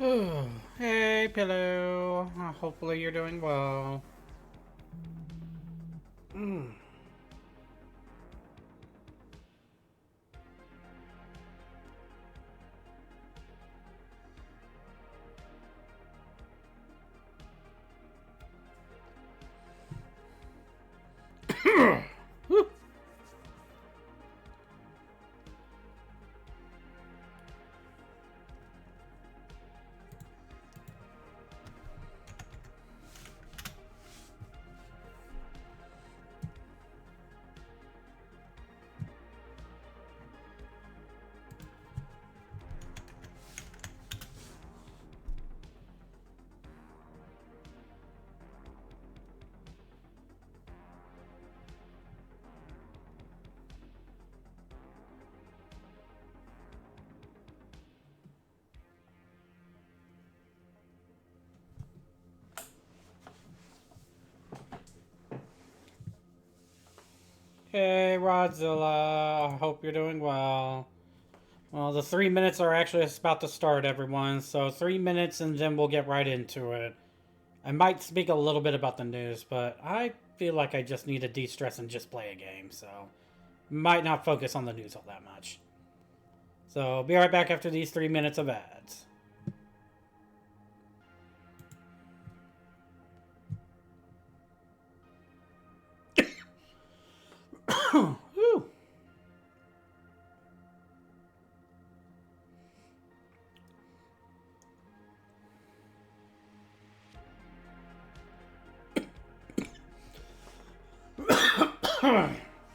Hey, Pillow. Hopefully you're doing well. Mm. Hey, Rodzilla. I hope you're doing well. Well, the 3 minutes are actually about to start, everyone. So 3 minutes and then we'll get right into it. I might speak a little bit about the news, but I feel like I just need to de-stress and just play a game, so might not focus on the news all that much. So I'll be right back after these 3 minutes of ads. Whew.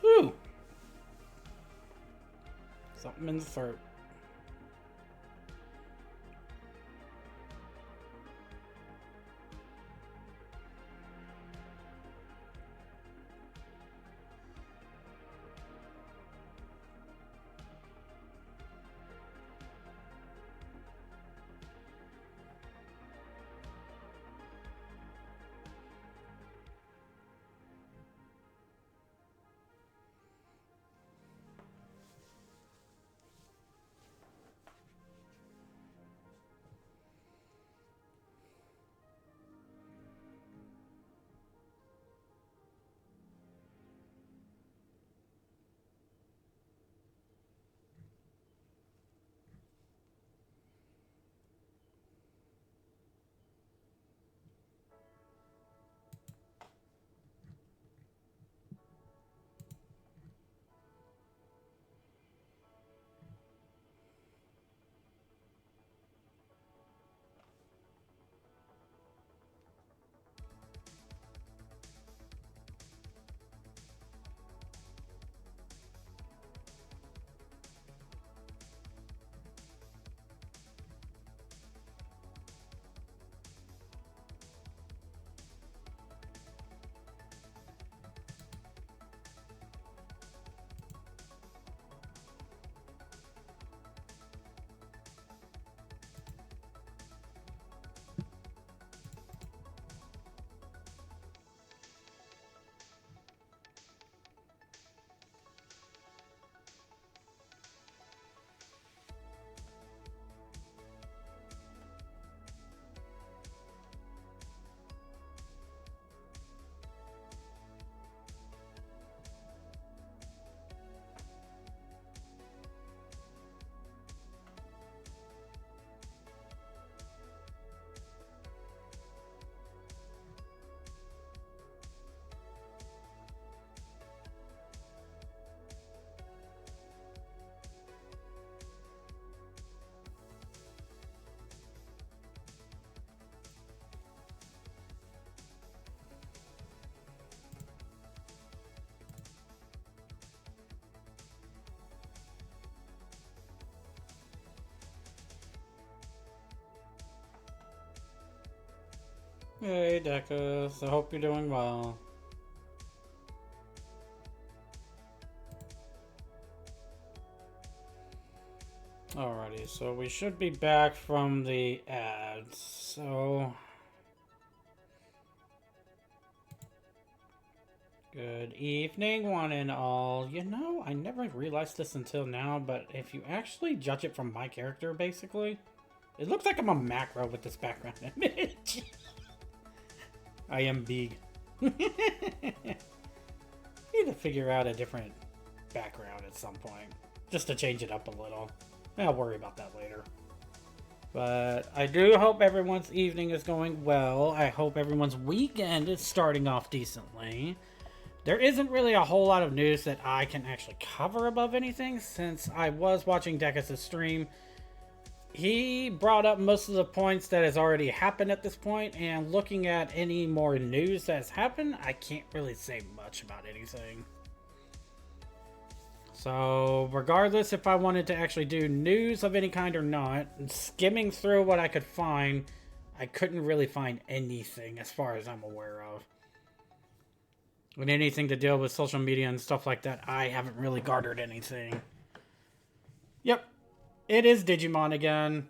Whew. Something in the throat. Hey, Dekus. I hope you're doing well. Alrighty, so we should be back from the ads. So, good evening, one and all. You know, I never realized this until now, but if you actually judge it from my character, basically, It looks like I'm a macro with this background image. I am big. Need to figure out a different background at some point. Just to change it up a little. I'll worry about that later. But I do hope everyone's evening is going well. I hope everyone's weekend is starting off decently. There isn't really a whole lot of news that I can actually cover above anything, since I was watching Decus' stream. He brought up most of the points that has already happened at this point, and looking at any more news that's happened, I can't really say much about anything. So, regardless if I wanted to actually do news of any kind or not, skimming through what I could find, I couldn't really find anything as far as I'm aware of. With anything to deal with social media and stuff like that, I haven't really garnered anything. Yep. It is Digimon again.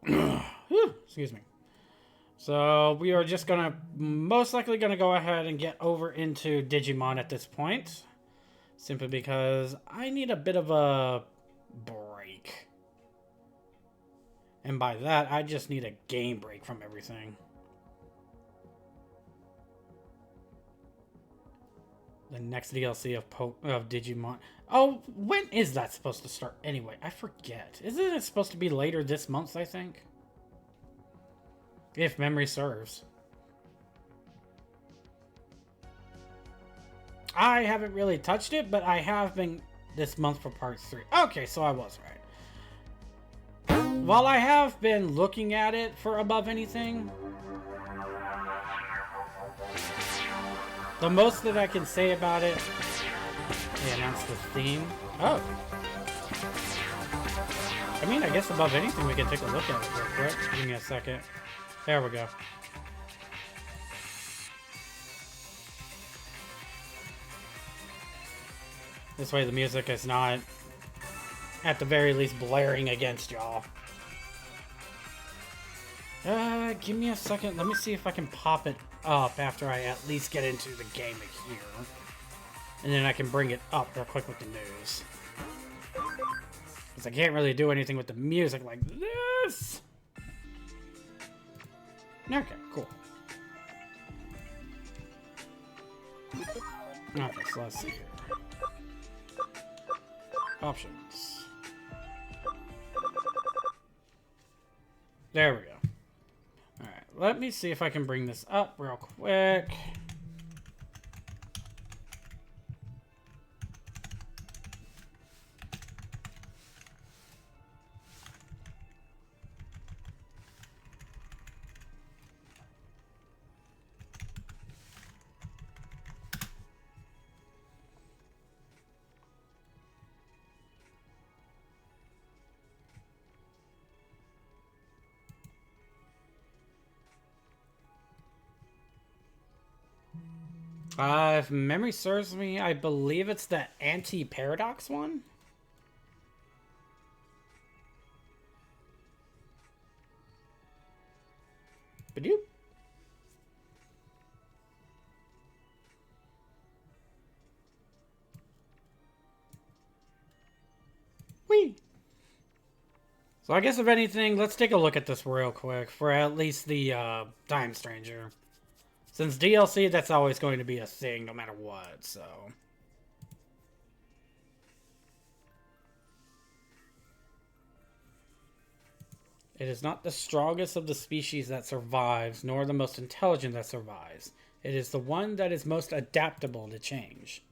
Excuse me. So we are just gonna, most likely gonna go ahead and get over into Digimon at this point. Simply because I need a bit of a break. And by that, I just need a game break from everything. The next DLC of Digimon. Oh, when is that supposed to start anyway? I forget. Isn't it supposed to be later this month, I think? If memory serves. I haven't really touched it, but I have been this month for part 3. Okay, so I was right. While I have been looking at it for above anything, the most that I can say about it, they announced the theme. Oh. I mean, I guess above anything we can take a look at it real quick. Give me a second. There we go. This way the music is not, at the very least, blaring against y'all. Give me a second. Let me see if I can pop it up after I at least get into the game here. And then I can bring it up real quick with the news. Because I can't really do anything with the music like this. Okay, cool. Okay, so let's see here. Options. There we go. Alright, let me see if I can bring this up real quick. If memory serves me, I believe it's the anti-paradox one. Badoop. Whee! So I guess if anything, let's take a look at this real quick for at least the Time Stranger. Since DLC, that's always going to be a thing no matter what, so. It is not the strongest of the species that survives, nor the most intelligent that survives. It is the one that is most adaptable to change.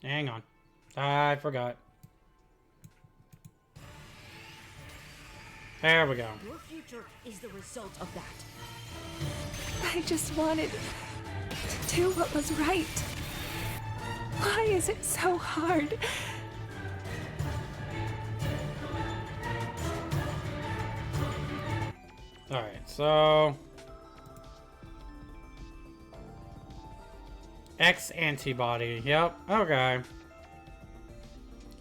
Hang on. I forgot. There we go. Your future is the result of that. I just wanted to do what was right. Why is it so hard? Alright, so X antibody. Yep, okay.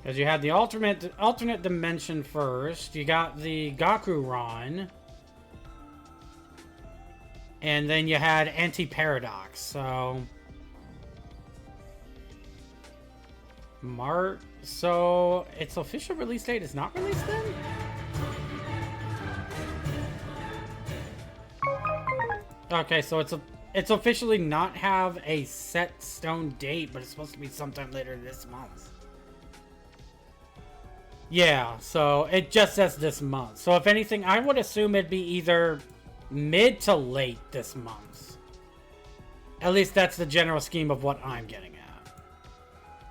Because you had the alternate dimension first. You got the Gakuron. And then you had Anti-Paradox, so... So, its official release date is not released then? Okay, so it's officially not have a set stone date, but it's supposed to be sometime later this month. Yeah, so it just says this month. So if anything, I would assume it'd be either mid to late this month. At least that's the general scheme of what I'm getting at.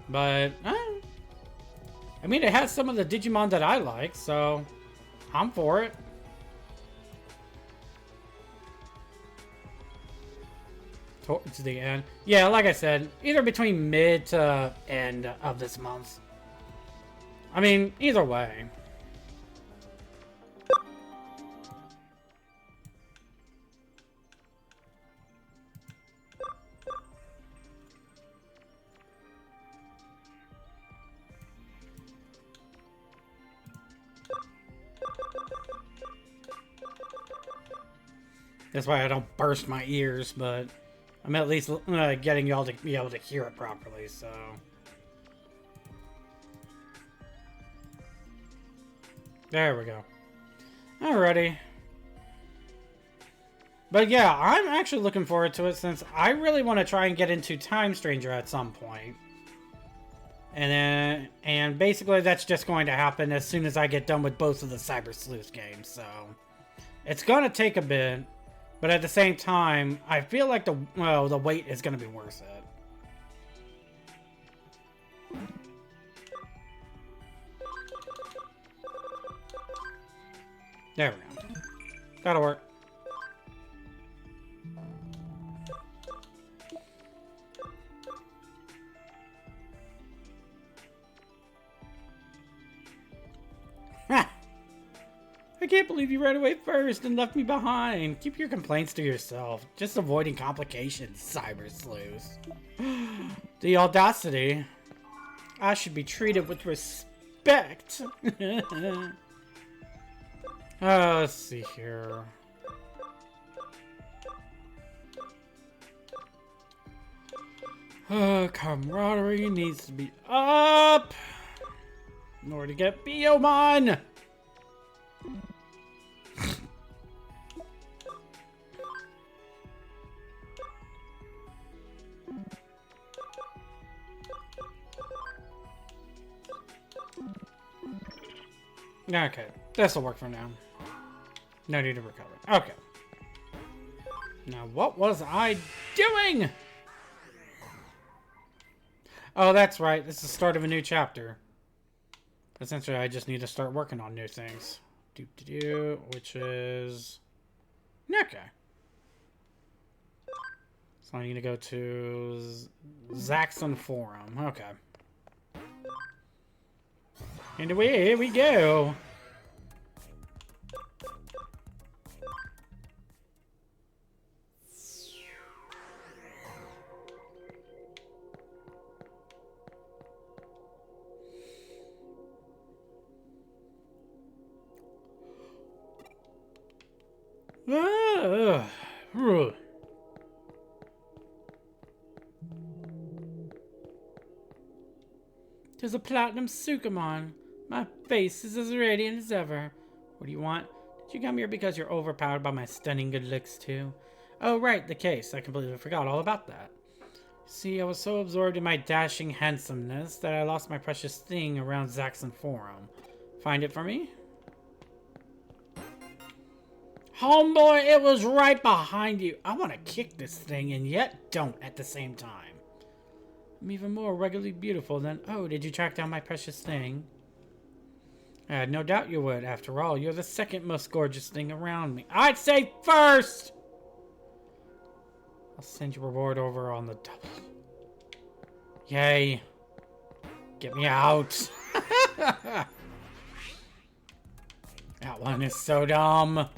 But, I mean, it has some of the Digimon that I like, so I'm for it. Towards the end. Yeah, like I said, either between mid to end of this month. I mean, either way. That's why I don't burst my ears, but I'm at least getting y'all to be able to hear it properly, so... There we go. Alrighty. But yeah, I'm actually looking forward to it since I really want to try and get into Time Stranger at some point. And basically that's just going to happen as soon as I get done with both of the CyberSleuth games, so... It's gonna take a bit, but at the same time, I feel like the wait is gonna be worth it. There we go. That'll work. Ha! I can't believe you ran away first and left me behind. Keep your complaints to yourself. Just avoiding complications, CyberSleuth. The audacity. I should be treated with respect. Let's see here. Camaraderie needs to be up in order to get Biomon. Okay, this'll work for now. No need to recover. Okay. Now, what was I doing? Oh, that's right. This is the start of a new chapter. Essentially, I just need to start working on new things. Which is... Okay. So I need to go to Zaxxon Forum. Okay. And here we go. There's a platinum Sukamon. My face is as radiant as ever. What do you want? Did you come here because you're overpowered by my stunning good looks too? Oh right, the case. I completely forgot all about that. See, I was so absorbed in my dashing handsomeness that I lost my precious thing around Zaxxon Forum. Find it for me? Homeboy, it was right behind you. I want to kick this thing and yet don't at the same time. I'm even more regularly beautiful than... Oh, did you track down my precious thing? I had no doubt you would. After all, you're the second most gorgeous thing around me. I'd say first! I'll send your reward over on the double. Yay. Get me out. That one is so dumb.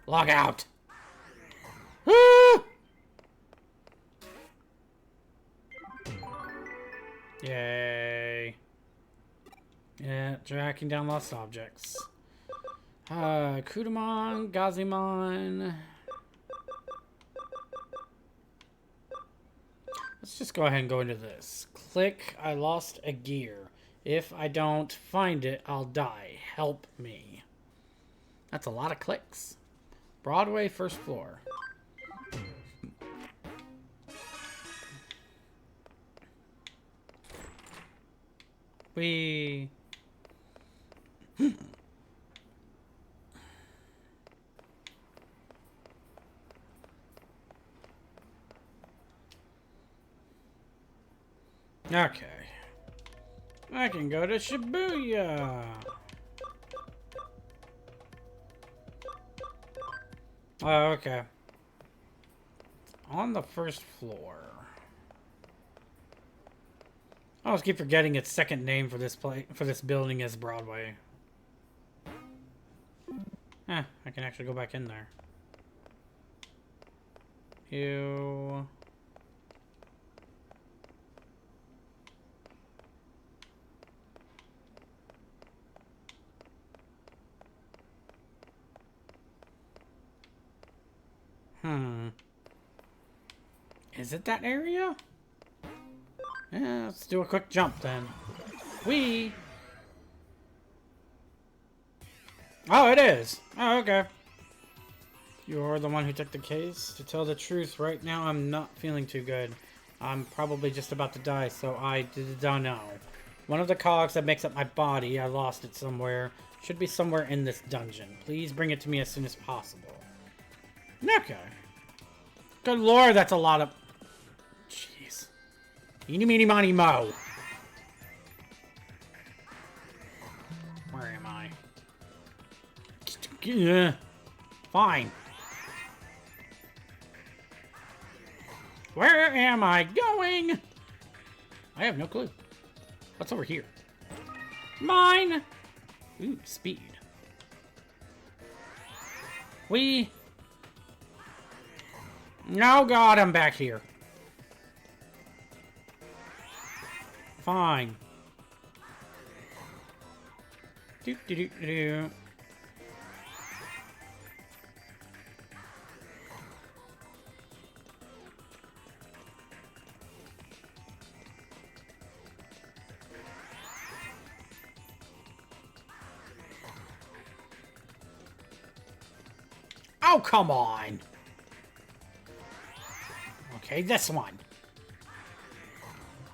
Log out. Woo! Yay. Yeah, tracking down lost objects. Kudamon, Gazimon. Let's just go ahead and go into this. Click, I lost a gear. If I don't find it, I'll die. Help me. That's a lot of clicks. Broadway, first floor. We... Okay. I can go to Shibuya. Oh, okay. On the first floor. I always keep forgetting its second name for this building is Broadway. I can actually go back in there. Ew. Is it that area? Yeah, let's do a quick jump then. Whee! Oh, it is! Oh, okay. You're the one who took the case? To tell the truth, right now I'm not feeling too good. I'm probably just about to die, so I don't know. One of the cogs that makes up my body, I lost it somewhere. Should be somewhere in this dungeon. Please bring it to me as soon as possible. Okay. Good lord, that's a lot of... Jeez. Eeny, meeny, miny, mo. Where am I? Fine. Where am I going? I have no clue. What's over here? Mine! Ooh, speed. No, God, I'm back here. Fine. Do. Oh, come on. Okay, this one.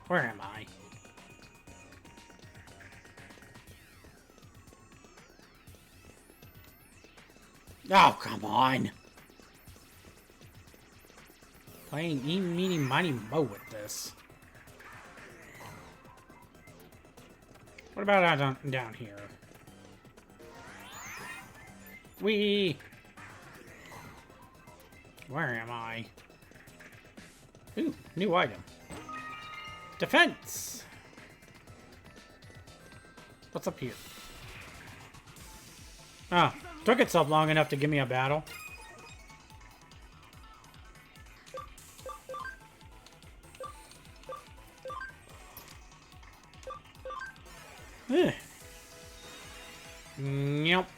Where am I? Oh, come on. Playing eeny, meeny, miny, mo with this. What about down here? Whee! Where am I? Ooh, new item. Defense! What's up here? Ah, took itself long enough to give me a battle. Ugh. Yep.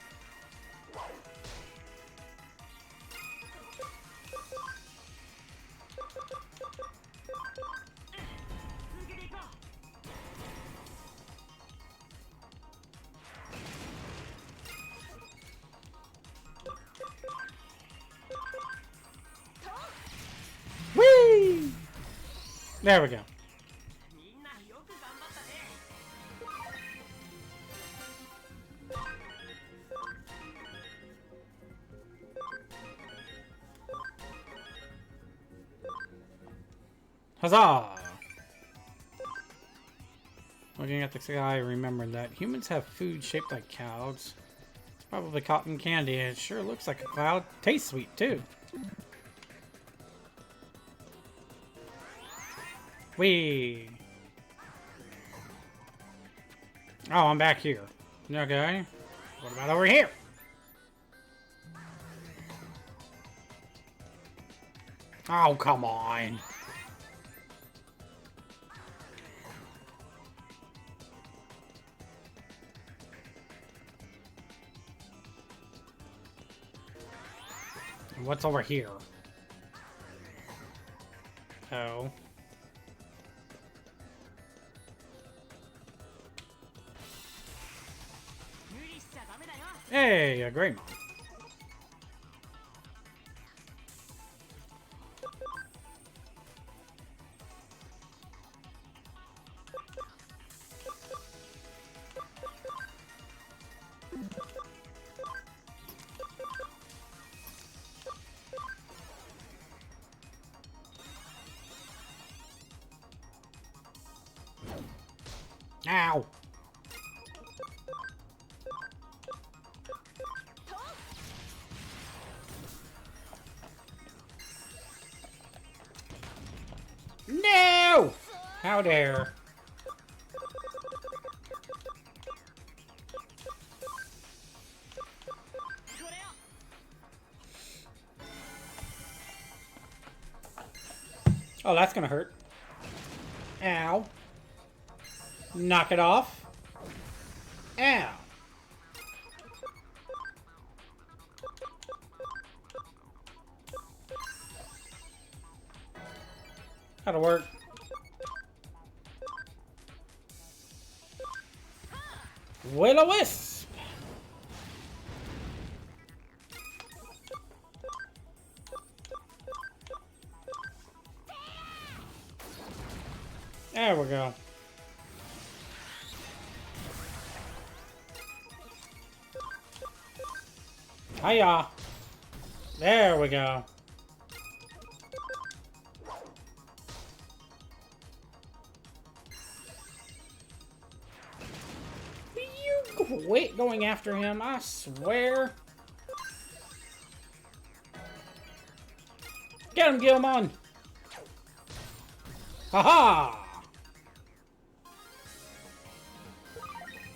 Whee! There we go. Huzzah! Looking at the sky, remember that humans have food shaped like clouds. It's probably cotton candy, and it sure looks like a cloud. Tastes sweet, too. Whee! Oh, I'm back here. Okay. What about over here? Oh, come on. What's over here? Oh. Hey, a Greymon. Ow! No! How dare. Oh, that's gonna hurt. Ow. Knock it off. Ow. That'll work. Will-o-wisp. There we go. Hiya. There we go. You quit going after him, I swear. Get him, Gilmon! Haha!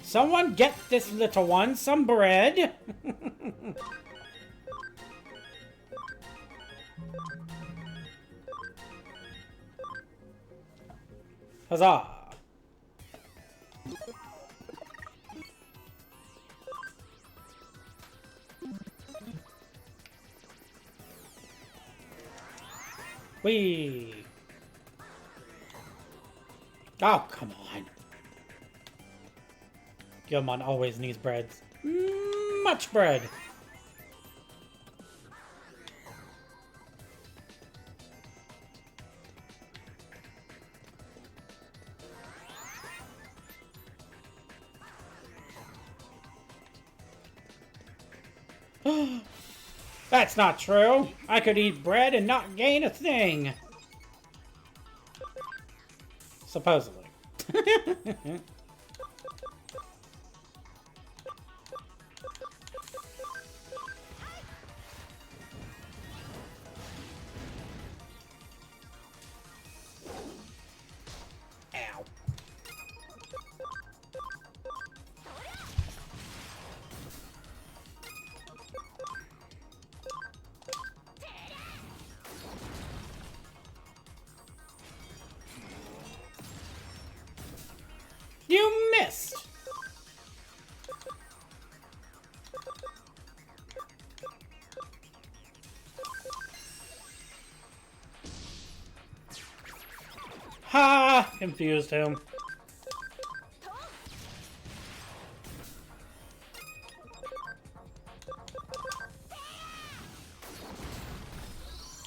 Someone get this little one some bread! Huzzah! Whee! Oh, come on. Gilmon always needs bread. Much bread. That's not true. I could eat bread and not gain a thing. Supposedly. Ow. You missed! Ha! Confused him.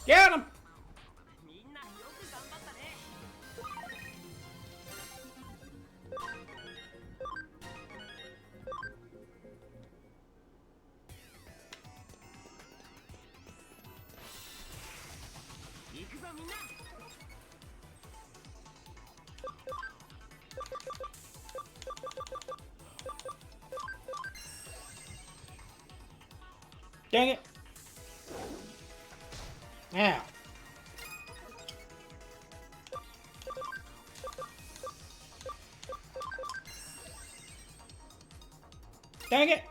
Get him! Dang it! Ow. Dang it!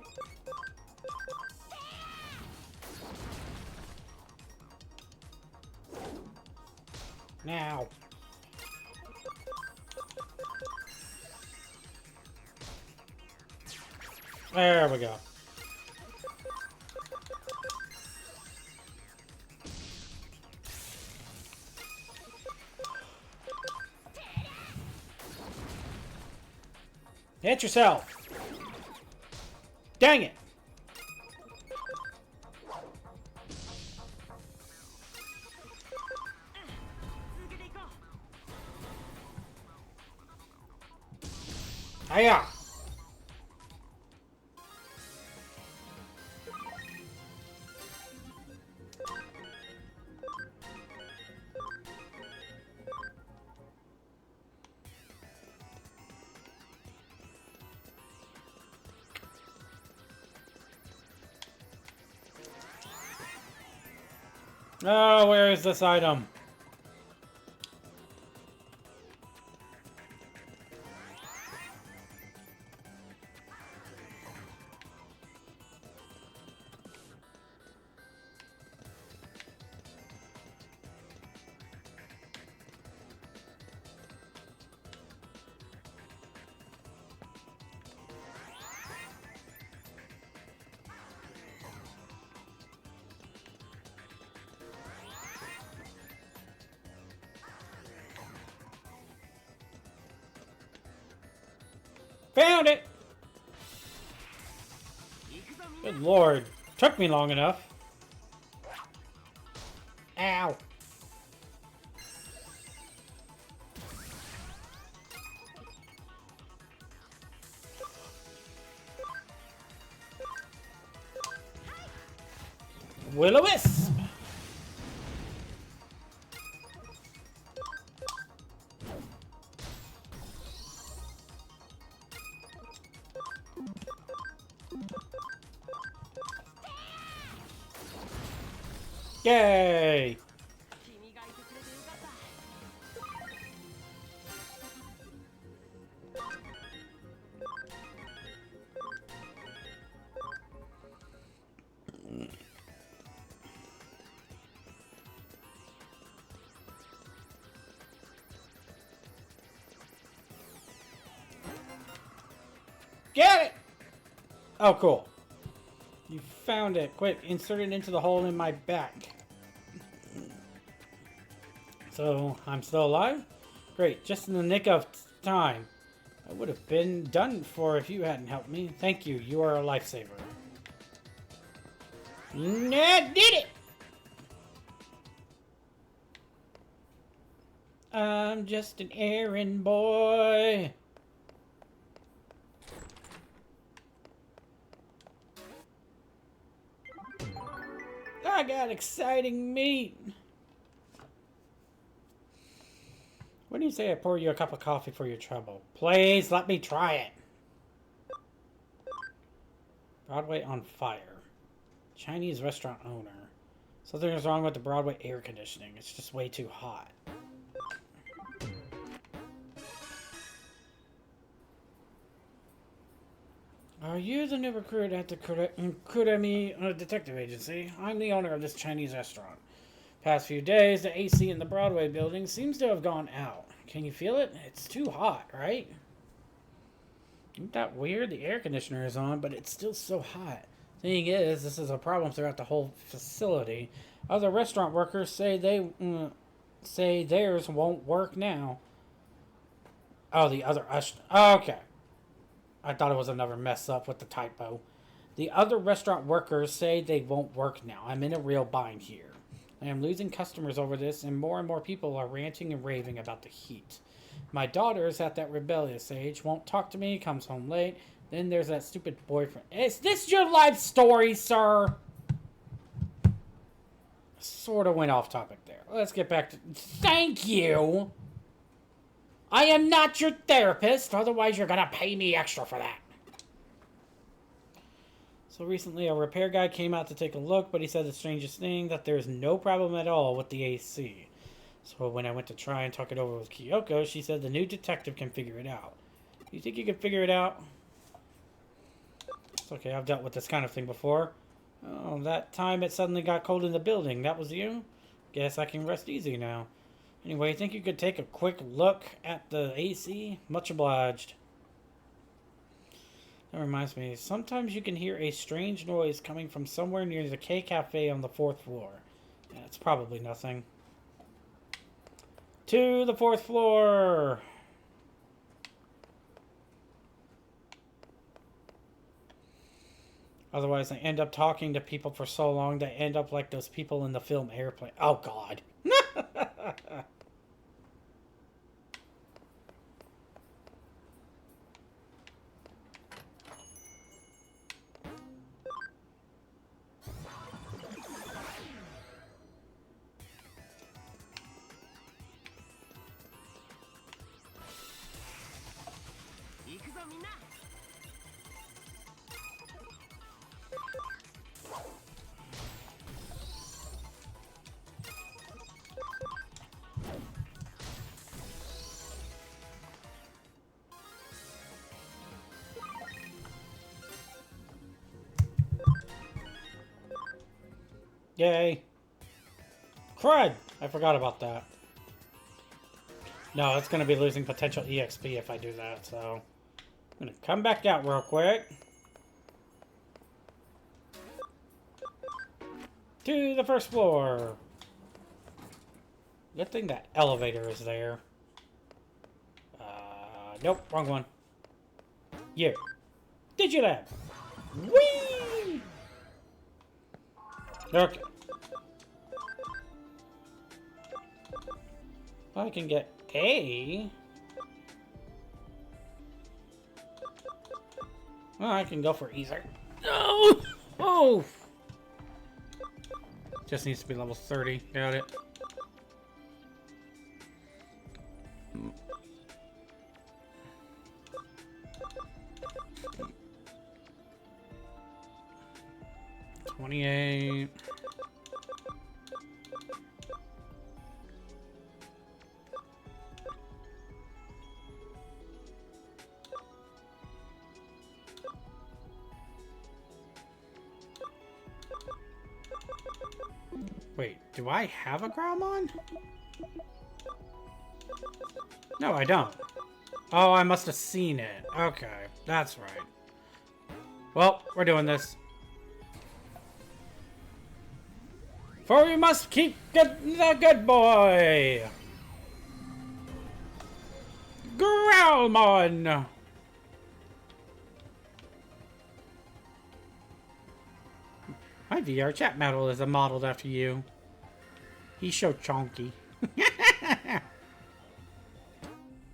Now. There we go. Hit yourself. Dang it. Hiya! Oh, where is this item? Found it! Good lord. Took me long enough. Ow. Will-o-wisp! Yay! Get it! Oh, cool. You found it. Quick, insert it into the hole in my back. So, I'm still alive? Great, just in the nick of time. I would have been done for if you hadn't helped me. Thank you, you are a lifesaver. I did it! I'm just an errand boy. I got exciting meat. What do you say I pour you a cup of coffee for your trouble? Please let me try it. Broadway on fire. Chinese restaurant owner. Something is wrong with the Broadway air conditioning. It's just way too hot. Are you the new recruit at the Kuremi Detective Agency? I'm the owner of this Chinese restaurant. Past few days, the AC in the Broadway building seems to have gone out. Can you feel it? It's too hot, right? Isn't that weird? The air conditioner is on, but it's still so hot. Thing is, this is a problem throughout the whole facility. Other restaurant workers say say theirs won't work now. Oh, the other... okay. I thought it was another mess up with the typo. The other restaurant workers say they won't work now. I'm in a real bind here. I am losing customers over this, and more people are ranting and raving about the heat. My daughter's at that rebellious age, won't talk to me, comes home late. Then there's that stupid boyfriend. Is this your life story, sir? Sort of went off topic there. Let's get back to... Thank you! I am not your therapist, otherwise you're gonna pay me extra for that. So recently a repair guy came out to take a look, but he said the strangest thing, that there's no problem at all with the AC. So when I went to try and talk it over with Kyoko, she said the new detective can figure it out. You think you can figure it out? It's okay, I've dealt with this kind of thing before. Oh, that time it suddenly got cold in the building, that was you? Guess I can rest easy now. Anyway, think you could take a quick look at the AC? Much obliged. That reminds me, sometimes you can hear a strange noise coming from somewhere near the K Cafe on the 4th floor. Yeah, it's probably nothing. To the 4th floor! Otherwise, I end up talking to people for so long, they end up like those people in the film Airplane. Oh, God. Yay. Crud! I forgot about that. No, it's going to be losing potential EXP if I do that, so... I'm going to come back out real quick. To the first floor. Good thing that elevator is there. Nope, wrong one. You. Digilab. Whee! Okay. I can get A. Well, I can go for either. No! Oh! Just needs to be level 30. Got it. $28. Wait, do I have a Growlmon? No, I don't. Oh, I must have seen it. Okay, that's right. Well, we're doing this. For we must keep the good boy! Growlmon! My VR chat model is modeled after you. He's so chonky.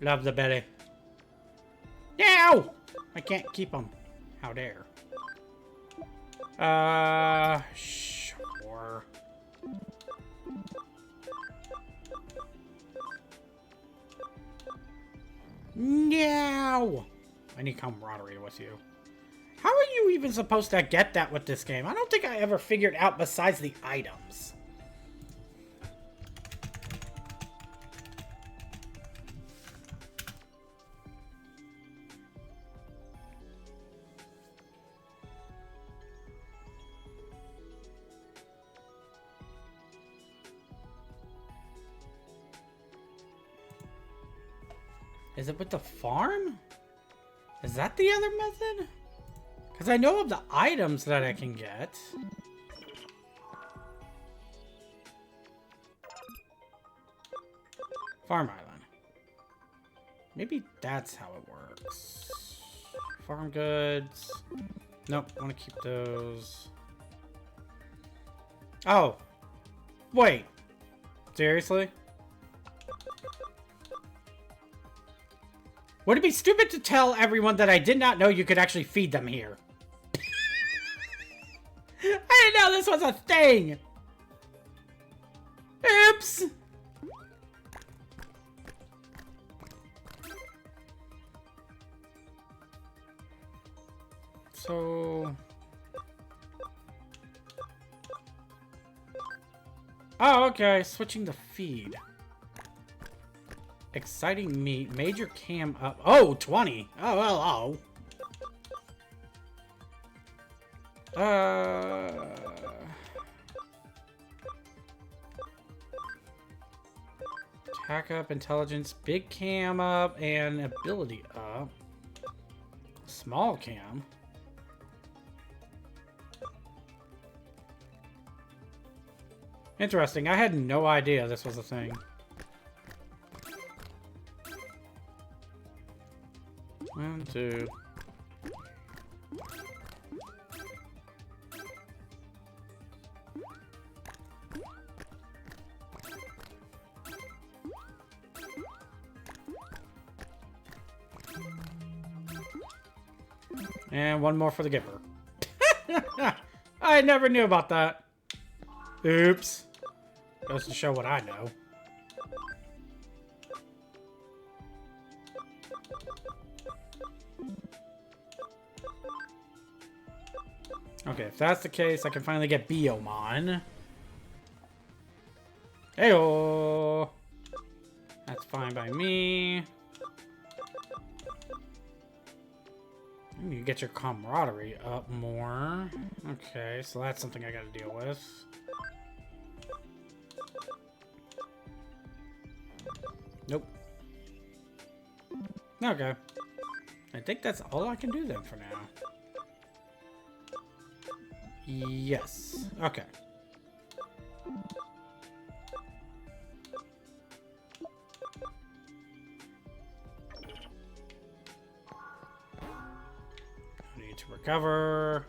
Love the belly. Ow! I can't keep him. How dare. Sure. No! I need camaraderie with you. How are you even supposed to get that with this game? I don't think I ever figured out besides the items. Is it with the farm? Is that the other method? Because I know of the items that I can get. Farm Island. Maybe that's how it works. Farm goods. Nope, I want to keep those. Oh. Wait. Seriously? Would it be stupid to tell everyone that I did not know you could actually feed them here? I didn't know this was a thing! Oops! So... Oh, okay. Switching the feed. Exciting meat. Major cam up. Oh, 20. Oh, well, oh. Attack up, intelligence, big cam up, and ability up. Small cam. Interesting. I had no idea this was a thing. One, two. And one more for the giver. I never knew about that. Oops. Goes to show what I know. Okay, if that's the case, I can finally get Biomon. Heyo! That's fine by me. You get your camaraderie up more. Okay, so that's something I gotta deal with. Nope. Okay. I think that's all I can do then for now. Yes. Okay. I need to recover.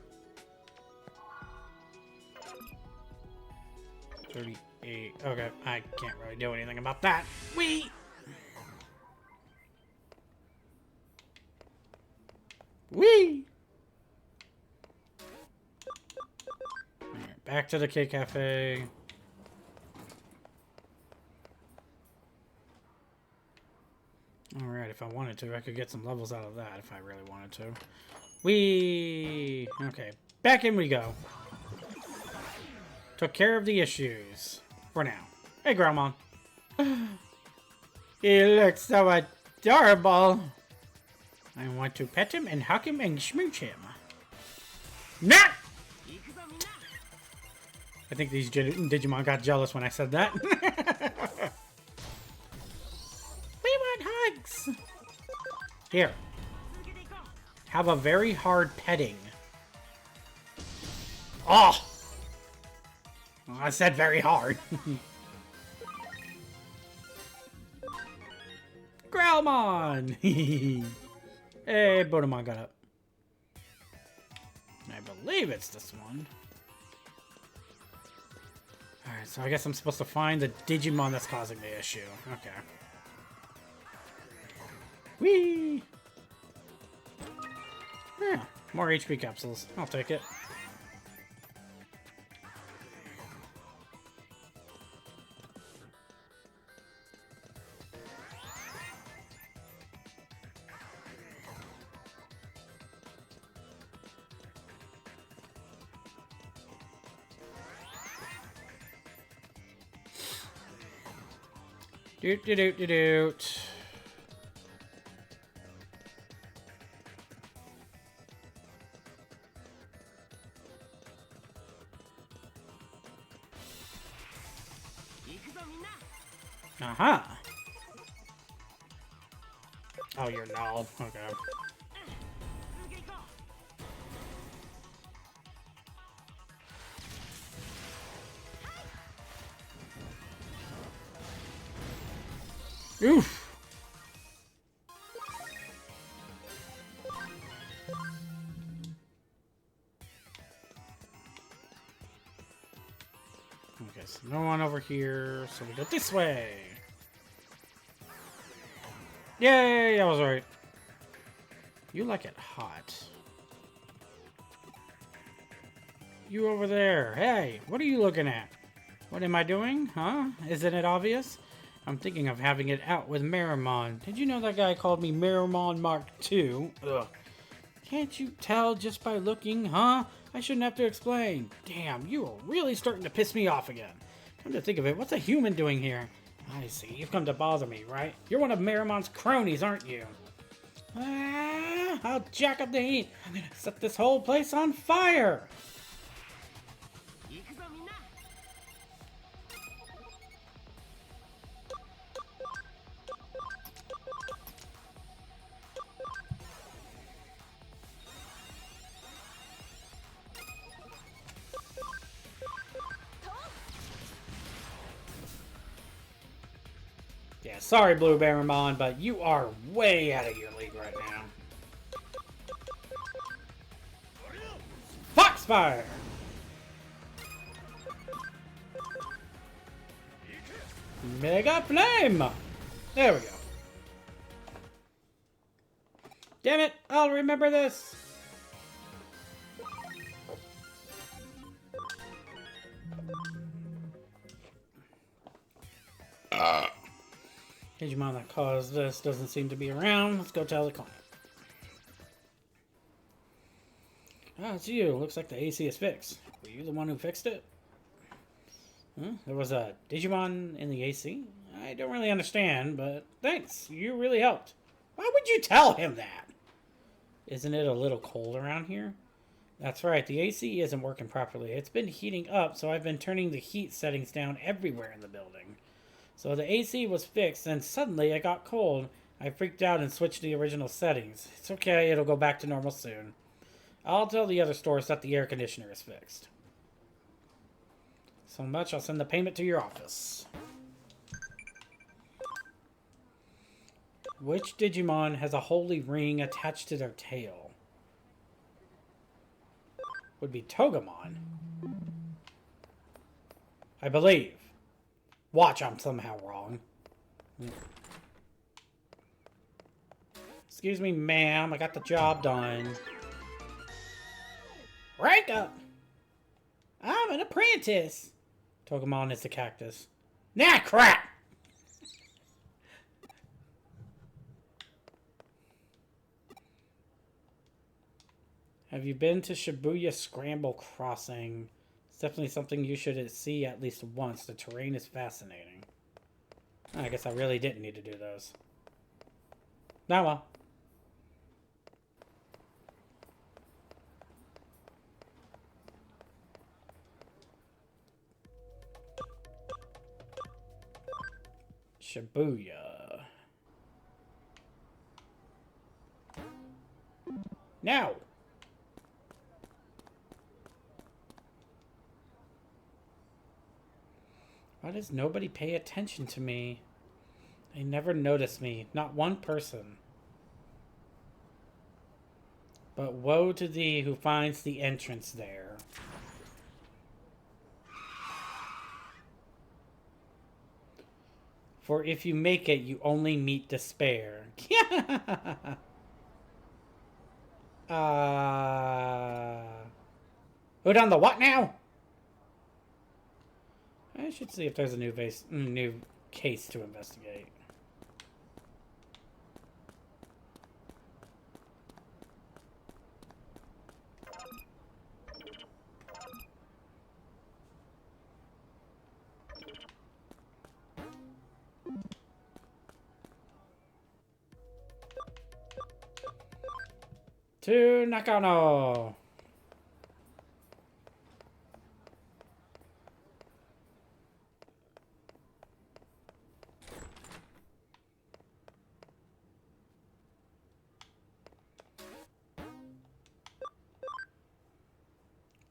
38. Okay, I can't really do anything about that. Wee! Wee! Alright, back to the K Cafe. Alright, if I wanted to, I could get some levels out of that if I really wanted to. Wee! Okay, back in we go. Took care of the issues. For now. Hey, Grandma. He looks so adorable. I want to pet him and hug him and smooch him. Nah! I think these Digimon got jealous when I said that. We want hugs! Here. Have a very hard petting. Oh! I said very hard. Growlmon! Hey, Bodemon got up. I believe it's this one. Alright, so I guess I'm supposed to find the Digimon that's causing the issue. Okay. Whee! Yeah, more HP capsules. I'll take it. Doot doot doot doot doot. Aha! Oh, you're null. Okay. Oof! Okay, so no one over here, so we go this way! Yay! I was right. You like it hot. You over there. Hey, what are you looking at? What am I doing? Huh? Isn't it obvious? I'm thinking of having it out with Miramon. Did you know that guy called me Miramon Mark II? Ugh. Can't you tell just by looking, huh? I shouldn't have to explain. Damn, you are really starting to piss me off again. Come to think of it, what's a human doing here? I see, you've come to bother me, right? You're one of Miramon's cronies, aren't you? Ah, I'll jack up the heat. I'm gonna set this whole place on fire. Yeah, sorry, Blue Baramon, but you are way out of your league right now. Foxfire! Mega Flame! There we go. Damn it, I'll remember this! Digimon that caused this doesn't seem to be around. Let's go tell the client. Ah, it's you. Looks like the AC is fixed. Were you the one who fixed it? Huh? There was a Digimon in the AC? I don't really understand, but thanks. You really helped. Why would you tell him that? Isn't it a little cold around here? That's right, the AC isn't working properly. It's been heating up, so I've been turning the heat settings down everywhere in the building. So the AC was fixed, and suddenly it got cold. I freaked out and switched to the original settings. It's okay, it'll go back to normal soon. I'll tell the other stores that the air conditioner is fixed. So much, I'll send the payment to your office. Which Digimon has a holy ring attached to their tail? Would be Togemon. I believe. Watch, I'm somehow wrong. Excuse me, ma'am. I got the job done. Rank up! I'm an apprentice. Togemon is the cactus. Nah, crap! Have you been to Shibuya Scramble Crossing? It's definitely something you should see at least once. The terrain is fascinating. I guess I really didn't need to do those. Now well. Shibuya. Now! Why does nobody pay attention to me? They never notice me. Not one person. But woe to thee who finds the entrance there. For if you make it, you only meet despair. Who done the what now? I should see if there's a new case to investigate. To Nakano.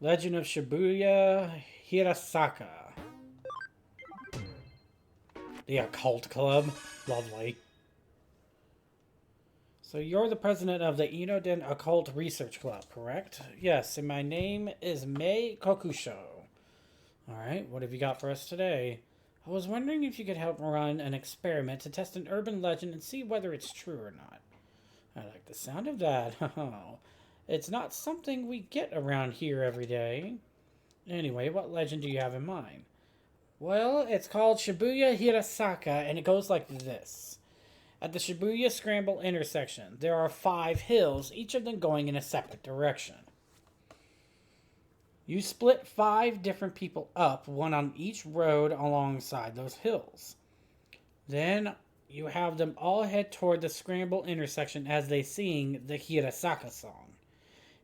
Legend of Shibuya Hirasaka. The Occult Club. Lovely. So you're the president of the Inoden Occult Research Club, correct? Yes, and my name is Mei Kokusho. Alright, what have you got for us today? I was wondering if you could help run an experiment to test an urban legend and see whether it's true or not. I like the sound of that. It's not something we get around here every day. Anyway, what legend do you have in mind? Well, it's called Shibuya Hirasaka, and it goes like this. At the Shibuya Scramble intersection, there are 5 hills, each of them going in a separate direction. You split 5 different people up, one on each road alongside those hills. Then you have them all head toward the Scramble intersection as they sing the Hirasaka song.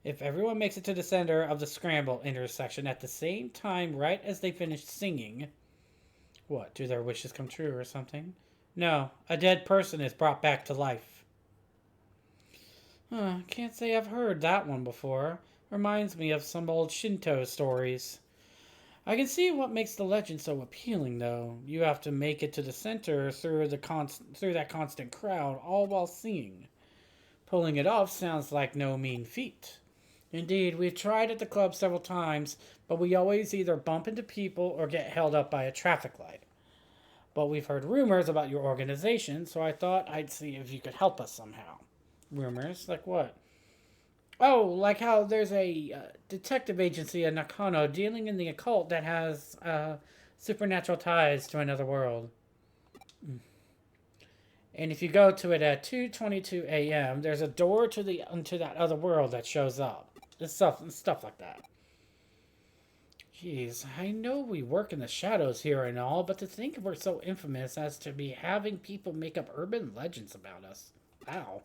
If everyone makes it to the center of the Scramble intersection at the same time right as they finish singing, what, do their wishes come true or something? No, a dead person is brought back to life. Can't say I've heard that one before. Reminds me of some old Shinto stories. I can see what makes the legend so appealing, though. You have to make it to the center through that constant crowd, all while singing. Pulling it off sounds like no mean feat. Indeed, we've tried at the club several times, but we always either bump into people or get held up by a traffic light. But we've heard rumors about your organization, so I thought I'd see if you could help us somehow. Rumors? Like what? Oh, like how there's a detective agency in Nakano dealing in the occult that has supernatural ties to another world. And if you go to it at 2:22 a.m., there's a door into that other world that shows up. And stuff like that. Jeez, I know we work in the shadows here and all, but to think we're so infamous as to be having people make up urban legends about us. Wow.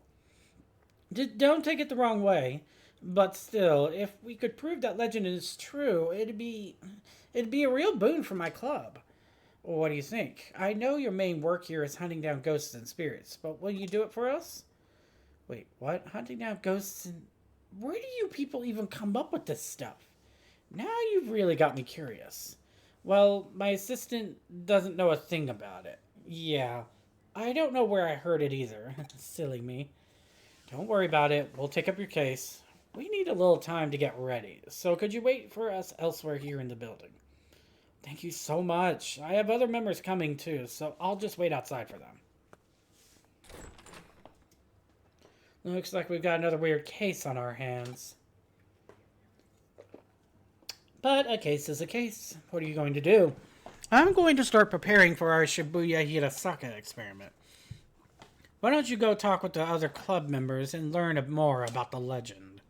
Don't take it the wrong way, but still, if we could prove that legend is true, it'd be a real boon for my club. What do you think? I know your main work here is hunting down ghosts and spirits, but will you do it for us? Wait, what? Hunting down ghosts and... Where do you people even come up with this stuff? Now you've really got me curious. Well, my assistant doesn't know a thing about it. Yeah, I don't know where I heard it either. Silly me. Don't worry about it. We'll take up your case. We need a little time to get ready, so could you wait for us elsewhere here in the building? Thank you so much. I have other members coming too, so I'll just wait outside for them. Looks like we've got another weird case on our hands. But a case is a case. What are you going to do? I'm going to start preparing for our Shibuya Hirasaka experiment. Why don't you go talk with the other club members and learn more about the legend?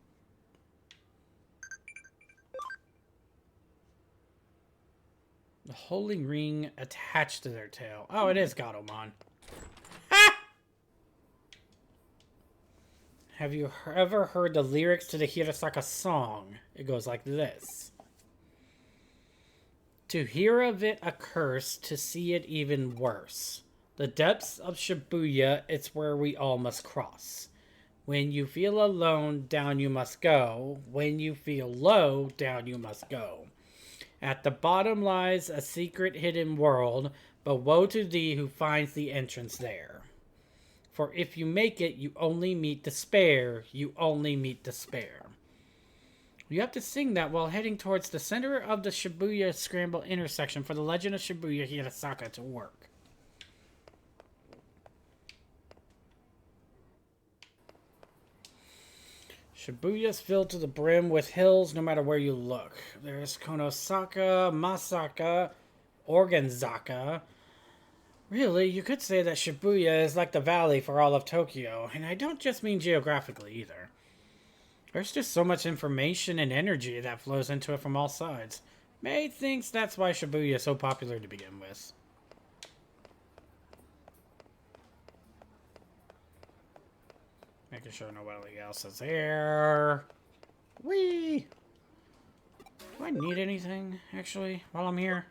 The holy ring attached to their tail. Oh, it is Gatomon. Ha! Have you ever heard the lyrics to the Hirasaka song? It goes like this. To hear of it a curse, to see it even worse. The depths of Shibuya, it's where we all must cross. When you feel alone, down you must go. When you feel low, down you must go. At the bottom lies a secret hidden world, but woe to thee who finds the entrance there. For if you make it, you only meet despair. You only meet despair. You have to sing that while heading towards the center of the Shibuya Scramble intersection for the Legend of Shibuya Hirasaka to work. Shibuya's filled to the brim with hills no matter where you look. There's Konosaka, Masaka, Organzaka. Really, you could say that Shibuya is like the valley for all of Tokyo, and I don't just mean geographically either. There's just so much information and energy that flows into it from all sides. May thinks that's why Shibuya is so popular to begin with. Making sure nobody else is here. Whee! Do I need anything, actually, while I'm here?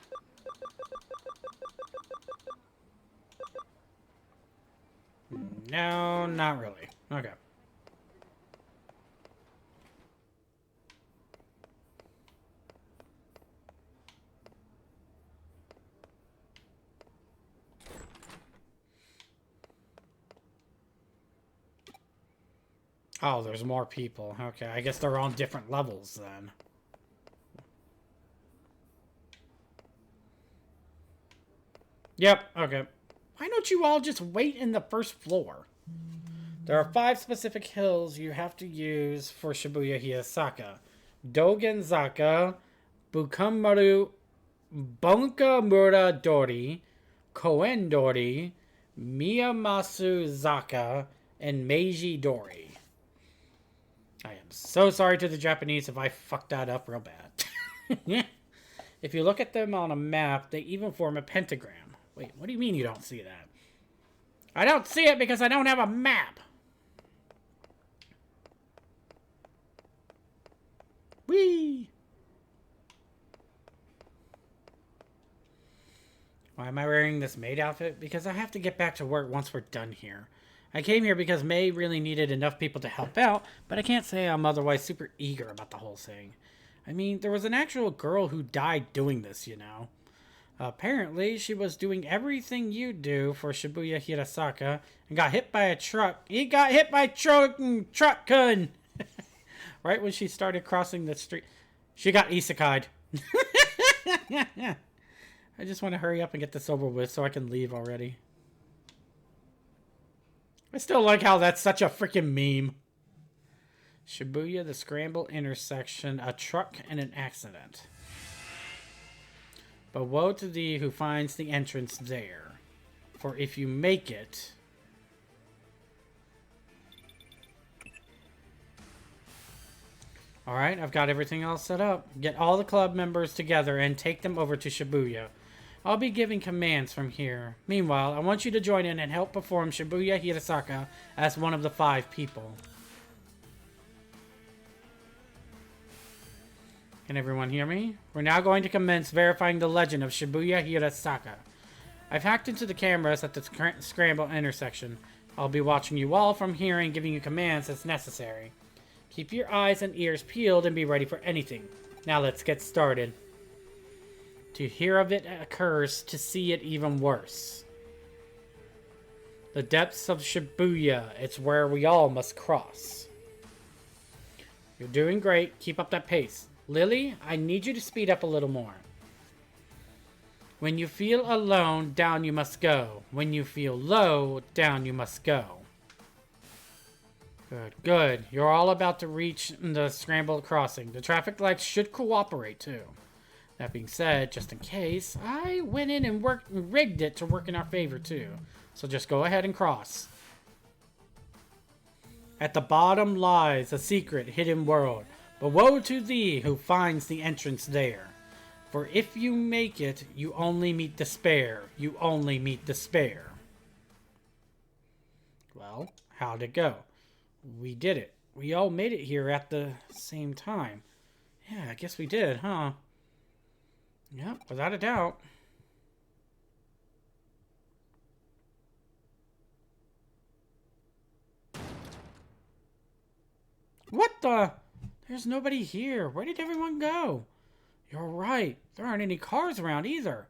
No, not really. Okay. Oh, there's more people. Okay, I guess they're on different levels then. Yep, okay. Why don't you all just wait in the first floor? There are 5 specific hills you have to use for Shibuya Hirasaka. Dogenzaka, Bukamaru, Bunkamura Dori, Koen Dori, Miyamasu Zaka, and Meiji Dori. I am so sorry to the Japanese if I fucked that up real bad. If you look at them on a map, they even form a pentagram. Wait, what do you mean you don't see that? I don't see it because I don't have a map. Whee! Why am I wearing this maid outfit? Because I have to get back to work once we're done here. I came here because May really needed enough people to help out, but I can't say I'm otherwise super eager about the whole thing. I mean, there was an actual girl who died doing this, you know. Apparently, she was doing everything you do for Shibuya Hirasaka and got hit by a truck. He got hit by truck-kun! Right when she started crossing the street. She got isekai'd. I just want to hurry up and get this over with so I can leave already. I still like how that's such a freaking meme. Shibuya, the Scramble intersection, a truck and an accident. But woe to thee who finds the entrance there. For if you make it, Alright, I've got everything all set up. Get all the club members together and take them over to Shibuya. I'll be giving commands from here. Meanwhile, I want you to join in and help perform Shibuya Hirasaka as one of the 5 people. Can everyone hear me? We're now going to commence verifying the legend of Shibuya Hirasaka. I've hacked into the cameras at the Scramble intersection. I'll be watching you all from here and giving you commands as necessary. Keep your eyes and ears peeled and be ready for anything. Now let's get started. To hear of it occurs, to see it even worse. The depths of Shibuya, it's where we all must cross. You're doing great. Keep up that pace. Lily, I need you to speed up a little more. When you feel alone, down you must go. When you feel low, down you must go. Good, good. You're all about to reach the Scramble crossing. The traffic lights should cooperate, too. That being said, just in case, I went in and rigged it to work in our favor, too. So just go ahead and cross. At the bottom lies a secret hidden world. But woe to thee who finds the entrance there. For if you make it, you only meet despair. You only meet despair. Well, how'd it go? We did it. We all made it here at the same time. Yeah, I guess we did, huh? Yep, without a doubt. What the? There's nobody here. Where did everyone go? You're right. There aren't any cars around either.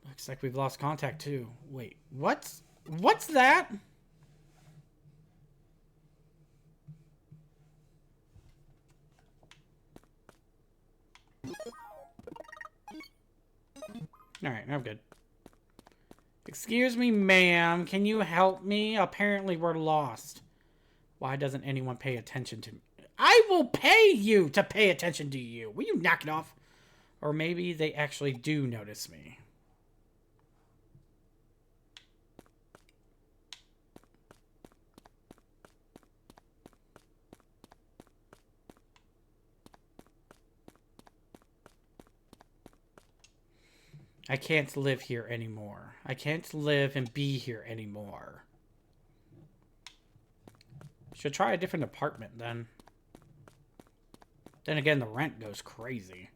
Looks like we've lost contact too. Wait, what's that? Alright, I'm good. Excuse me, ma'am. Can you help me? Apparently we're lost. Why doesn't anyone pay attention to me? I will pay you to pay attention to you. Will you knock it off? Or maybe they actually do notice me. I can't live here anymore. I can't live and be here anymore. Should try a different apartment then. Then again, the rent goes crazy.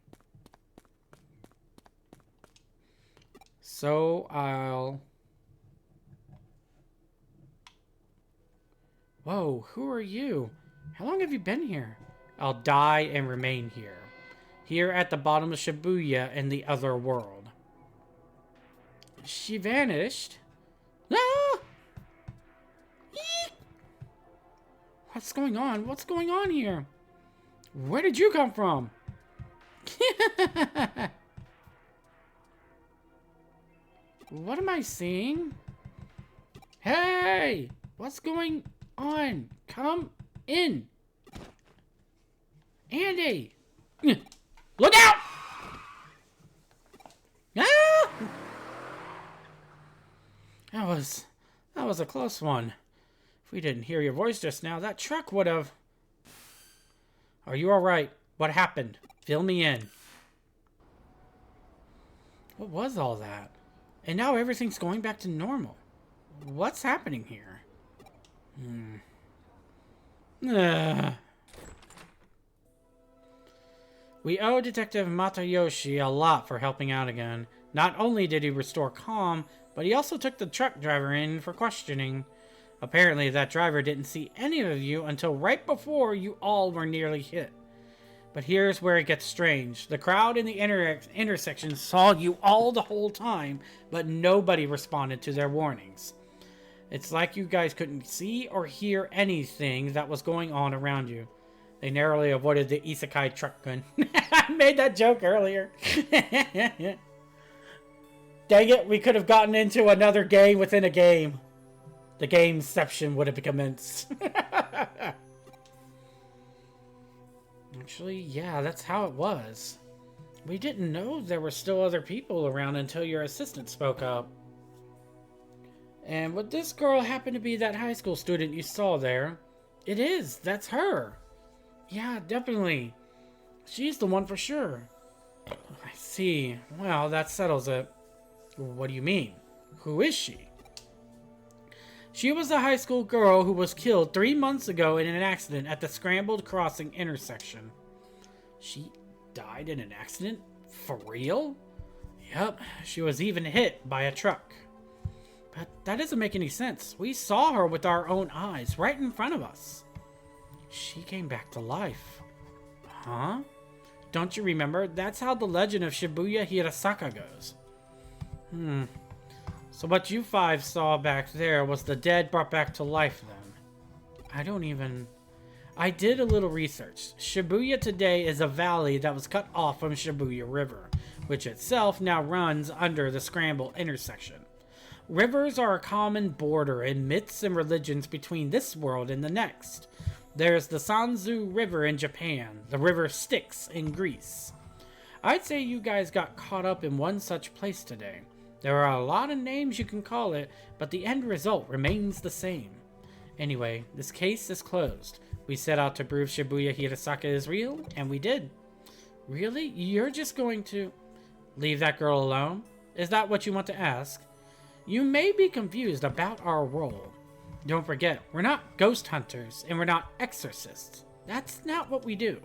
So I'll... Whoa, who are you? How long have you been here? I'll die and remain here. Here at the bottom of Shibuya in the other world. She vanished? Ah! Eek! What's going on? What's going on here? Where did you come from? What am I seeing? Hey! What's going on? Come in. Andy! Look out! Ah! That was a close one. If we didn't hear your voice just now, that truck would have... Are you alright? What happened? Fill me in. What was all that? And now everything's going back to normal. What's happening here? We owe Detective Matayoshi a lot for helping out again. Not only did he restore calm, but he also took the truck driver in for questioning. Apparently, that driver didn't see any of you until right before you all were nearly hit. But here's where it gets strange. The crowd in the intersection saw you all the whole time, but nobody responded to their warnings. It's like you guys couldn't see or hear anything that was going on around you. They narrowly avoided the isekai truck gun. I made that joke earlier. Dang it, we could have gotten into another game within a game. The gameception would have commenced. Actually, yeah, that's how it was. We didn't know there were still other people around until your assistant spoke up. And would this girl happen to be that high school student you saw there? It is, that's her. Yeah, definitely. She's the one for sure. I see. Well, that settles it. What do you mean? Who is she? She was a high school girl who was killed 3 months ago in an accident at the Scrambled Crossing intersection. She died in an accident? For real? Yep, she was even hit by a truck. But that doesn't make any sense. We saw her with our own eyes, right in front of us. She came back to life. Huh? Don't you remember? That's how the legend of Shibuya Hirasaka goes. So what you 5 saw back there was the dead brought back to life then. I did a little research. Shibuya today is a valley that was cut off from Shibuya River, which itself now runs under the Scramble intersection. Rivers are a common border in myths and religions between this world and the next. There's the Sanzu River in Japan, the river Styx in Greece. I'd say you guys got caught up in one such place today. There are a lot of names you can call it, but the end result remains the same. Anyway, this case is closed. We set out to prove Shibuya Hirasaka is real, and we did. Really? You're just going to leave that girl alone? Is that what you want to ask? You may be confused about our role. Don't forget, we're not ghost hunters, and we're not exorcists. That's not what we do.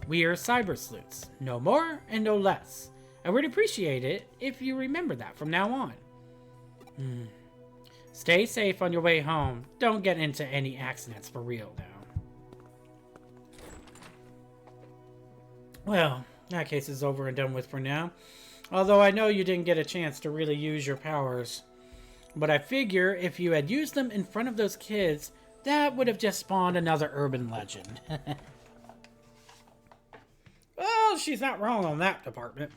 We are CyberSleuths, no more and no less. I would appreciate it if you remember that from now on. Stay safe on your way home. Don't get into any accidents for real now. Well, that case is over and done with for now. Although I know you didn't get a chance to really use your powers. But I figure if you had used them in front of those kids, that would have just spawned another urban legend. Well, she's not wrong on that department.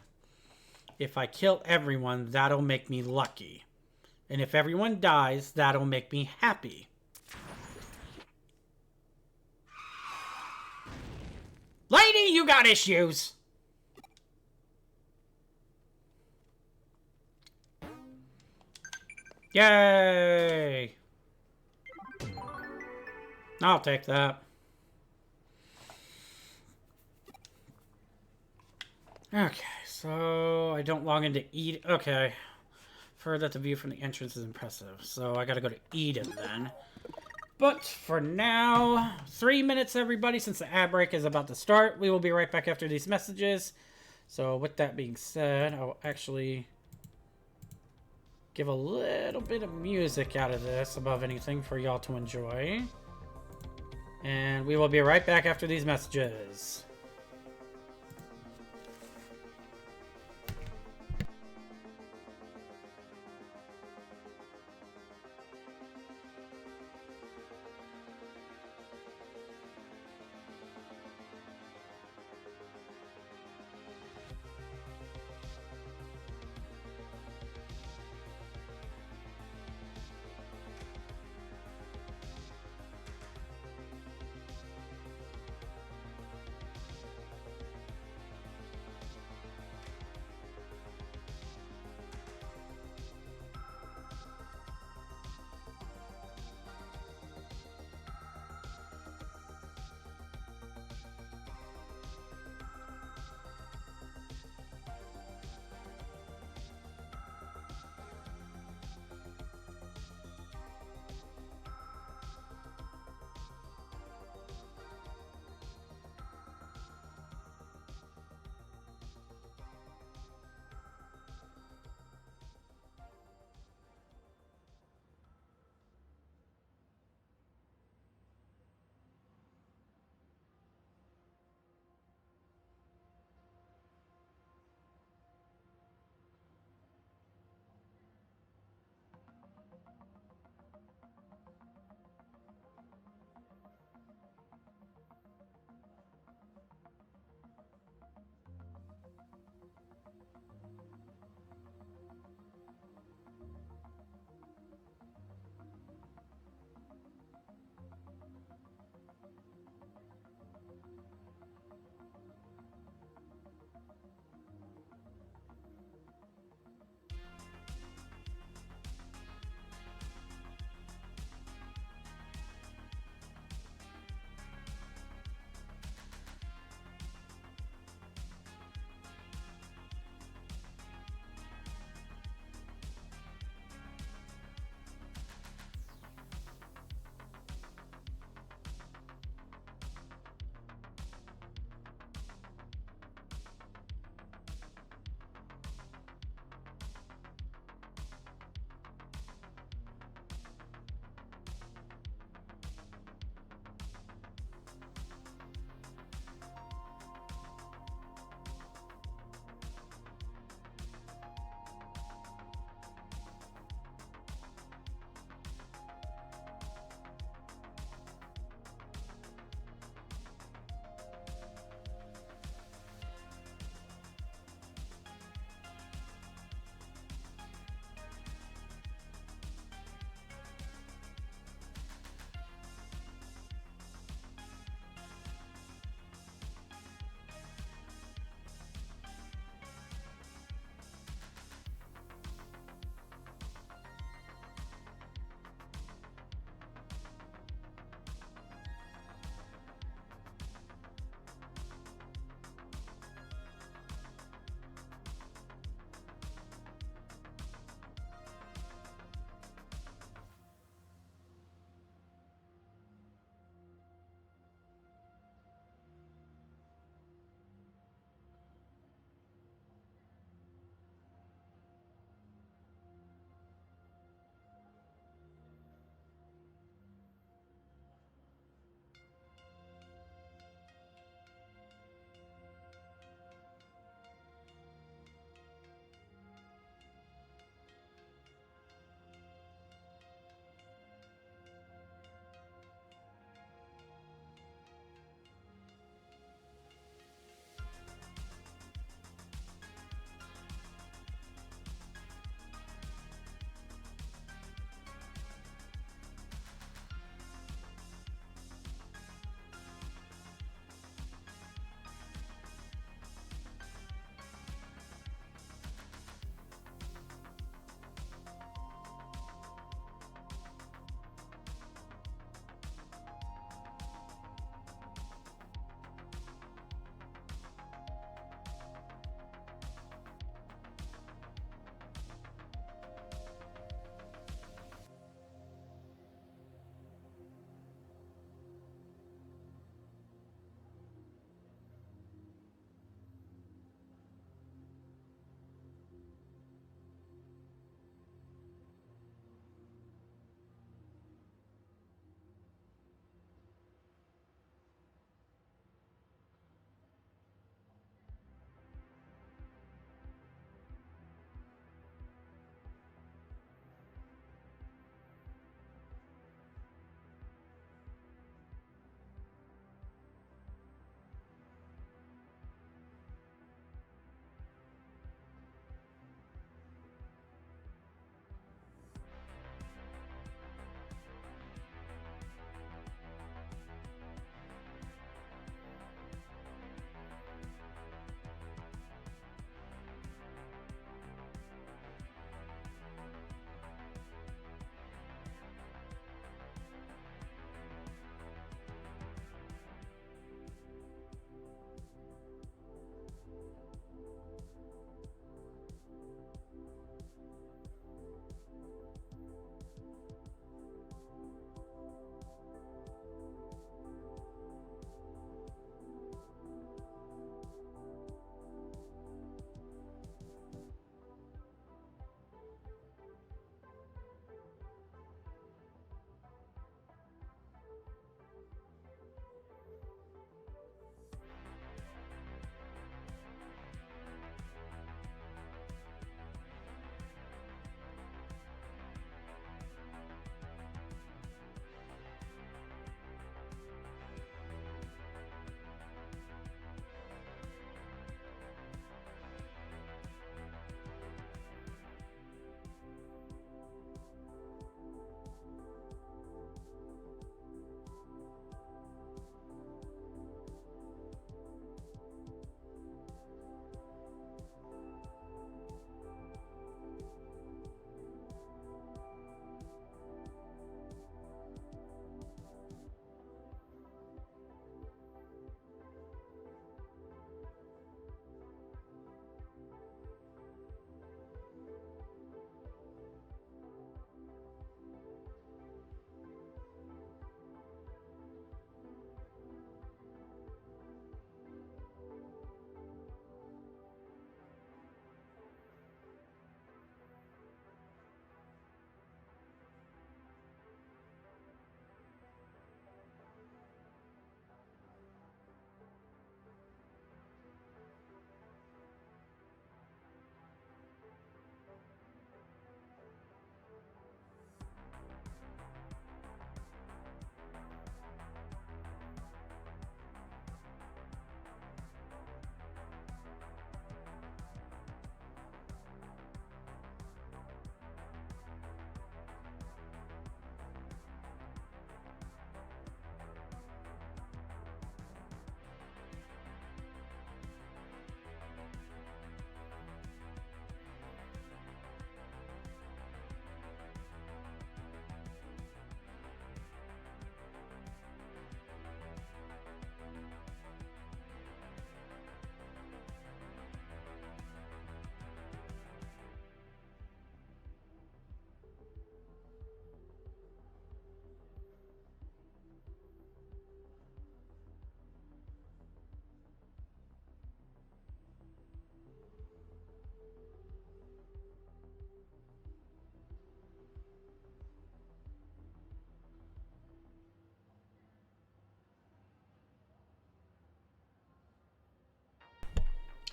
If I kill everyone, that'll make me lucky. And if everyone dies, that'll make me happy. Lady, you got issues! Yay! I'll take that. Okay, so I don't log into Eden. Okay. Heard that the view from the entrance is impressive, so I gotta go to Eden then. But for now, 3 minutes everybody, since the ad break is about to start. We will be right back after these messages. So with that being said, I will actually give a little bit of music out of this above anything for y'all to enjoy. And we will be right back after these messages.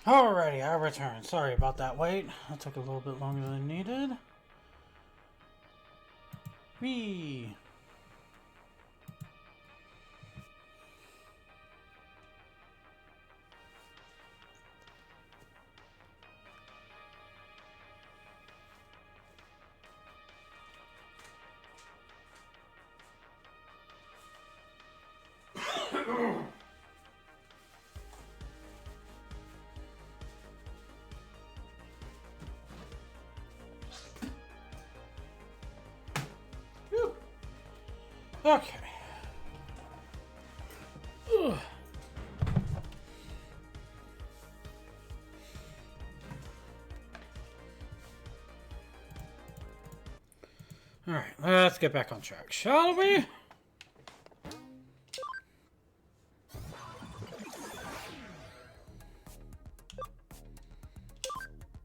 Alrighty, I returned. Sorry about that wait. That took a little bit longer than needed. Whee! Whew. Okay. Ugh. Alright, let's get back on track, shall we?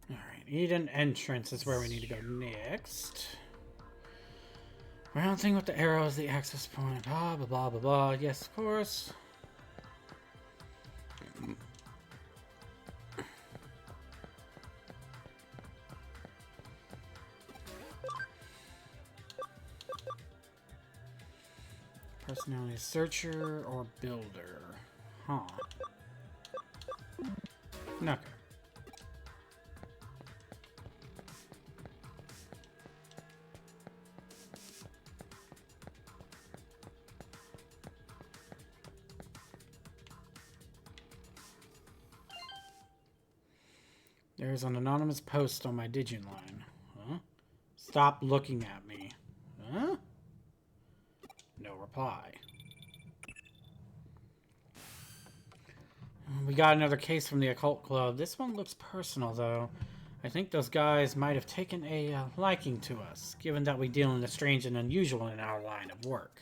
Alright, Eden entrance is where we need to go next. Round thing with the arrow is the access point. Blah, blah, blah, blah, blah. Yes, of course. Personality searcher or builder? Huh. Okay. There's an anonymous post on my Digimon. Huh? Stop looking at me. Huh? No reply. We got another case from the occult club. This one looks personal, though. I think those guys might have taken a liking to us, given that we deal in the strange and unusual in our line of work.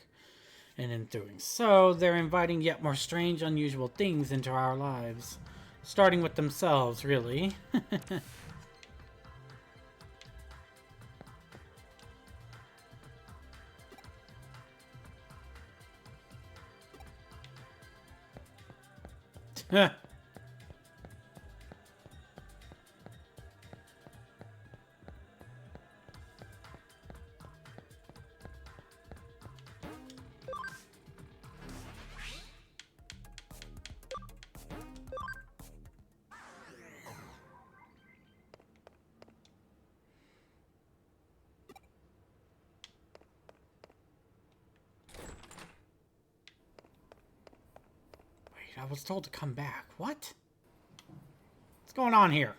And in doing so, they're inviting yet more strange, unusual things into our lives. Starting with themselves, really. I was told to come back. What? What's going on here?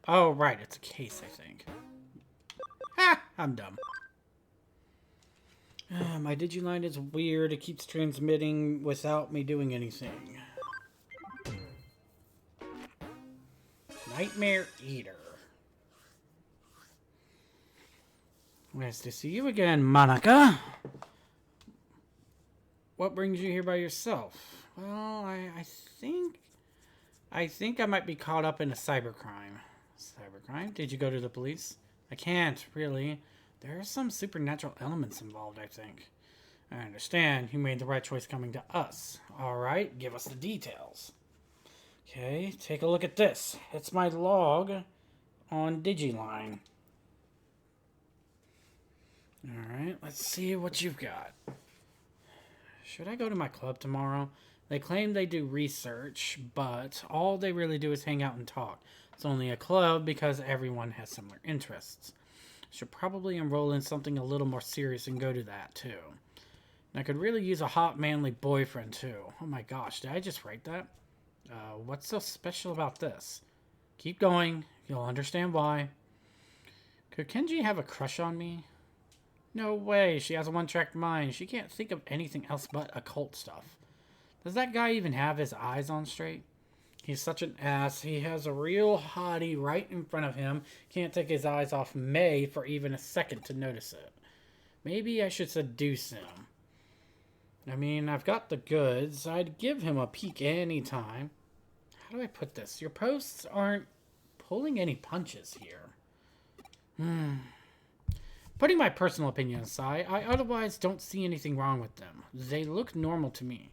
Oh, right. It's a case, I think. Ha! I'm dumb. My Digiline is weird. It keeps transmitting without me doing anything. Nightmare Eater. Nice to see you again, Monica. What brings you here by yourself? Well, I think I might be caught up in a cybercrime. Cybercrime? Did you go to the police? I can't, really. There are some supernatural elements involved, I think. I understand. You made the right choice coming to us. Alright, give us the details. Okay, take a look at this. It's my log on Digiline. Alright, let's see what you've got. Should I go to my club tomorrow? They claim they do research, but all they really do is hang out and talk. It's only a club because everyone has similar interests. Should probably enroll in something a little more serious and go to that, too. And I could really use a hot, manly boyfriend, too. Oh my gosh, did I just write that? What's so special about this? Keep going. You'll understand why. Could Kenji have a crush on me? No way, she has a one-track mind. She can't think of anything else but occult stuff. Does that guy even have his eyes on straight? He's such an ass. He has a real hottie right in front of him. Can't take his eyes off May for even a second to notice it. Maybe I should seduce him. I mean, I've got the goods. I'd give him a peek anytime. How do I put this? Your posts aren't pulling any punches here. Putting my personal opinion aside, I otherwise don't see anything wrong with them. They look normal to me.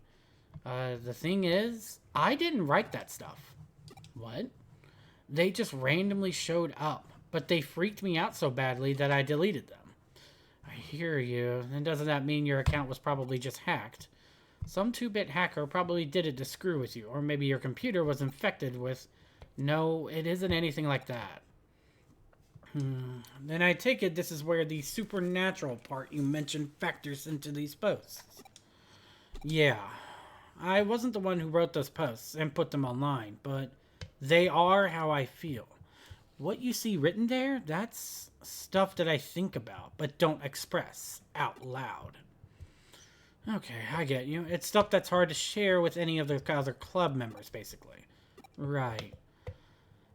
The thing is, I didn't write that stuff. What? They just randomly showed up, but they freaked me out so badly that I deleted them. I hear you. And doesn't that mean your account was probably just hacked? Some 2-bit hacker probably did it to screw with you, or maybe your computer was infected with... No, it isn't anything like that. Then I take it this is where the supernatural part you mentioned factors into these posts. Yeah, I wasn't the one who wrote those posts and put them online, but they are how I feel. What you see written there, that's stuff that I think about, but don't express out loud. Okay, I get you. It's stuff that's hard to share with any of the other club members, basically. Right.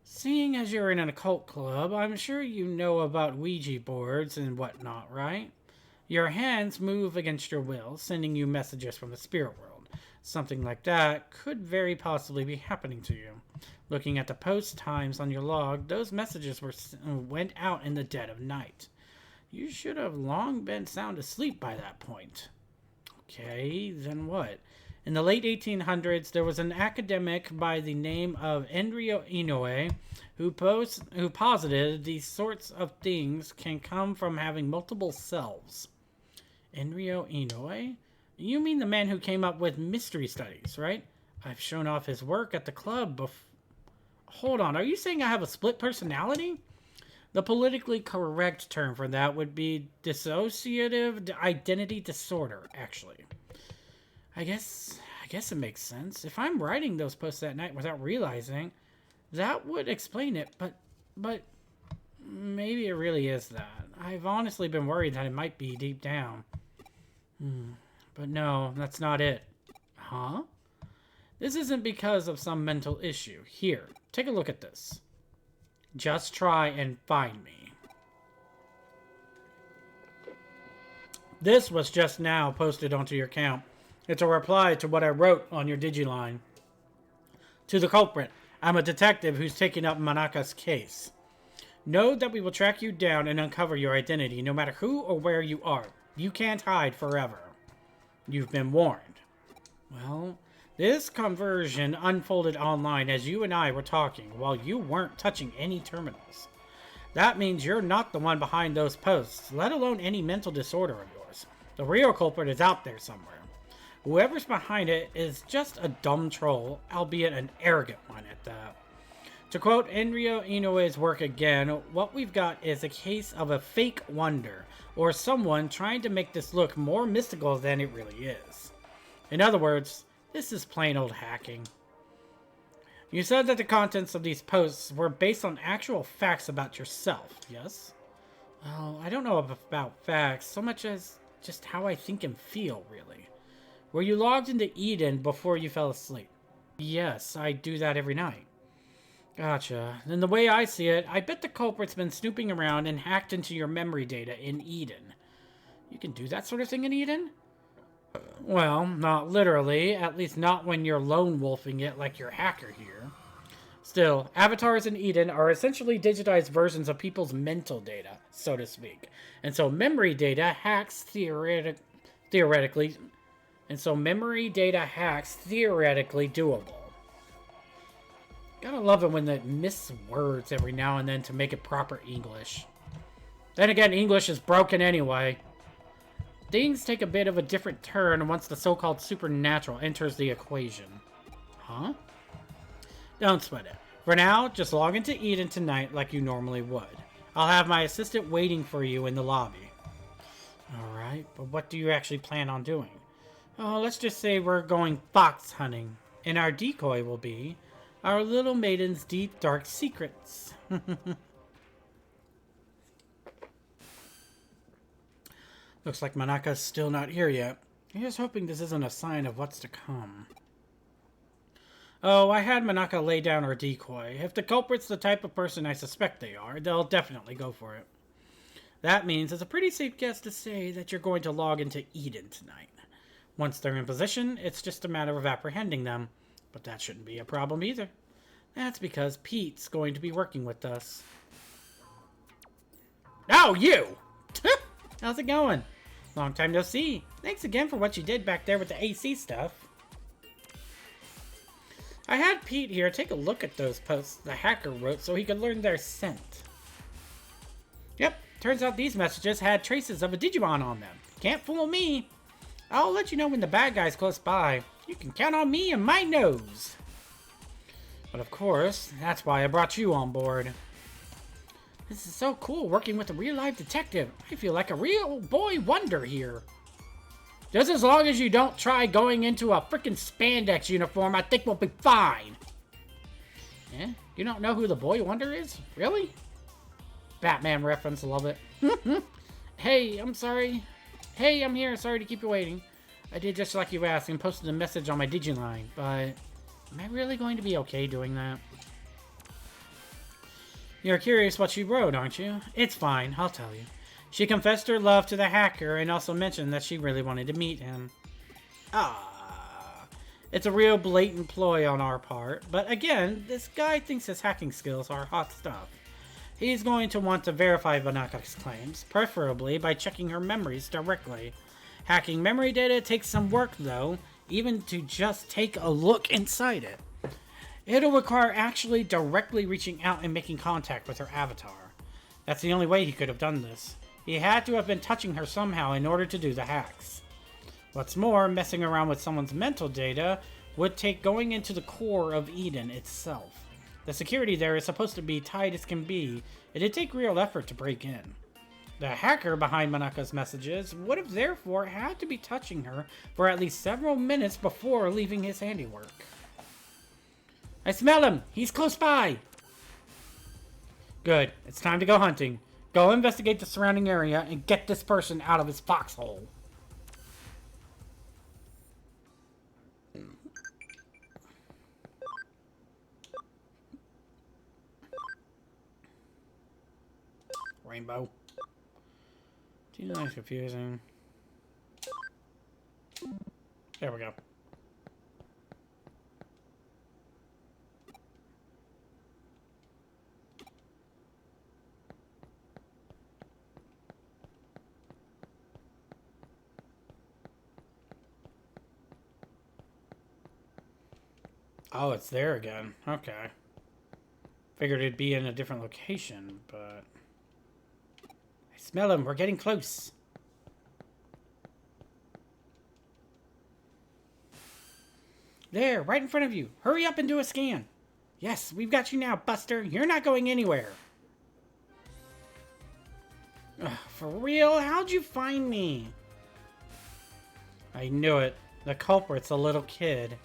Seeing as you're in an occult club, I'm sure you know about Ouija boards and whatnot, right? Your hands move against your will, sending you messages from the spirit world. Something like that could very possibly be happening to you. Looking at the post times on your log, those messages went out in the dead of night. You should have long been sound asleep by that point. Okay, then what? In the late 1800s, there was an academic by the name of Enryo Inoue who posited these sorts of things can come from having multiple selves. Enryo Inoue? You mean the man who came up with mystery studies, right? I've shown off his work at the club before. Hold on, are you saying I have a split personality? The politically correct term for that would be dissociative identity disorder, actually. I guess it makes sense. If I'm writing those posts at night without realizing, that would explain it, but maybe it really is that. I've honestly been worried that it might be deep down. But no, that's not it. Huh? This isn't because of some mental issue. Here, take a look at this. Just try and find me. This was just now posted onto your account. It's a reply to what I wrote on your Digiline. To the culprit, I'm a detective who's taking up Manaka's case. Know that we will track you down and uncover your identity, no matter who or where you are. You can't hide forever. You've been warned. Well, this conversion unfolded online as you and I were talking, while you weren't touching any terminals. That means you're not the one behind those posts, let alone any mental disorder of yours. The real culprit is out there somewhere. Whoever's behind it is just a dumb troll, albeit an arrogant one at that. To quote Enryo Inoue's work again, what we've got is a case of a fake wonder, or someone trying to make this look more mystical than it really is. In other words, this is plain old hacking. You said that the contents of these posts were based on actual facts about yourself, yes? Well, I don't know about facts so much as just how I think and feel, really. Were you logged into Eden before you fell asleep? Yes, I do that every night. Gotcha. Then the way I see it, I bet the culprit's been snooping around and hacked into your memory data in Eden. You can do that sort of thing in Eden? Well, not literally, at least not when you're lone wolfing it like your hacker here. Still, avatars in Eden are essentially digitized versions of people's mental data, so to speak. And so memory data hacks theoretically doable. Gotta love it when they miss words every now and then to make it proper English. Then again, English is broken anyway. Things take a bit of a different turn once the so-called supernatural enters the equation. Huh? Don't sweat it. For now, just log into Eden tonight like you normally would. I'll have my assistant waiting for you in the lobby. Alright, but what do you actually plan on doing? Oh, let's just say we're going fox hunting, and our decoy will be our little maiden's deep, dark secrets. Looks like Manaka's still not here yet. Here's hoping this isn't a sign of what's to come. Oh, I had Manaka lay down her decoy. If the culprit's the type of person I suspect they are, they'll definitely go for it. That means it's a pretty safe guess to say that you're going to log into Eden tonight. Once they're in position, it's just a matter of apprehending them. But that shouldn't be a problem either. That's because Pete's going to be working with us. Now you! How's it going? Long time no see. Thanks again for what you did back there with the AC stuff. I had Pete here take a look at those posts the hacker wrote so he could learn their scent. Yep, turns out these messages had traces of a Digimon on them. Can't fool me. I'll let you know when the bad guy's close by. You can count on me and my nose. But of course, that's why I brought you on board. This is so cool working with a real-life detective. I feel like a real boy wonder here. Just as long as you don't try going into a frickin' spandex uniform, I think we'll be fine. Eh? You don't know who the boy wonder is? Really? Batman reference, love it. Hey, I'm sorry. Hey, I'm here. Sorry to keep you waiting. I did just like you asked and posted a message on my Digiline, but am I really going to be okay doing that? You're curious what she wrote, aren't you? It's fine, I'll tell you. She confessed her love to the hacker and also mentioned that she really wanted to meet him. It's a real blatant ploy on our part, but again, this guy thinks his hacking skills are hot stuff. He's going to want to verify Banaka's claims, preferably by checking her memories directly. Hacking memory data takes some work though, even to just take a look inside it. It'll require actually directly reaching out and making contact with her avatar. That's the only way he could have done this. He had to have been touching her somehow in order to do the hacks. What's more, messing around with someone's mental data would take going into the core of Eden itself. The security there is supposed to be tight as can be. It'd take real effort to break in. The hacker behind Manaka's messages would have therefore had to be touching her for at least several minutes before leaving his handiwork. I smell him! He's close by! Good. It's time to go hunting. Go investigate the surrounding area and get this person out of his foxhole. Rainbow. Too nice, confusing. There we go. Oh, it's there again. Okay. Figured it'd be in a different location, but... I smell him. We're getting close. There, right in front of you. Hurry up and do a scan. Yes, we've got you now, Buster. You're not going anywhere. Ugh, for real? How'd you find me? I knew it. The culprit's a little kid.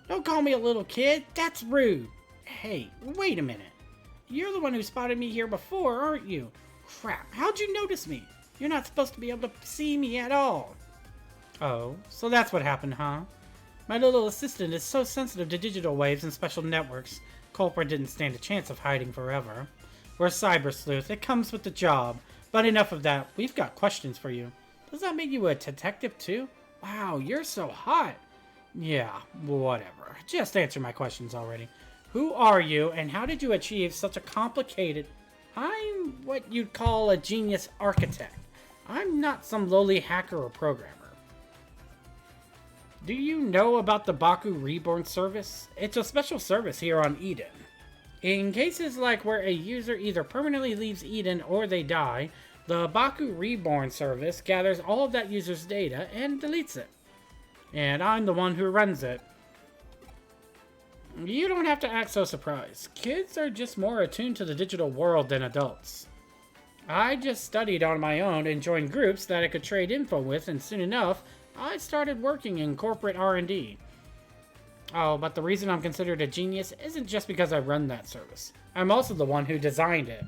Don't call me a little kid. That's rude. Hey, wait a minute. You're the one who spotted me here before, aren't you? Crap, how'd you notice me? You're not supposed to be able to see me at all. Oh, so that's what happened, huh? My little assistant is so sensitive to digital waves and special networks. Culprit didn't stand a chance of hiding forever. We're CyberSleuth. It comes with the job. But enough of that. We've got questions for you. Does that make you a detective too? Wow, you're so hot. Yeah, whatever. Just answer my questions already. Who are you, and how did you achieve such a complicated... I'm what you'd call a genius architect. I'm not some lowly hacker or programmer. Do you know about the Baku Reborn service? It's a special service here on Eden. In cases like where a user either permanently leaves Eden or they die, the Baku Reborn service gathers all of that user's data and deletes it. And I'm the one who runs it. You don't have to act so surprised. Kids are just more attuned to the digital world than adults. I just studied on my own and joined groups that I could trade info with, and soon enough, I started working in corporate R&D. Oh, but the reason I'm considered a genius isn't just because I run that service. I'm also the one who designed it.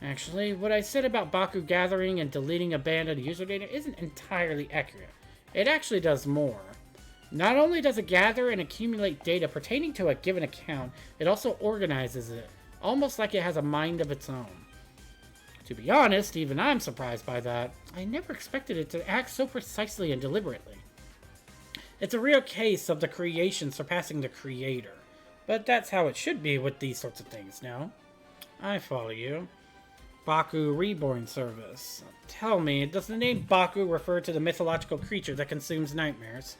Actually, what I said about Baku gathering and deleting abandoned user data isn't entirely accurate. It actually does more. Not only does it gather and accumulate data pertaining to a given account, it also organizes it, almost like it has a mind of its own. To be honest, even I'm surprised by that. I never expected it to act so precisely and deliberately. It's a real case of the creation surpassing the creator. But that's how it should be with these sorts of things, no? I follow you. Baku Reborn Service. Tell me, does the name Baku refer to the mythological creature that consumes nightmares?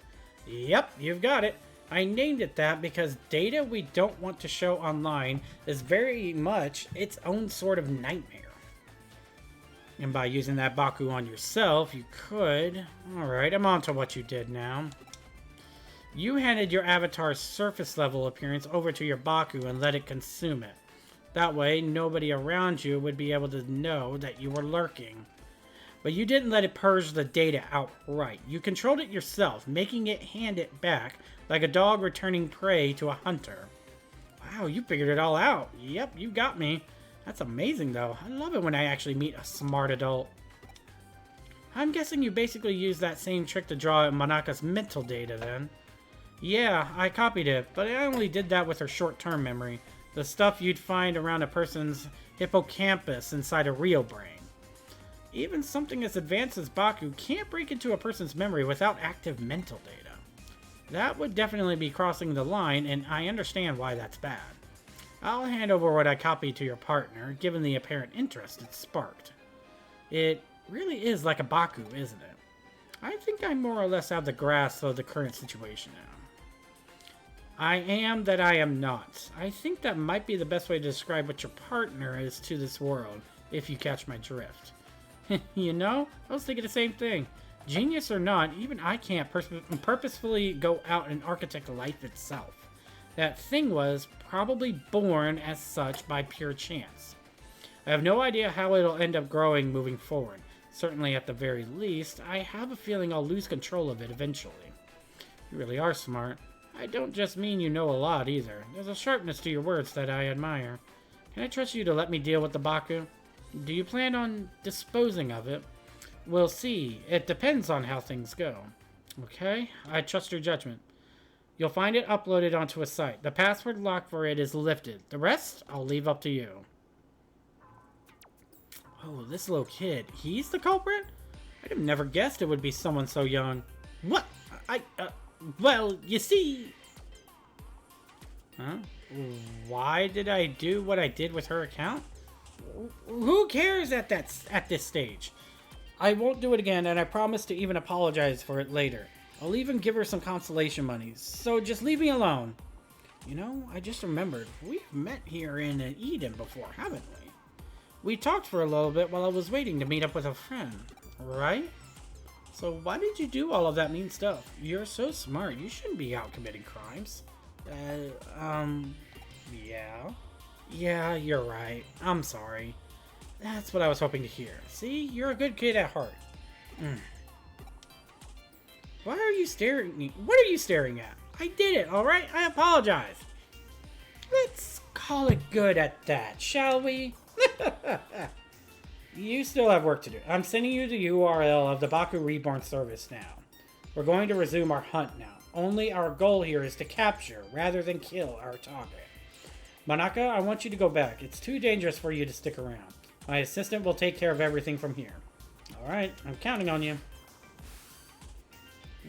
Yep, you've got it. I named it that because data we don't want to show online is very much its own sort of nightmare. And by using that Baku on yourself, you could... Alright, I'm on to what you did now. You handed your avatar's surface level appearance over to your Baku and let it consume it. That way, nobody around you would be able to know that you were lurking. But you didn't let it purge the data outright. You controlled it yourself, making it hand it back like a dog returning prey to a hunter. Wow, you figured it all out. Yep, you got me. That's amazing, though. I love it when I actually meet a smart adult. I'm guessing you basically used that same trick to draw Monaka's mental data, then. Yeah, I copied it, but I only did that with her short-term memory. The stuff you'd find around a person's hippocampus inside a real brain. Even something as advanced as Baku can't break into a person's memory without active mental data. That would definitely be crossing the line, and I understand why that's bad. I'll hand over what I copied to your partner, given the apparent interest it sparked. It really is like a Baku, isn't it? I think I more or less have the grasp of the current situation now. I am that I am not. I think that might be the best way to describe what your partner is to this world, if you catch my drift. You know, I was thinking the same thing. Genius or not, even I can't purposefully go out and architect life itself. That thing was probably born as such by pure chance. I have no idea how it'll end up growing moving forward. Certainly at the very least, I have a feeling I'll lose control of it eventually. You really are smart. I don't just mean you know a lot either. There's a sharpness to your words that I admire. Can I trust you to let me deal with the Baku? Do you plan on disposing of it? We'll see. It depends on how things go. Okay? I trust your judgment. You'll find it uploaded onto a site. The password lock for it is lifted. The rest, I'll leave up to you. Oh, this little kid. He's the culprit? I'd have never guessed it would be someone so young. What? Well, you see... Huh? Why did I do what I did with her account? Who cares at this stage? I won't do it again, and I promise to even apologize for it later. I'll even give her some consolation money, so just leave me alone. You know, I just remembered, we've met here in Eden before, haven't we? We talked for a little bit while I was waiting to meet up with a friend, right? So why did you do all of that mean stuff? You're so smart, you shouldn't be out committing crimes. Yeah. Yeah, you're right. I'm sorry. That's what I was hoping to hear. See, you're a good kid at heart. Why are you staring at me? What are you staring at? I did it, alright? I apologize. Let's call it good at that, shall we? You still have work to do. I'm sending you the URL of the Baku Reborn service now. We're going to resume our hunt now. Only our goal here is to capture, rather than kill, our target. Monaka, I want you to go back. It's too dangerous for you to stick around. My assistant will take care of everything from here. Alright, I'm counting on you.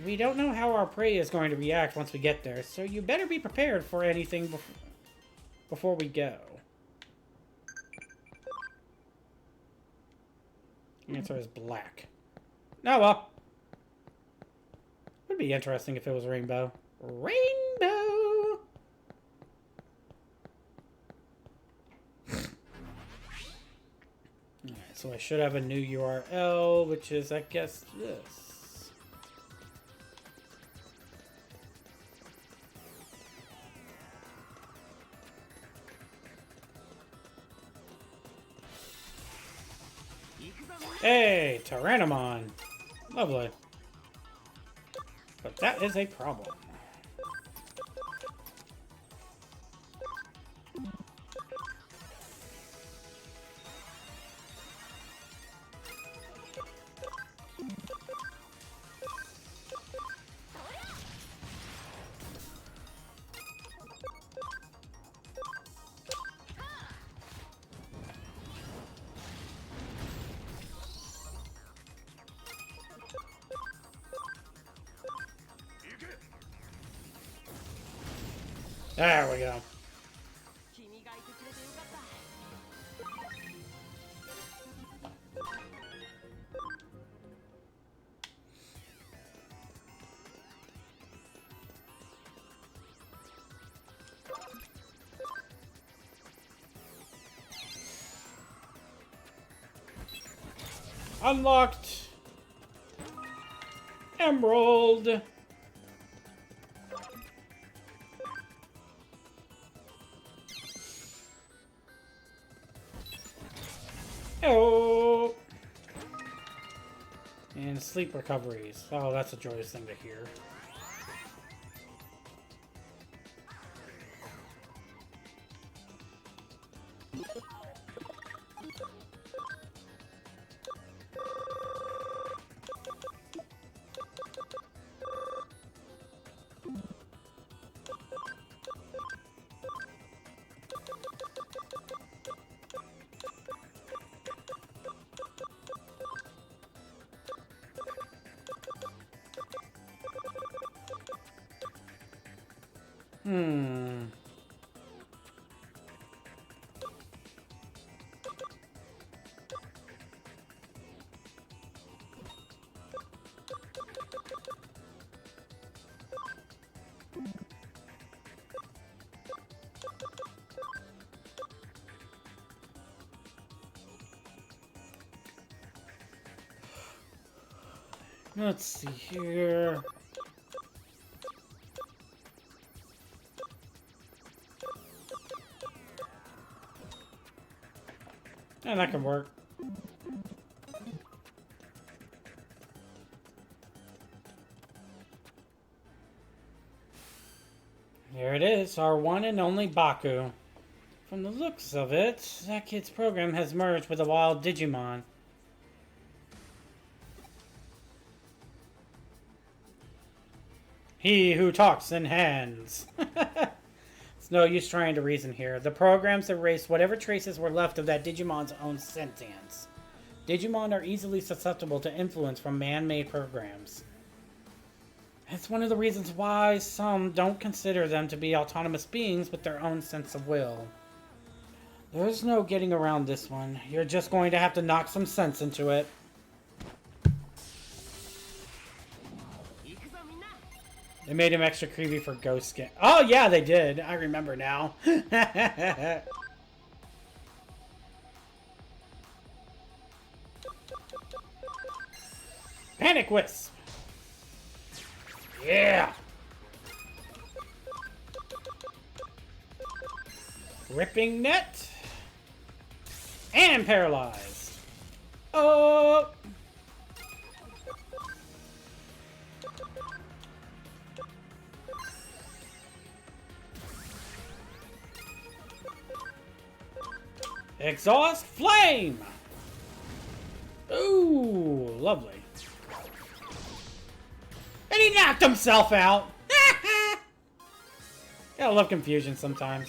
We don't know how our prey is going to react once we get there, so you better be prepared for anything before we go. The answer is black. Oh well. Would be interesting if it was rainbow. Rainbow! Alright, so I should have a new URL, which is, I guess, this. Hey, Tyrannomon. Lovely. But that is a problem. There we go. Unlocked! Emerald! Oh! And sleep recoveries. Oh, that's a joyous thing to hear. Let's see here. And that can work. There it is, our one and only Baku. From the looks of it, that kid's program has merged with a wild Digimon. He who talks in hands. It's no use trying to reason here. The programs erased whatever traces were left of that Digimon's own sentience. Digimon are easily susceptible to influence from man-made programs. It's one of the reasons why some don't consider them to be autonomous beings with their own sense of will. There's no getting around this one. You're just going to have to knock some sense into it. They made him extra creepy for ghost skin. Oh yeah, they did. I remember now. Panic Wisp! Yeah! Ripping Net! And Paralyzed! Oh! Exhaust Flame! Ooh, lovely. And he knocked himself out! Gotta love confusion sometimes.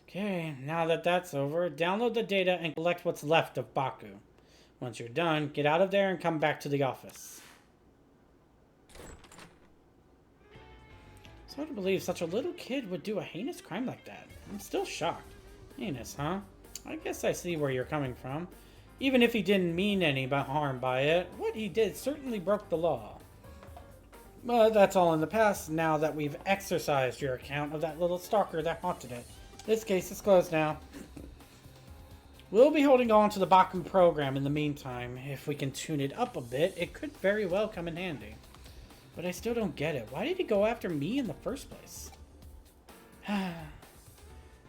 Okay, now that that's over, download the data and collect what's left of Baku. Once you're done, get out of there and come back to the office. It's hard to believe such a little kid would do a heinous crime like that. I'm still shocked. Heinous, huh? I guess I see where you're coming from. Even if he didn't mean any harm by it, what he did certainly broke the law. But that's all in the past now that we've exorcised your account of that little stalker that haunted it. This case is closed now. We'll be holding on to the Baku program in the meantime. If we can tune it up a bit, it could very well come in handy. But I still don't get it. Why did he go after me in the first place?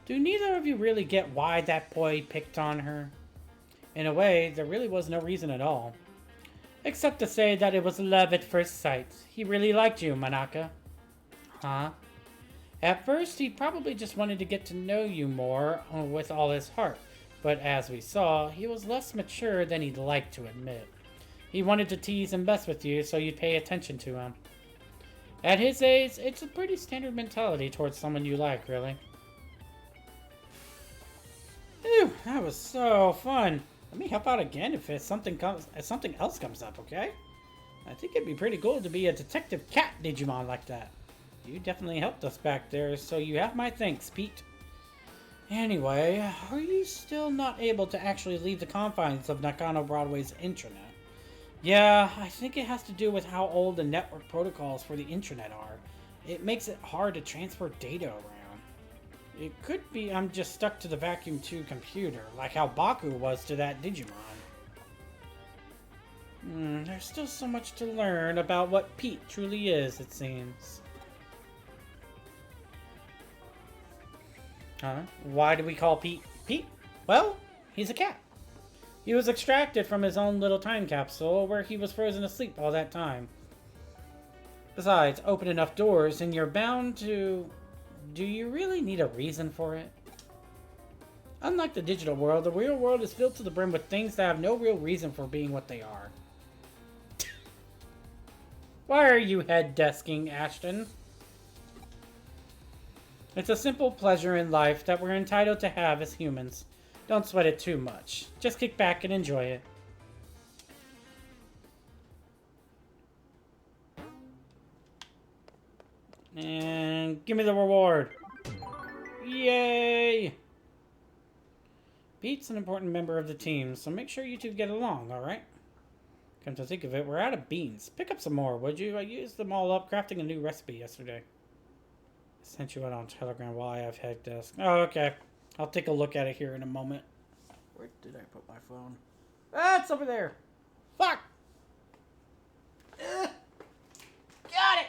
Do neither of you really get why that boy picked on her? In a way, there really was no reason at all. Except to say that it was love at first sight. He really liked you, Manaka. Huh? At first, he probably just wanted to get to know you more with all his heart. But as we saw, he was less mature than he'd like to admit. He wanted to tease and mess with you so you'd pay attention to him. At his age, it's a pretty standard mentality towards someone you like, really. Ew, that was so fun. Let me help out again if something else comes up, okay? I think it'd be pretty cool to be a detective cat Digimon like that. You definitely helped us back there, so you have my thanks, Pete. Anyway, are you still not able to actually leave the confines of Nakano Broadway's intranet? Yeah, I think it has to do with how old the network protocols for the internet are. It makes it hard to transfer data around. It could be I'm just stuck to the Vacuum 2 computer, like how Baku was to that Digimon. There's still so much to learn about what Pete truly is, it seems. Huh? Why do we call Pete Pete? Well, he's a cat. He was extracted from his own little time capsule where he was frozen asleep all that time. Besides, open enough doors and you're bound to... Do you really need a reason for it? Unlike the digital world, the real world is filled to the brim with things that have no real reason for being what they are. Why are you head-desking, Ashton? It's a simple pleasure in life that we're entitled to have as humans. Don't sweat it too much. Just kick back and enjoy it. And give me the reward. Yay! Pete's an important member of the team, so make sure you two get along, alright? Come to think of it, we're out of beans. Pick up some more, would you? I used them all up crafting a new recipe yesterday. I sent you out on Telegram while I have head desk. Oh, okay. I'll take a look at it here in a moment. Where did I put my phone? Ah, it's over there. Fuck! Got it!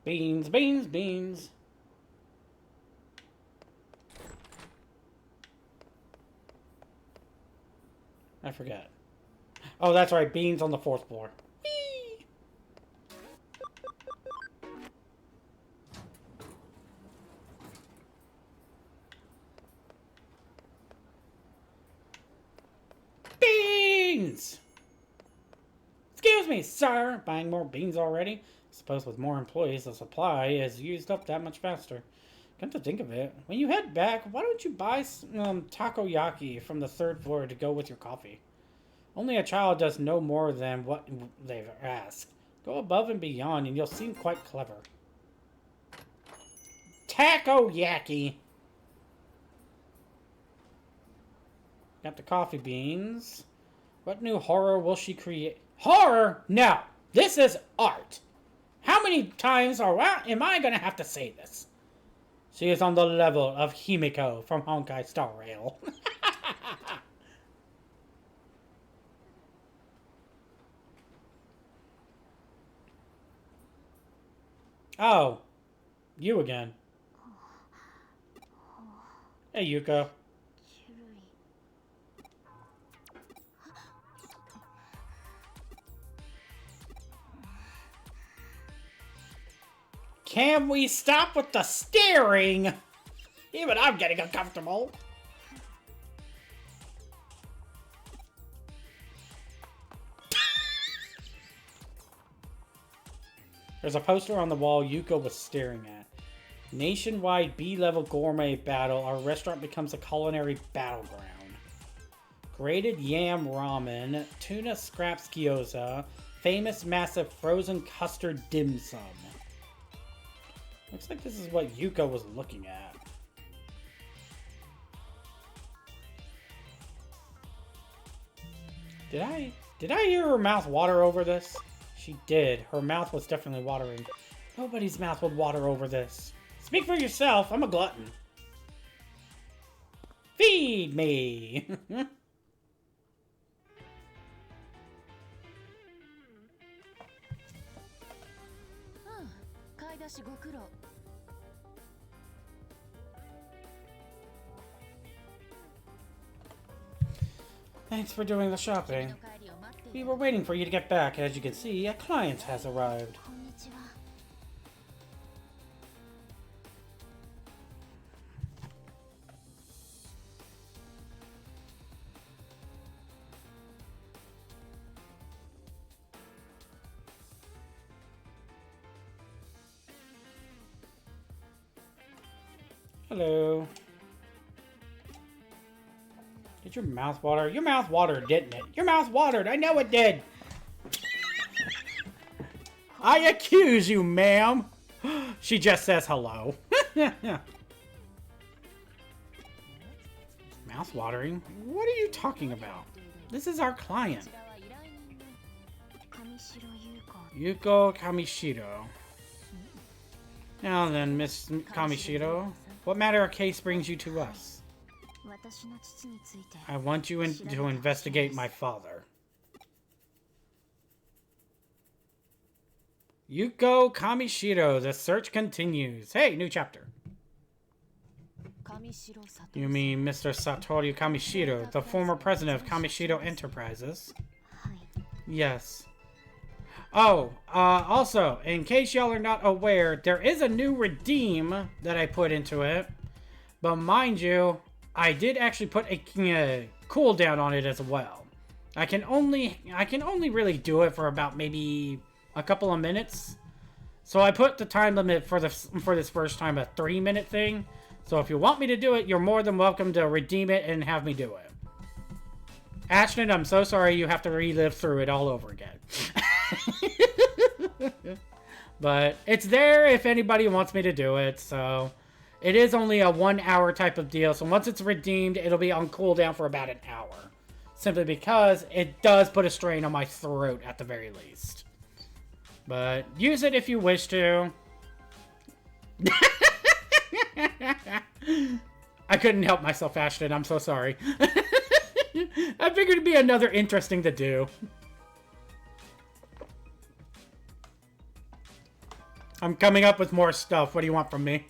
Beans, beans, beans. I forget. Oh, that's right. Beans on the 4th floor. Whee! Beans! Excuse me, sir. Buying more beans already? Suppose with more employees, the supply is used up that much faster. Come to think of it, when you head back, why don't you buy takoyaki from the 3rd floor to go with your coffee? Only a child does no more than what they've asked. Go above and beyond, and you'll seem quite clever. Takoyaki! Got the coffee beans. What new horror will she create? Horror? No! This is art! How many times am I gonna have to say this? She is on the level of Himiko from Honkai Star Rail. Oh, you again. Hey, Yuko. Can we stop with the staring? Even I'm getting uncomfortable. There's a poster on the wall Yuko was staring at. Nationwide B-level gourmet battle. Our restaurant becomes a culinary battleground. Grated yam ramen, tuna scraps gyoza, famous massive frozen custard dim sum. Looks like this is what Yuko was looking at. Did I hear her mouth water over this? She did. Her mouth was definitely watering. Nobody's mouth would water over this. Speak for yourself. I'm a glutton. Feed me. Thanks for doing the shopping. We were waiting for you to get back. As you can see, a client has arrived. Hello. Did your mouth water? Your mouth watered, didn't it? Your mouth watered. I know it did. I accuse you, ma'am. She just says hello. Mouth watering? What are you talking about? This is our client. Yuko Kamishiro. Now then, Miss Kamishiro, what matter of case brings you to us? I want you to investigate my father. Yuko Kamishiro, the search continues. Hey, new chapter. You mean Mr. Satoru Kamishiro, the former president of Kamishiro Enterprises? Yes. Oh, also, in case y'all are not aware, there is a new redeem that I put into it. But mind you, I did actually put a cooldown on it as well. I can only really do it for about maybe a couple of minutes. So I put the time limit for this first time a 3-minute thing. So if you want me to do it, you're more than welcome to redeem it and have me do it. Ashton, I'm so sorry you have to relive through it all over again. But it's there if anybody wants me to do it, so it is only a 1-hour type of deal. So once it's redeemed, it'll be on cooldown for about an hour. Simply because it does put a strain on my throat at the very least. But use it if you wish to. I couldn't help myself, Ashton. I'm so sorry. I figured it'd be another interesting to do. I'm coming up with more stuff. What do you want from me?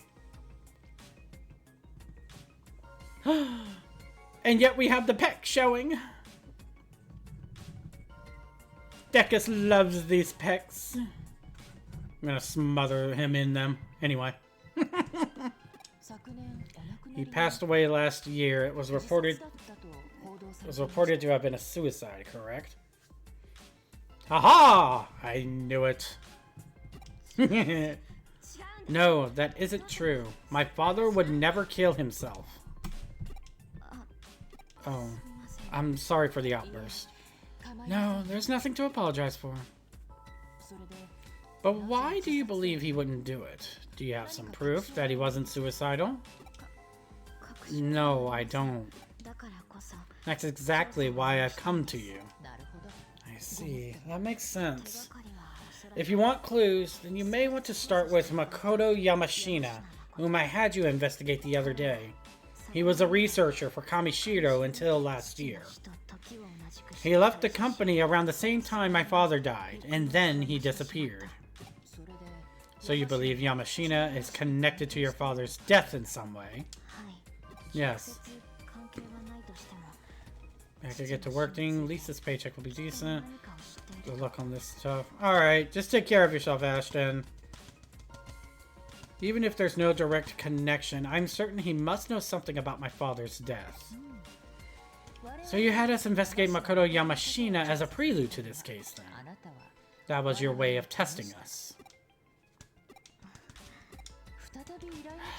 And yet we have the pecs showing. Decus loves these pecs. I'm gonna smother him in them. Anyway. He passed away last year. It was reported to have been a suicide, correct? Haha! I knew it. No, that isn't true. My father would never kill himself. Oh, I'm sorry for the outburst. No, there's nothing to apologize for. But why do you believe he wouldn't do it? Do you have some proof that he wasn't suicidal? No, I don't. That's exactly why I've come to you. I see. That makes sense. If you want clues, then you may want to start with Makoto Yamashina, whom I had you investigate the other day. He was a researcher for Kamishiro until last year. He left the company around the same time my father died, and then he disappeared. So you believe Yamashina is connected to your father's death in some way? Yes. I could get to working. At least this paycheck will be decent. Good luck on this stuff. Alright, just take care of yourself, Ashton. Even if there's no direct connection, I'm certain he must know something about my father's death. So you had us investigate Makoto Yamashina as a prelude to this case, then? That was your way of testing us.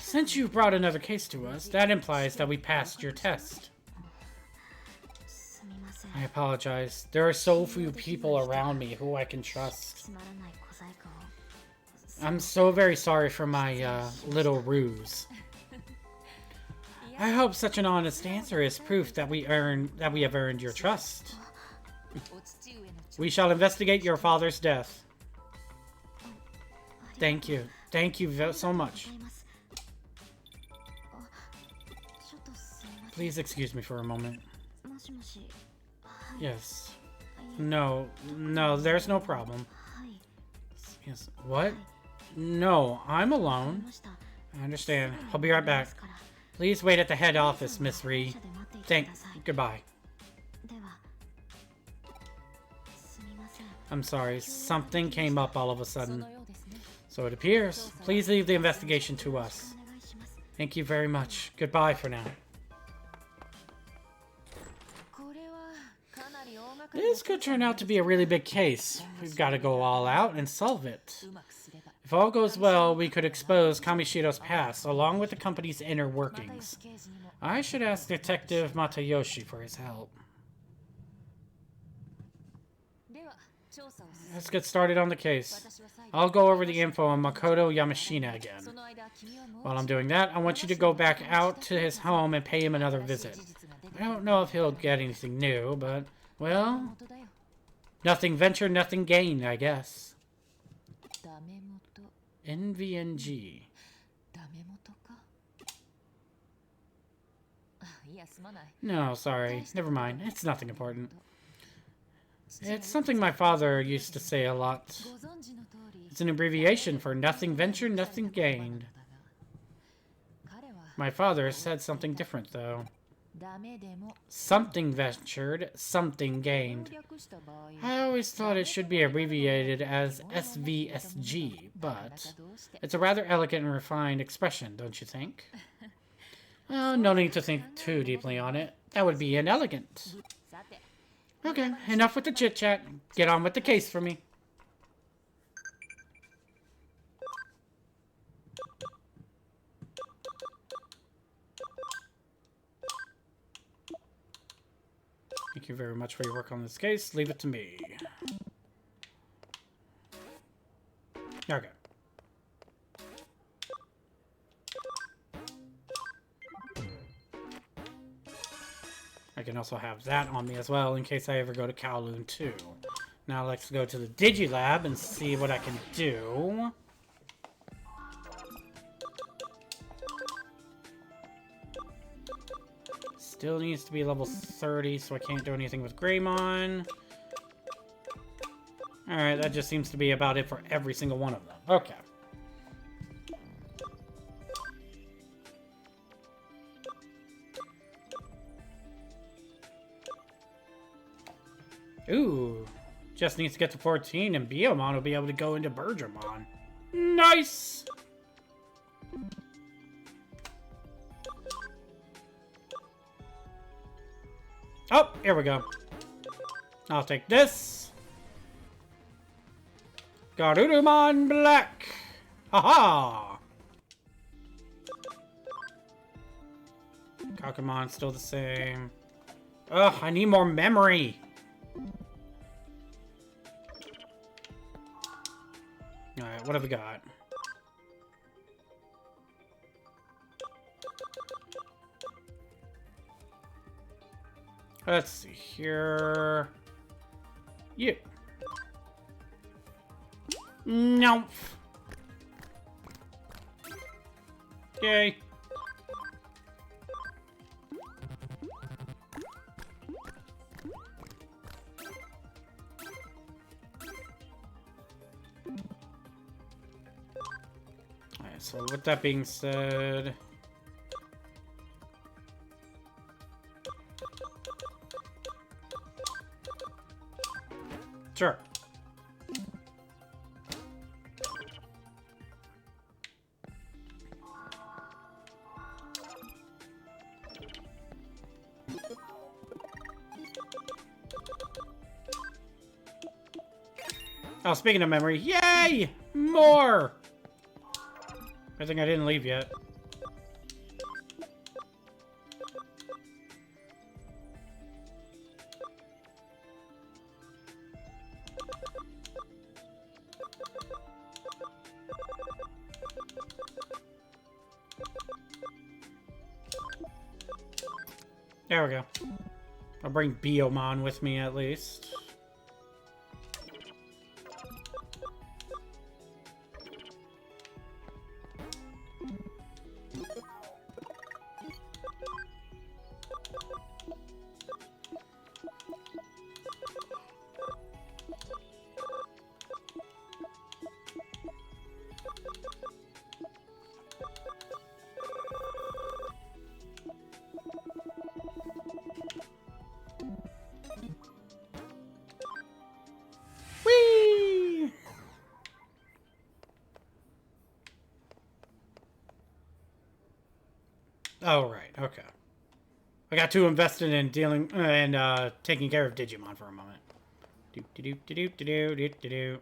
Since you brought another case to us, that implies that we passed your test. I apologize. There are so few people around me who I can trust. I'm so very sorry for my little ruse. I hope such an honest answer is proof that we have earned your trust. We shall investigate your father's death. Thank you. Thank you so much. Please excuse me for a moment. Yes. No, there's no problem. Yes. What? No, I'm alone. I understand. I'll be right back. Please wait at the head office, Miss Ree. Goodbye. I'm sorry, something came up all of a sudden. So it appears. Please leave the investigation to us. Thank you very much. Goodbye for now. This could turn out to be a really big case. We've got to go all out and solve it. If all goes well, we could expose Kamishiro's past, along with the company's inner workings. I should ask Detective Matayoshi for his help. Let's get started on the case. I'll go over the info on Makoto Yamashina again. While I'm doing that, I want you to go back out to his home and pay him another visit. I don't know if he'll get anything new, but, well, nothing ventured, nothing gained, I guess. NVNG. No, sorry. Never mind. It's nothing important. It's something my father used to say a lot. It's an abbreviation for nothing ventured, nothing gained. My father said something different, though. Something ventured, something gained. I always thought it should be abbreviated as SVSG, but it's a rather elegant and refined expression, don't you think? Well, no need to think too deeply on it. That would be inelegant. Okay, enough with the chit-chat. Get on with the case for me. Thank you very much for your work on this case. Leave it to me. Okay. I can also have that on me as well in case I ever go to Kowloon 2. Now let's go to the Digilab and see what I can do. Still needs to be level 30, so I can't do anything with Greymon. Alright, that just seems to be about it for every single one of them. Okay. Ooh, just needs to get to 14 and Biyomon will be able to go into Bergermon. Nice! Oh, here we go. I'll take this. Garurumon Black! Haha! Kakumon's still the same. Ugh, I need more memory! Alright, what have we got? Let's see here. You. Nope. Yay. Alright, so with that being said... Sure. Oh, speaking of memory, yay! More! I think I didn't leave yet. There we go. I'll bring Biyomon with me at least. Whee! Oh, right, okay. I got too invested in dealing and taking care of Digimon for a moment. Do do do do do do do do do.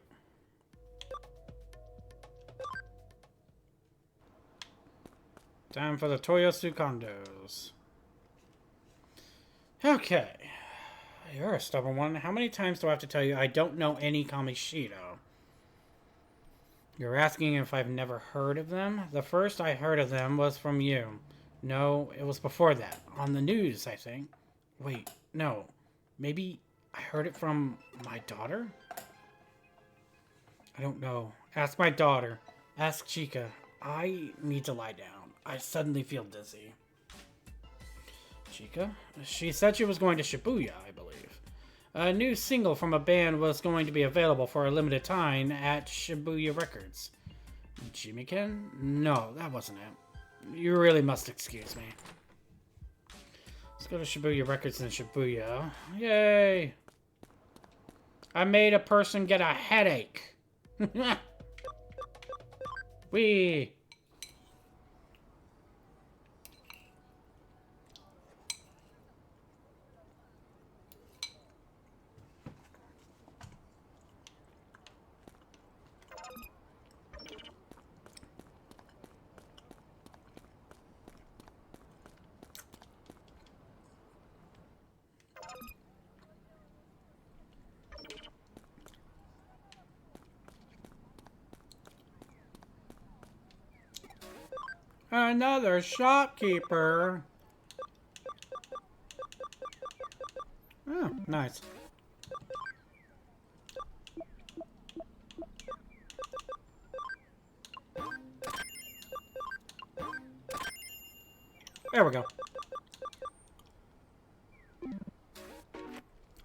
Time for the Toyosu condos. Okay. You're a stubborn one. How many times do I have to tell you I don't know any Kamishito? You're asking if I've never heard of them? The first I heard of them was from you. No, it was before that. On the news, I think. Wait, no. Maybe I heard it from my daughter? I don't know. Ask my daughter. Ask Chica. I need to lie down. I suddenly feel dizzy. Chica? She said she was going to Shibuya, I believe. A new single from a band was going to be available for a limited time at Shibuya Records. Jimmy-ken? No, that wasn't it. You really must excuse me. Let's go to Shibuya Records in Shibuya. Yay! I made a person get a headache. Whee! Another shopkeeper. Oh, nice. There we go.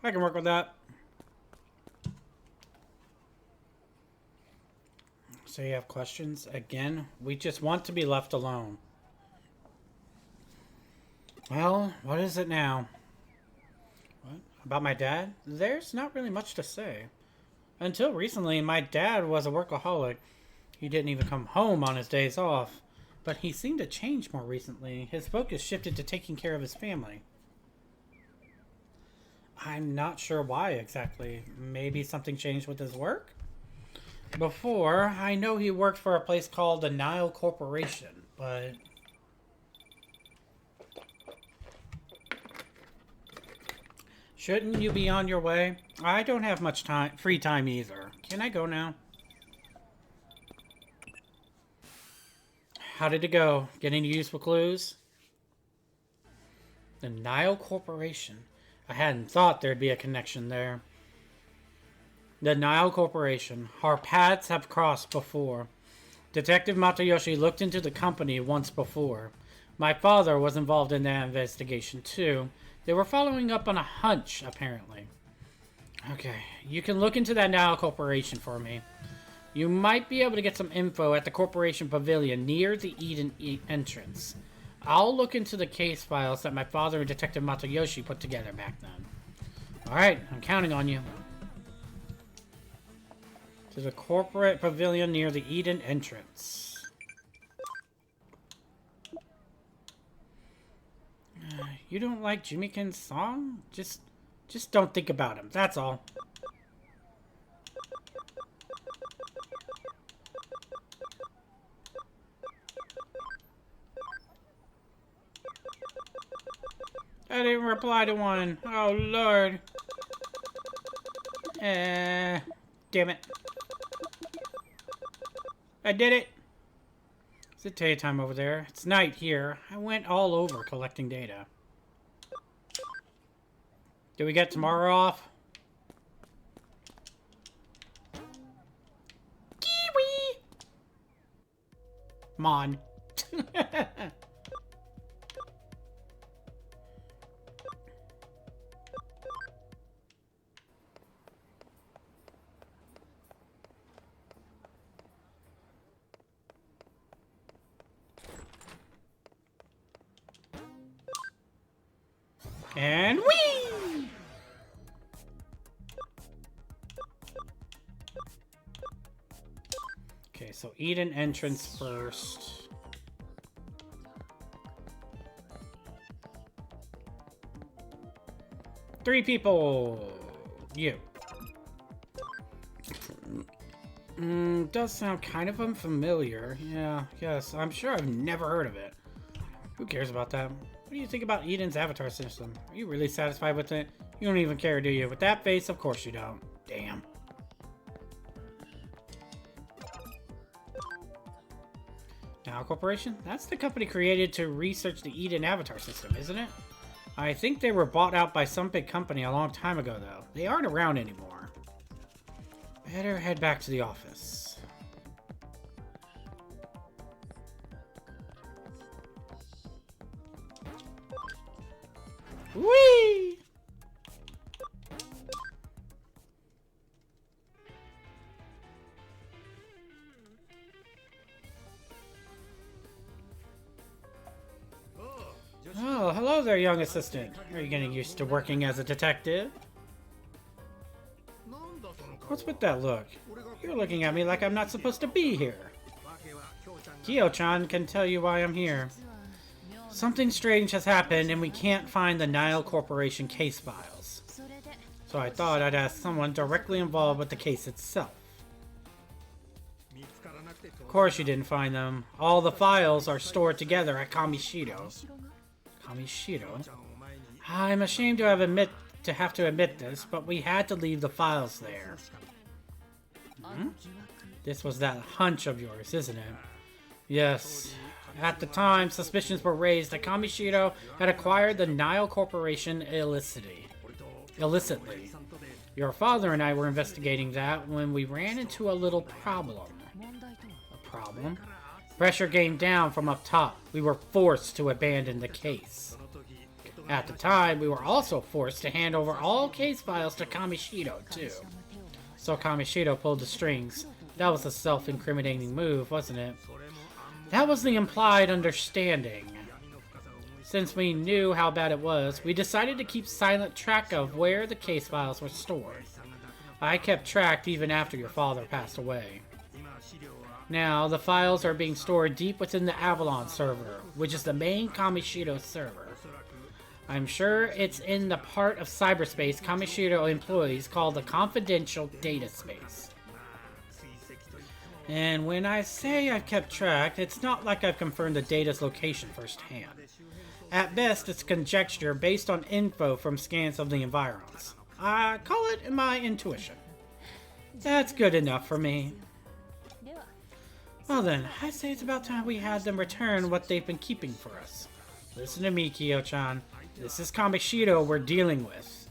I can work with that. So you have questions? Again, we just want to be left alone. Well, what is it now? What? About my dad? There's not really much to say. Until recently, my dad was a workaholic. He didn't even come home on his days off. But he seemed to change more recently. His focus shifted to taking care of his family. I'm not sure why exactly. Maybe something changed with his work? Before, I know he worked for a place called the Nile Corporation, but... Shouldn't you be on your way? I don't have much free time either. Can I go now? How did it go? Get any useful clues? The Nile Corporation. I hadn't thought there'd be a connection there. The Nile Corporation. Our paths have crossed before. Detective Matayoshi looked into the company once before. My father was involved in that investigation too. They were following up on a hunch, apparently. Okay, you can look into that Nile Corporation for me. You might be able to get some info at the Corporation Pavilion near the Eden entrance. I'll look into the case files that my father and Detective Matayoshi put together back then. Alright, I'm counting on you. To the corporate pavilion near the Eden entrance. You don't like Jimmy-ken's song? Just don't think about him, that's all. I didn't reply to one. Oh, Lord. Damn it. I did it! It's daytime over there. It's night here. I went all over collecting data. Do we get tomorrow off? Kiwi! Mon. And whee! Okay, so Eden entrance first. 3 people. You. Does sound kind of unfamiliar. Yeah, yes, I'm sure I've never heard of it. Who cares about that? What do you think about Eden's avatar system? Are you really satisfied with it? You don't even care, do you? With that face, of course you don't. Damn. Now Corporation? That's the company created to research the Eden avatar system, isn't it? I think they were bought out by some big company a long time ago, though. They aren't around anymore. Better head back to the office. Whee! Oh, hello there, young assistant. Are you getting used to working as a detective? What's with that look? You're looking at me like I'm not supposed to be here. Kyo-chan can tell you why I'm here. Something strange has happened and we can't find the Nile Corporation case files. So I thought I'd ask someone directly involved with the case itself. Of course you didn't find them. All the files are stored together at Kamishiro. Kamishiro? I'm ashamed to have to admit this, but we had to leave the files there. This was that hunch of yours, isn't it? Yes. At the time, suspicions were raised that Kamishiro had acquired the Nile Corporation illicitly. Your father and I were investigating that when we ran into a little problem. A problem? Pressure came down from up top. We were forced to abandon the case. At the time, we were also forced to hand over all case files to Kamishiro, too. So Kamishiro pulled the strings. That was a self-incriminating move, wasn't it? That was the implied understanding. Since we knew how bad it was, we decided to keep silent track of where the case files were stored. I kept track even after your father passed away. Now, the files are being stored deep within the Avalon server, which is the main Kamishiro server. I'm sure it's in the part of cyberspace Kamishiro employees called the confidential data space. And when I say I've kept track, it's not like I've confirmed the data's location firsthand. At best, it's conjecture based on info from scans of the environs. I call it my intuition. That's good enough for me. Well then, I say it's about time we had them return what they've been keeping for us. Listen to me, Kyo-chan. This is Kamishiro we're dealing with.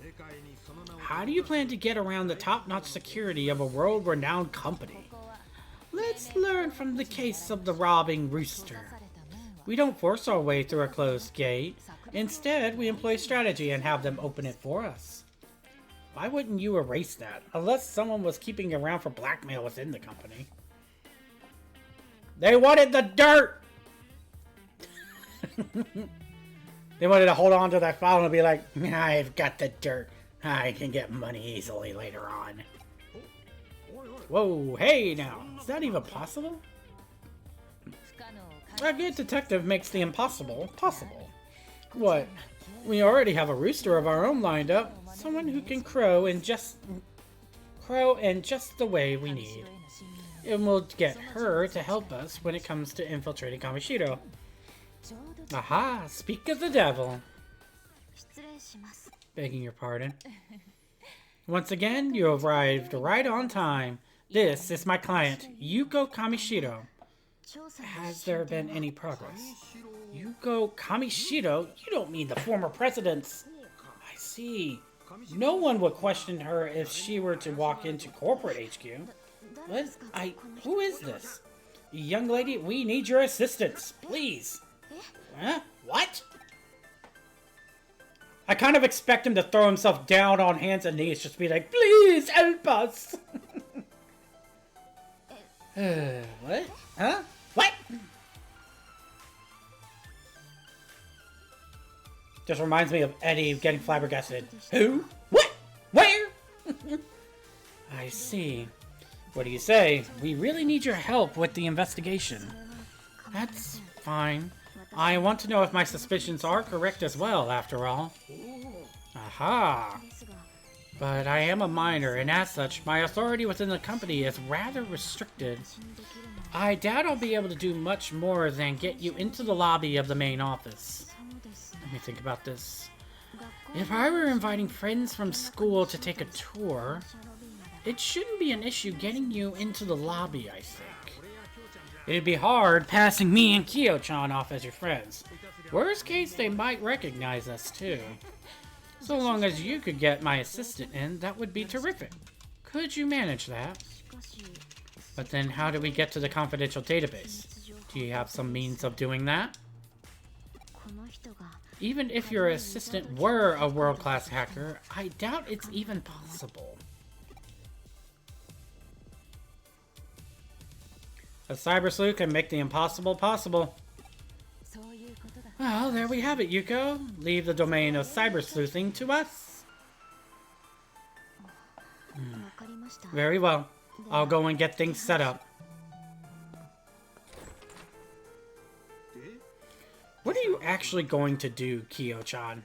How do you plan to get around the top-notch security of a world-renowned company? Let's learn from the case of the robbing rooster. We don't force our way through a closed gate. Instead, we employ strategy and have them open it for us. Why wouldn't you erase that? Unless someone was keeping it around for blackmail within the company. They wanted the dirt! They wanted to hold on to that file and be like, I've got the dirt. I can get money easily later on. Whoa, hey now. Is that even possible? A good detective makes the impossible possible. What? We already have a rooster of our own lined up. Someone who can crow in just the way we need. And we'll get her to help us when it comes to infiltrating Kamishiro. Aha! Speak of the devil. Begging your pardon. Once again, you arrived right on time. This is my client, Yuko Kamishiro. Has there been any progress? Yuko Kamishiro? You don't mean the former president's... I see. No one would question her if she were to walk into corporate HQ. What? Who is this? Young lady, we need your assistance, please. Huh? What? I kind of expect him to throw himself down on hands and knees, just be like, please help us. What? Huh? What? Just reminds me of Eddie getting flabbergasted. Who? What? Where? I see. What do you say? We really need your help with the investigation. That's fine. I want to know if my suspicions are correct as well, after all. Aha! But I am a minor, and as such, my authority within the company is rather restricted. I doubt I'll be able to do much more than get you into the lobby of the main office. Let me think about this. If I were inviting friends from school to take a tour, it shouldn't be an issue getting you into the lobby, I think. It'd be hard passing me and Kyo-chan off as your friends. Worst case, they might recognize us too. So long as you could get my assistant in, that would be terrific. Could you manage that? But then how do we get to the confidential database? Do you have some means of doing that? Even if your assistant were a world-class hacker, I doubt it's even possible. A CyberSleuth can make the impossible possible. Well, there we have it, Yuko. Leave the domain of cybersleuthing to us. Very well. I'll go and get things set up. What are you actually going to do, Kyo-chan?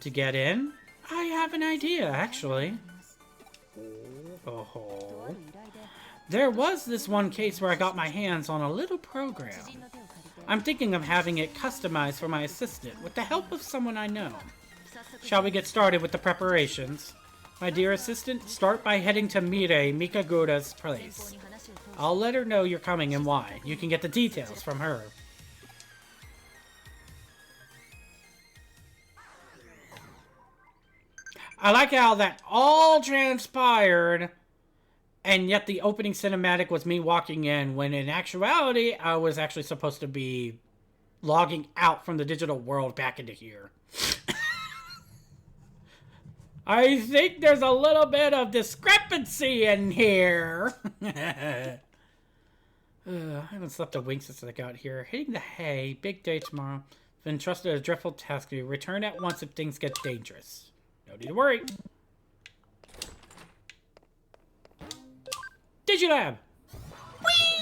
To get in? I have an idea, actually. Oh. There was this one case where I got my hands on a little program. I'm thinking of having it customized for my assistant with the help of someone I know. Shall we get started with the preparations? My dear assistant, start by heading to Mirei Mikagura's place. I'll let her know you're coming and why. You can get the details from her. I like how that all transpired, and yet the opening cinematic was me walking in, when in actuality, I was actually supposed to be logging out from the digital world back into here. I think there's a little bit of discrepancy in here. I haven't slept a wink since I got here. Hitting the hay, big day tomorrow. Been trusted a dreadful task to return at once if things get dangerous. No need to worry. Digilab! Whee!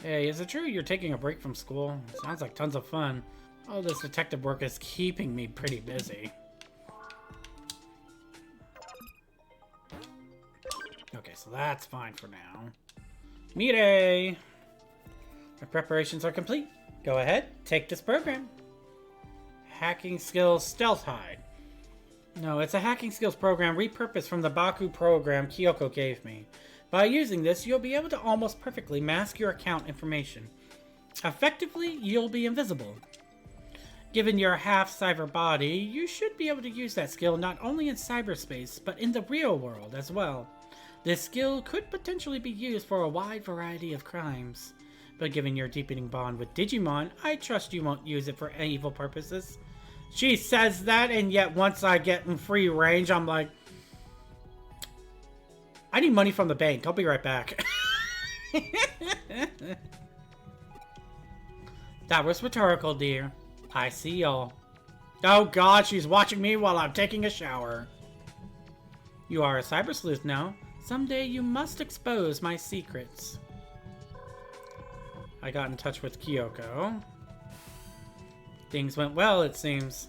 Hey, is it true you're taking a break from school? Sounds like tons of fun. All this detective work is keeping me pretty busy. Okay, so that's fine for now. Mirei! My preparations are complete. Go ahead, take this program. Hacking Skills Stealth Hide. No, it's a hacking skills program repurposed from the Baku program Kyoko gave me. By using this, you'll be able to almost perfectly mask your account information. Effectively, you'll be invisible. Given your half-cyber body, you should be able to use that skill not only in cyberspace, but in the real world as well. This skill could potentially be used for a wide variety of crimes. But given your deepening bond with Digimon, I trust you won't use it for evil purposes. She says that, and yet once I get in free range, I'm like, I need money from the bank. I'll be right back. That was rhetorical, dear. I see y'all. Oh god, she's watching me while I'm taking a shower. You are a cybersleuth now. Someday you must expose my secrets. I got in touch with Kyoko. Things went well, it seems.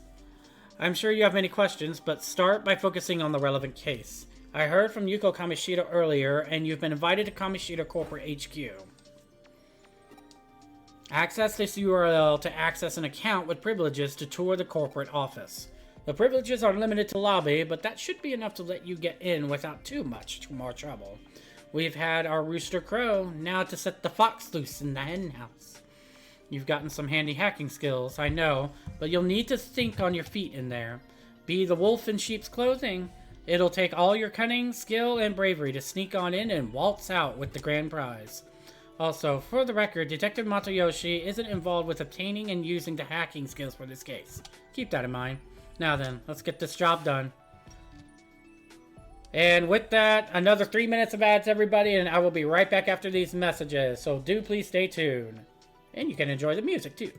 I'm sure you have many questions, but start by focusing on the relevant case. I heard from Yuko Kamishita earlier, and you've been invited to Kamishita Corporate HQ. Access this URL to access an account with privileges to tour the corporate office. The privileges are limited to lobby, but that should be enough to let you get in without too much more trouble. We've had our rooster crow, now to set the fox loose in the hen house. You've gotten some handy hacking skills, I know, but you'll need to think on your feet in there. Be the wolf in sheep's clothing. It'll take all your cunning, skill, and bravery to sneak on in and waltz out with the grand prize. Also, for the record, Detective Matoyoshi isn't involved with obtaining and using the hacking skills for this case. Keep that in mind. Now then, let's get this job done. And with that, another 3 minutes of ads, everybody, and I will be right back after these messages, so do please stay tuned. And you can enjoy the music, too.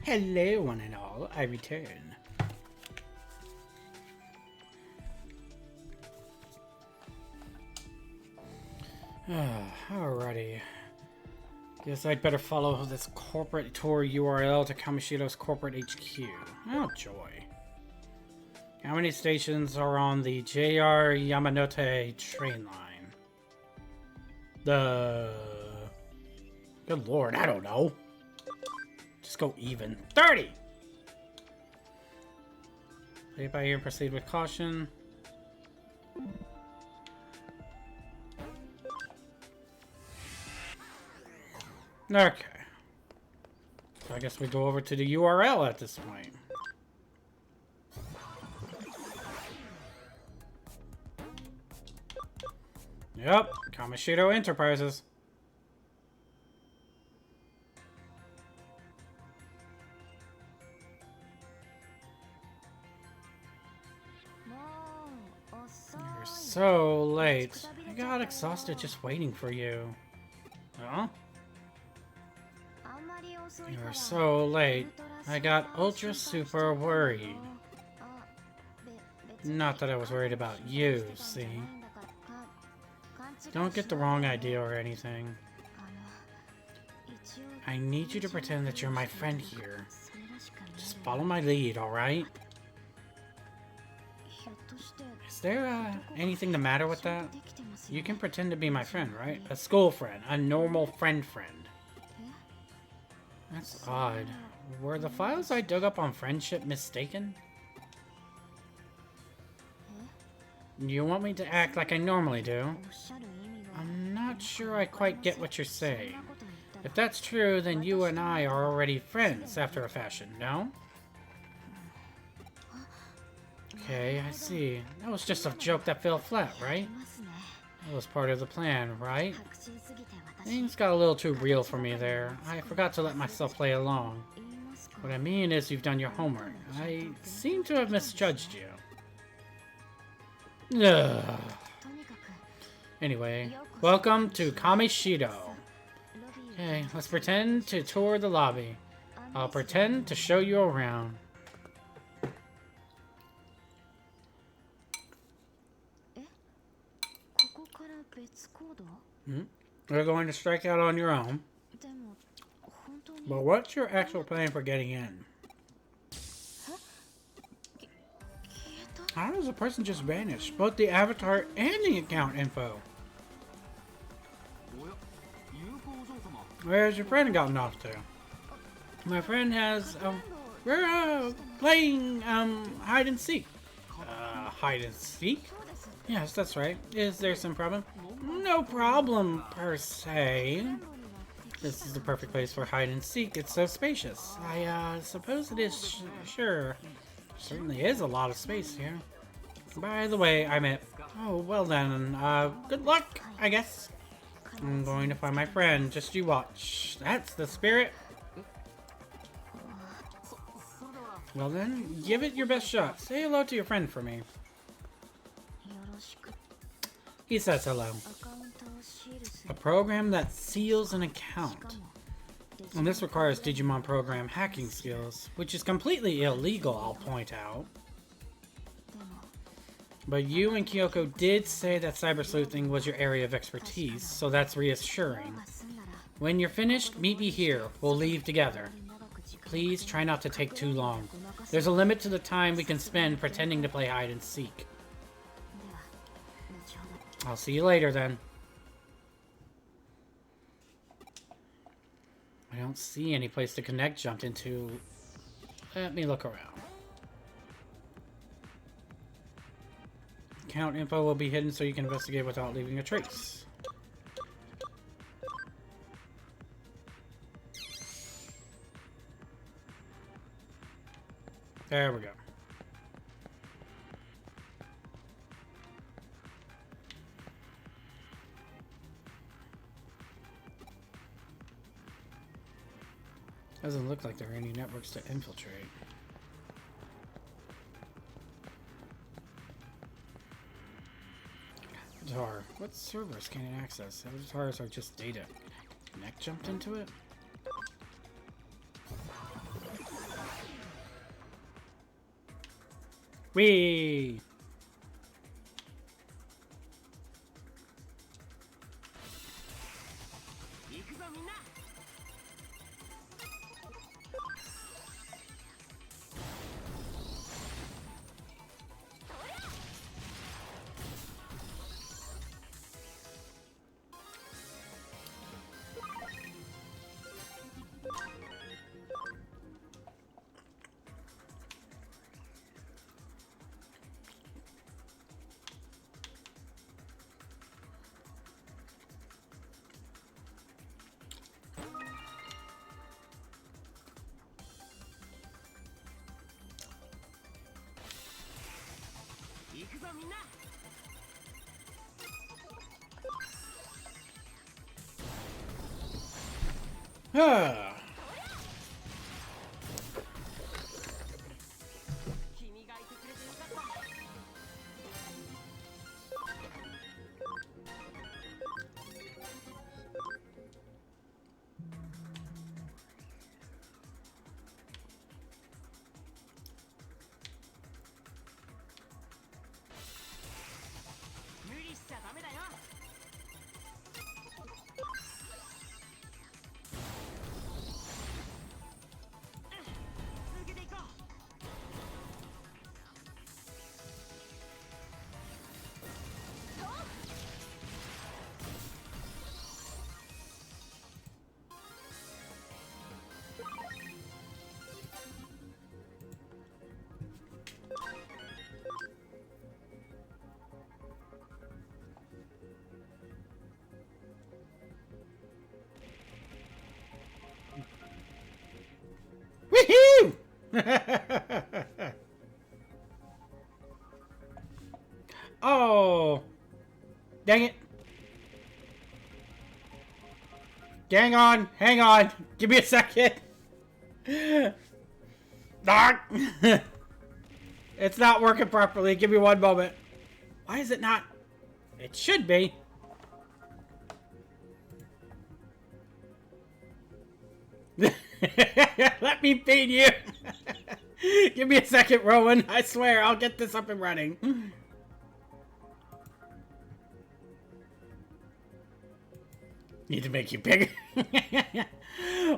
Hello, one and all. I return. Alrighty. Guess I'd better follow this corporate tour URL to Kamoshido's corporate HQ. Oh, joy. How many stations are on the JR Yamanote train line? Good lord, I don't know. Just go even. 30! Play it by ear and proceed with caution. Okay. So I guess we go over to the URL at this point. Yep, Kamoshido Enterprises. You're so late. I got exhausted just waiting for you. Huh? You're so late. I got ultra super worried. Not that I was worried about you, see? Don't get the wrong idea or anything. I need you to pretend that you're my friend here. Just follow my lead, alright? Is there anything the matter with that? You can pretend to be my friend, right? A school friend. A normal friend. That's odd. Were the files I dug up on friendship mistaken? You want me to act like I normally do? I'm not sure I quite get what you're saying. If that's true, then you and I are already friends after a fashion, no? Okay, I see. That was just a joke that fell flat, right? That was part of the plan, right? Things got a little too real for me there. I forgot to let myself play along. What I mean is you've done your homework. I seem to have misjudged you. Ugh. Anyway, welcome to Kamoshido. Okay, let's pretend to tour the lobby. I'll pretend to show you around. You're going to strike out on your own. But what's your actual plan for getting in? How does a person just vanish? Both the avatar and the account info. Where's your friend gotten off to? My friend has, we're, playing, hide and seek. Hide and seek? Yes, that's right. Is there some problem? No problem, per se. This is the perfect place for hide and seek. It's so spacious. I, suppose it is, sure. Certainly is a lot of space here. By the way, I meant... Oh, well then, good luck, I guess. I'm going to find my friend. Just you watch. That's the spirit. Well then, give it your best shot. Say hello to your friend for me. He says hello. A program that seals an account. And this requires Digimon program hacking skills, which is completely illegal, I'll point out. But you and Kyoko did say that cybersleuthing was your area of expertise, so that's reassuring. When you're finished, meet me here. We'll leave together. Please try not to take too long. There's a limit to the time we can spend pretending to play hide and seek. I'll see you later then. I don't see any place to connect jumped into. Let me look around. Account info will be hidden so you can investigate without leaving a trace. There we go. Doesn't look like there are any networks to infiltrate. Avatar. What servers can it access? Avatars are just data. Connect jumped into it? Whee! Ah. Woohoo! Oh, dang it. Hang on. Give me a second. Dark. It's not working properly. Give me one moment. Why is it not? It should be. Let me feed you. Give me a second, Rowan. I swear, I'll get this up and running. Need to make you bigger.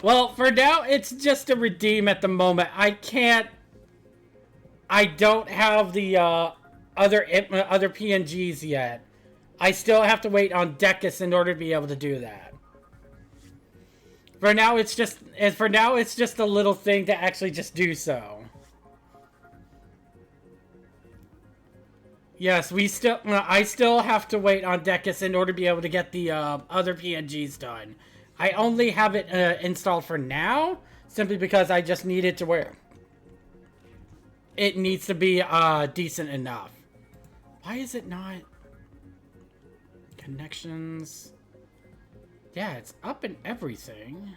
Well, for now, it's just a redeem at the moment. I don't have the other PNGs yet. I still have to wait on Decus in order to be able to do that. For now, it's just a little thing to actually just do so. Yes, I still have to wait on Decus in order to be able to get the other PNGs done. I only have it installed for now, simply because I just need it to where it needs to be decent enough. Why is it not? Connections. Yeah, it's up and everything.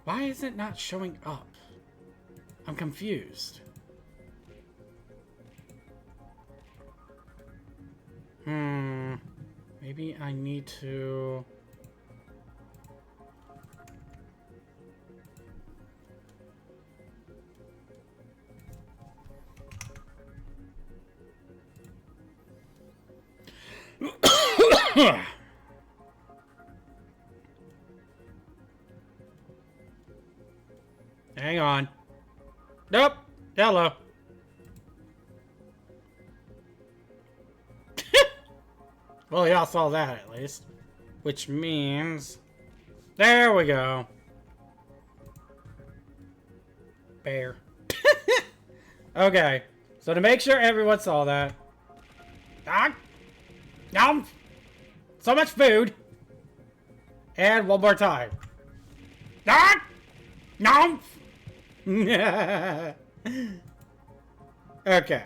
Why is it not showing up? I'm confused. Maybe I need to... Hang on. Nope. Hello. Well, y'all saw that at least. Which means... There we go. Bear. Okay. So to make sure everyone saw that... Ah! Nom! So much food! And one more time. Ah! Nom! Okay.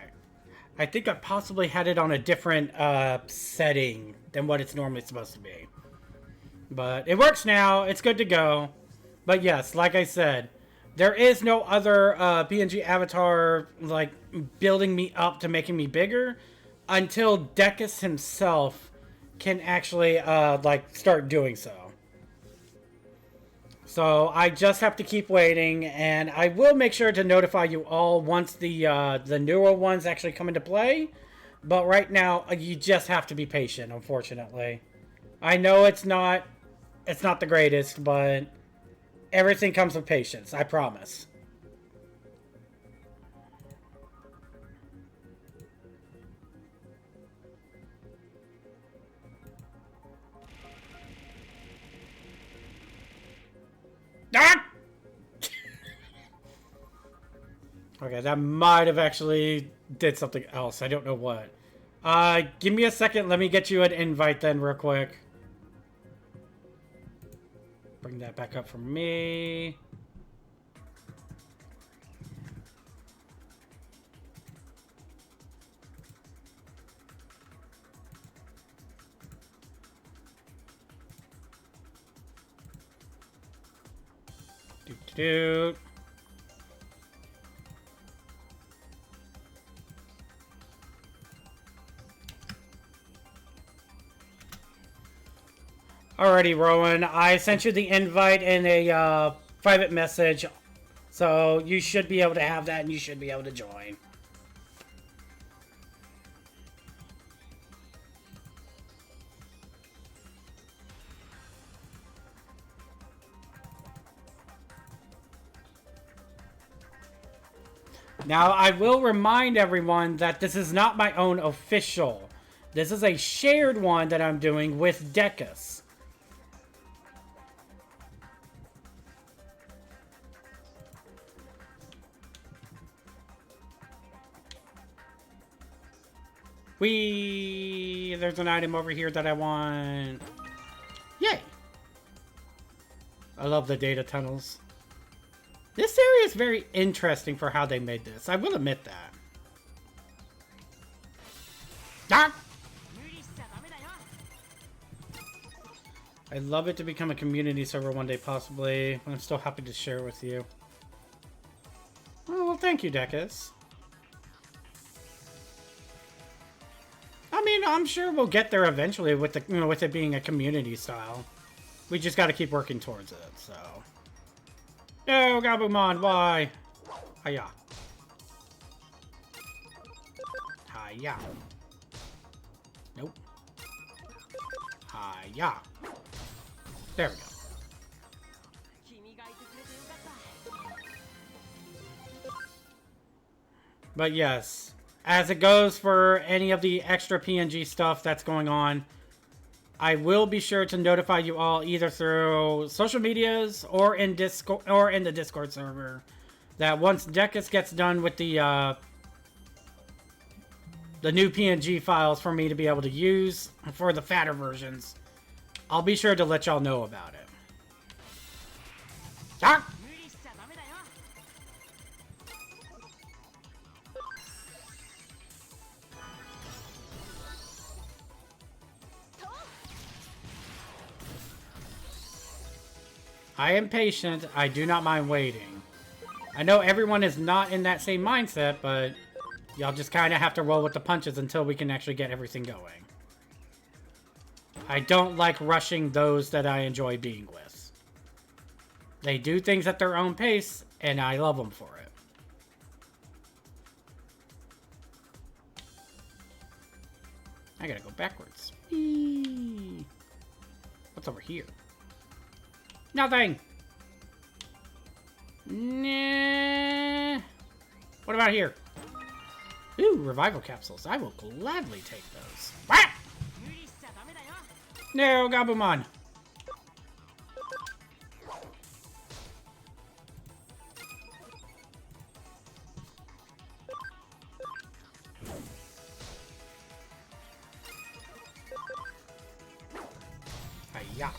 I think I possibly had it on a different setting than what it's normally supposed to be. But it works now. It's good to go. But yes, like I said, there is no other PNG avatar like building me up to making me bigger until Decus himself can actually like start doing so. So I just have to keep waiting, and I will make sure to notify you all once the newer ones actually come into play. But right now, you just have to be patient, unfortunately. I know it's not the greatest, but everything comes with patience, I promise. Ah! Okay, that might have actually did something else. I don't know what. Give me a second. Let me get you an invite then real quick. Bring that back up for me. Doot. Alrighty, Rowan. I sent you the invite in a private message, so you should be able to have that, and you should be able to join. Now, I will remind everyone that this is not my own official. This is a shared one that I'm doing with Decus. There's an item over here that I want. Yay! I love the data tunnels. This area is very interesting for how they made this. I will admit that. Ah! I'd love it to become a community server one day, possibly. I'm still happy to share it with you. Oh, well, thank you, Decus. I mean, I'm sure we'll get there eventually with the, with it being a community style. We just got to keep working towards it. So, no, Gabumon, why? Hiya. Hiya. Nope. Hiya. There we go. But yes, as it goes for any of the extra PNG stuff that's going on, I will be sure to notify you all either through social medias or in Discord or in the Discord server that once Decus gets done with the new PNG files for me to be able to use for the fatter versions, I'll be sure to let y'all know about it. Ah! I am patient. I do not mind waiting. I know everyone is not in that same mindset, but y'all just kind of have to roll with the punches until we can actually get everything going. I don't like rushing those that I enjoy being with. They do things at their own pace, and I love them for it. I gotta go backwards. Whee! What's over here? Nothing! Nah. What about here? Ooh, revival capsules. I will gladly take those. Ah! No, Gabumon. Hiya.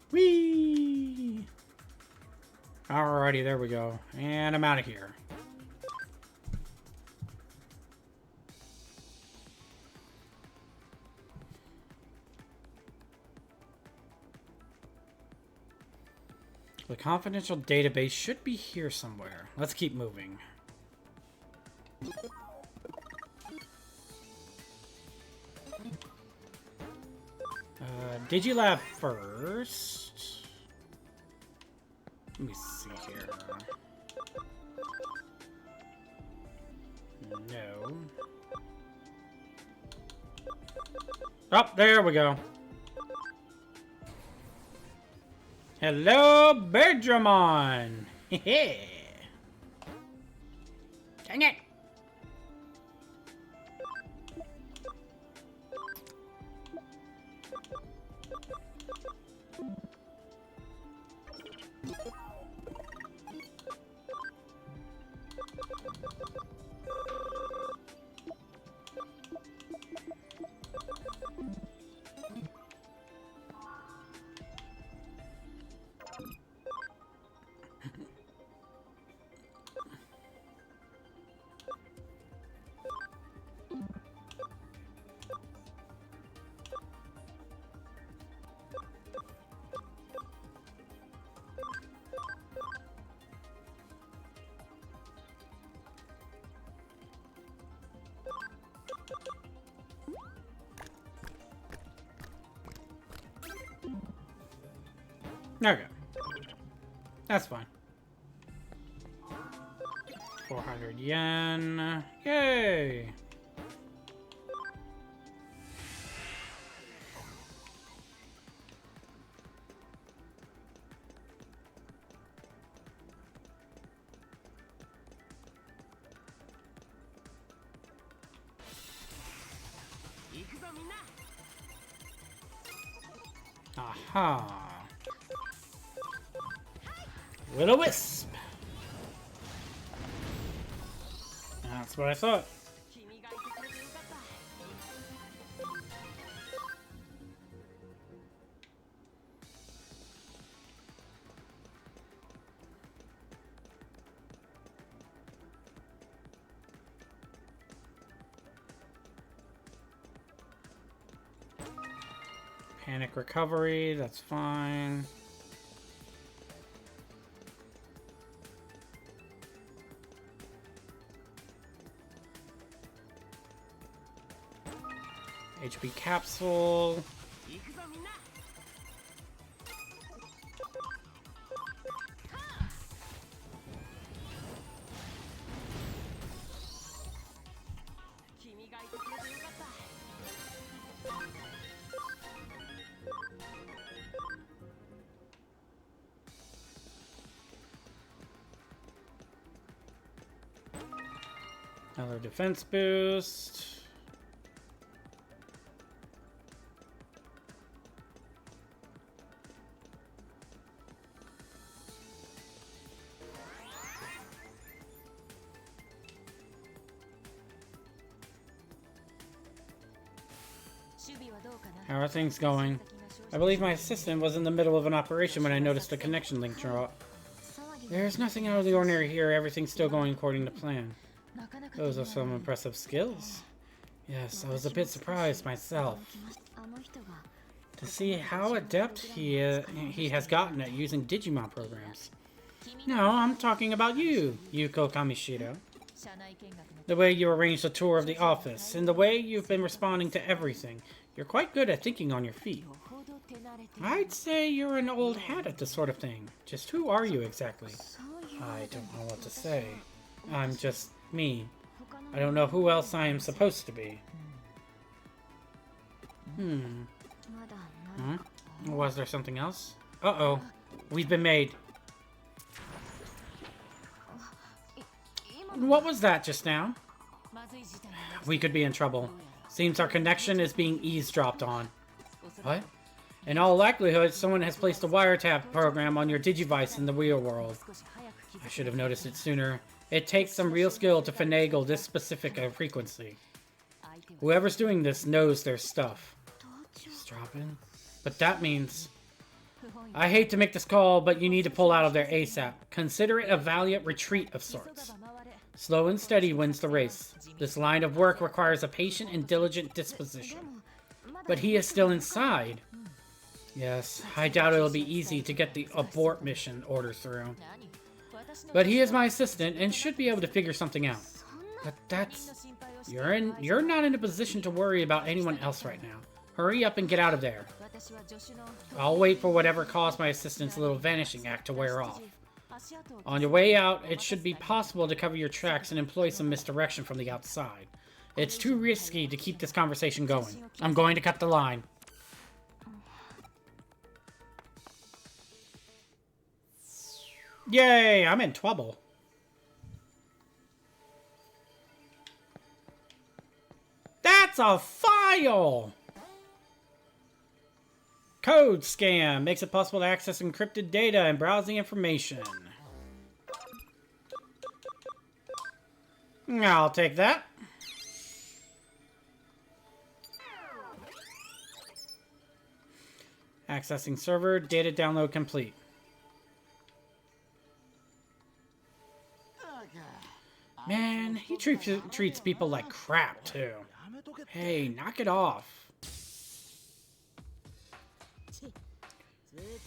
Whee! Alrighty, there we go. And I'm out of here. The confidential database should be here somewhere. Let's keep moving. Digilab first. Let me see here. No. Oh, there we go. Hello, Digimon! Hehe. Dang it! Okay. That's fine. 400 yen. Yay! Aha! Will-o-wisp! That's what I thought. Panic recovery, that's fine. HP capsule. Another defense boost. How are things going? I believe my assistant was in the middle of an operation when I noticed the connection link draw up. There's nothing out of the ordinary here. Everything's still going according to plan. Those are some impressive skills. Yes, I was a bit surprised myself to see how adept he has gotten at using Digimon programs. No, I'm talking about you, Yuko Kamishiro. The way you arranged the tour of the office, and the way you've been responding to everything. You're quite good at thinking on your feet. I'd say you're an old hat at this sort of thing. Just who are you exactly? I don't know what to say. I'm just me. I don't know who else I am supposed to be. Was there something else? Uh-oh. We've been made. What was that just now? We could be in trouble. Seems our connection is being eavesdropped on. What? In all likelihood, someone has placed a wiretap program on your Digivice in the real world. I should have noticed it sooner. It takes some real skill to finagle this specific frequency. Whoever's doing this knows their stuff. Just drop in. But that means... I hate to make this call, but you need to pull out of there ASAP. Consider it a valiant retreat of sorts. Slow and steady wins the race. This line of work requires a patient and diligent disposition. But he is still inside. Yes, I doubt it'll be easy to get the abort mission order through. But he is my assistant and should be able to figure something out. But that's... You're not in a position to worry about anyone else right now. Hurry up and get out of there. I'll wait for whatever caused my assistant's little vanishing act to wear off. On your way out, it should be possible to cover your tracks and employ some misdirection from the outside. It's too risky to keep this conversation going. I'm going to cut the line. Yay, I'm in trouble. That's a file! Code scam makes it possible to access encrypted data and browse the information. I'll take that. Accessing server, data download complete. Man, he treats people like crap, too. Hey, knock it off.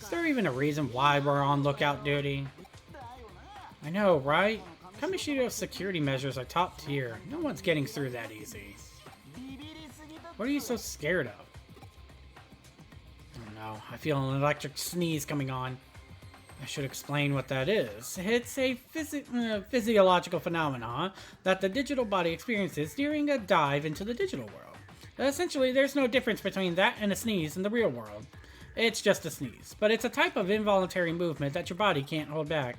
Is there even a reason why we're on lookout duty? I know, right? Kamishito's security measures are top tier. No one's getting through that easy. What are you so scared of? I don't know. I feel an electric sneeze coming on. I should explain what that is. It's a physiological phenomenon that the digital body experiences during a dive into the digital world. Essentially, there's no difference between that and a sneeze in the real world. It's just a sneeze, but it's a type of involuntary movement that your body can't hold back.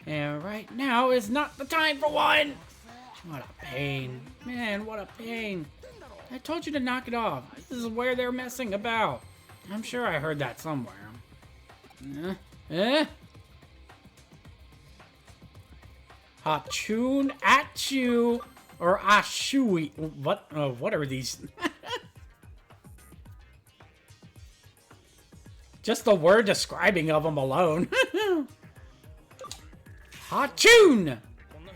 And right now is not the time for one! What a pain. Man, what a pain. I told you to knock it off. This is where they're messing about. I'm sure I heard that somewhere. Hachun at you or Ashui. What are these? Just the word describing of them alone. Hachun!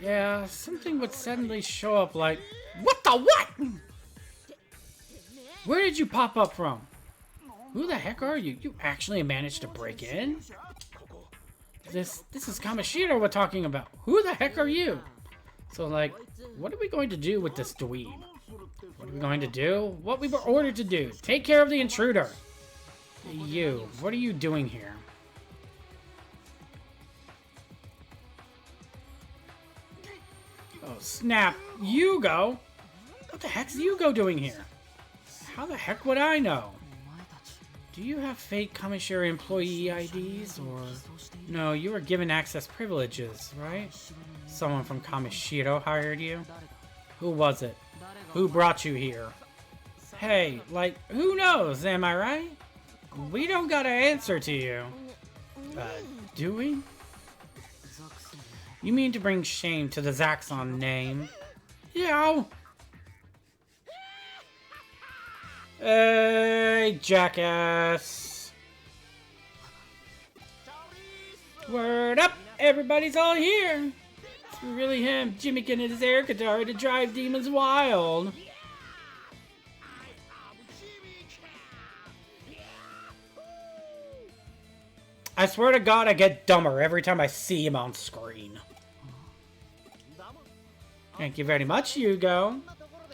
Yeah, something would suddenly show up like, what the what? Where did you pop up from? Who the heck are you? You actually managed to break in? This is Kamishiro we're talking about. Who the heck are you? So, like, what are we going to do with this dweeb? What are we going to do? What we were ordered to do. Take care of the intruder. You, what are you doing here? Oh, snap. Yugo? What the heck's Yugo doing here? How the heck would I know? Do you have fake Kamishiro employee IDs, or... No, you were given access privileges, right? Someone from Kamishiro hired you? Who was it? Who brought you here? Hey, like, who knows, am I right? We don't got an answer to you. Do we? You mean to bring shame to the Zaxxon name? Yow! Hey, jackass! Word up! Everybody's all here! It's really him, Jimmy and his air guitar to drive demons wild. I swear to God, I get dumber every time I see him on screen. Thank you very much, Yugo.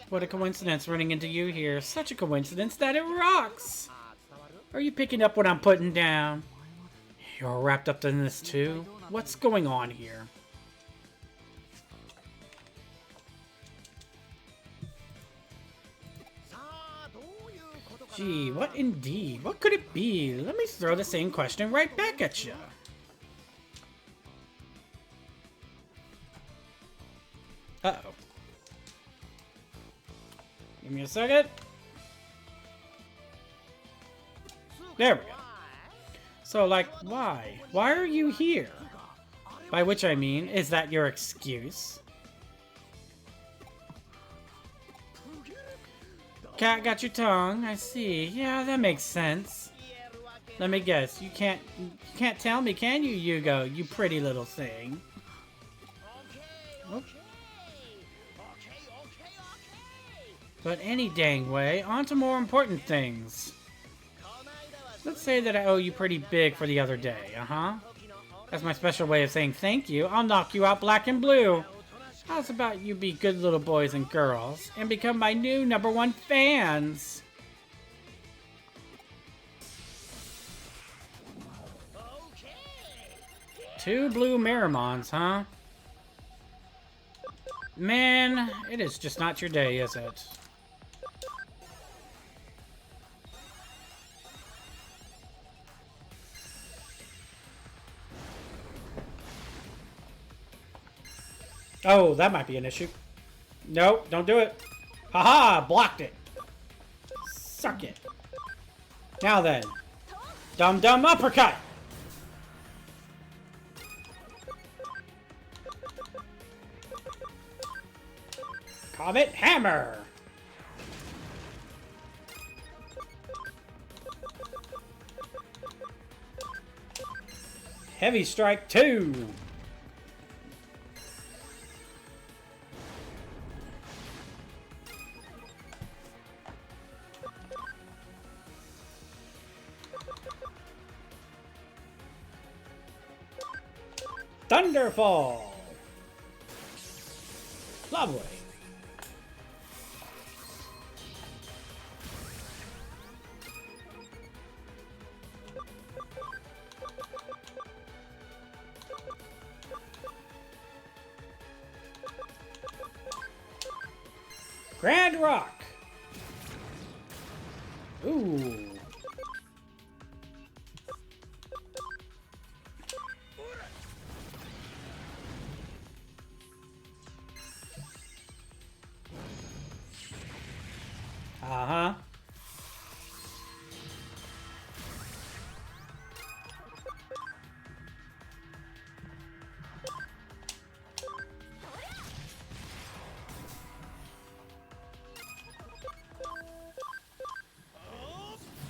What a coincidence running into you here. Such a coincidence that it rocks. Are you picking up what I'm putting down? You're wrapped up in this too? What's going on here? Gee, what indeed? What could it be? Let me throw the same question right back at you. Uh-oh. Give me a second. There we go. So, like, why? Why are you here? By which I mean, is that your excuse? Cat got your tongue, I see. Yeah, that makes sense. Let me guess. You can't tell me, can you, Yugo? You pretty little thing. Oh. But any dang way, on to more important things. Let's say that I owe you pretty big for the other day, uh-huh. That's my special way of saying thank you. I'll knock you out black and blue. How's about you be good little boys and girls and become my new #1 fans? Two blue Miramons, huh? Man, it is just not your day, is it? Oh, that might be an issue. Nope, don't do it. Haha, blocked it. Suck it. Now then. Dum-dum uppercut. Comet hammer. Heavy strike 2. Thunderfall! Lovely. Grand Rock! Ooh. Uh-huh.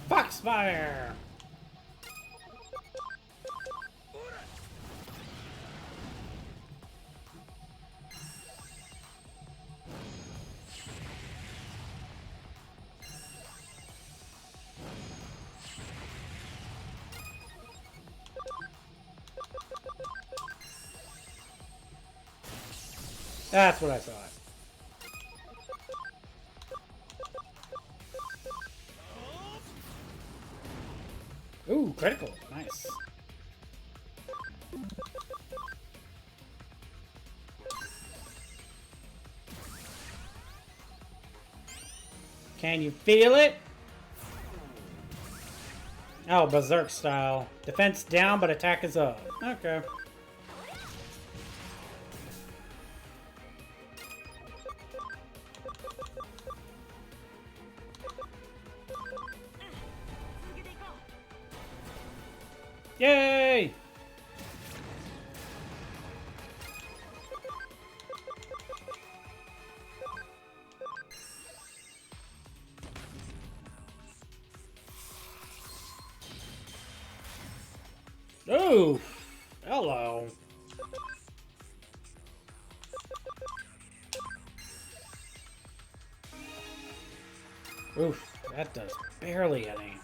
Foxfire! That's what I thought. Ooh, critical. Nice. Can you feel it? Oh, Berserk style. Defense down, but attack is up. Okay. Yay! Ooh! Hello. Oof, that does barely any.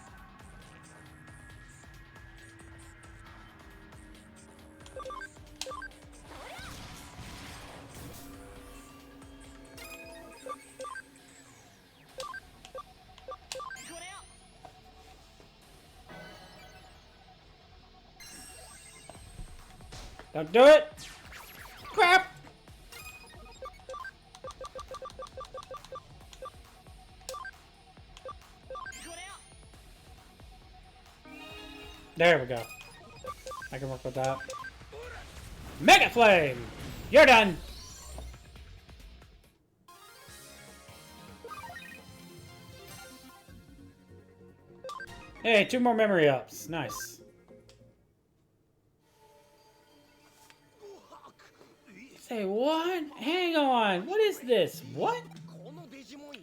Don't do it! Crap! There we go. I can work with that. Mega Flame! You're done! Hey, 2 more memory ups. Nice. Say what? Hang on. What is this? What?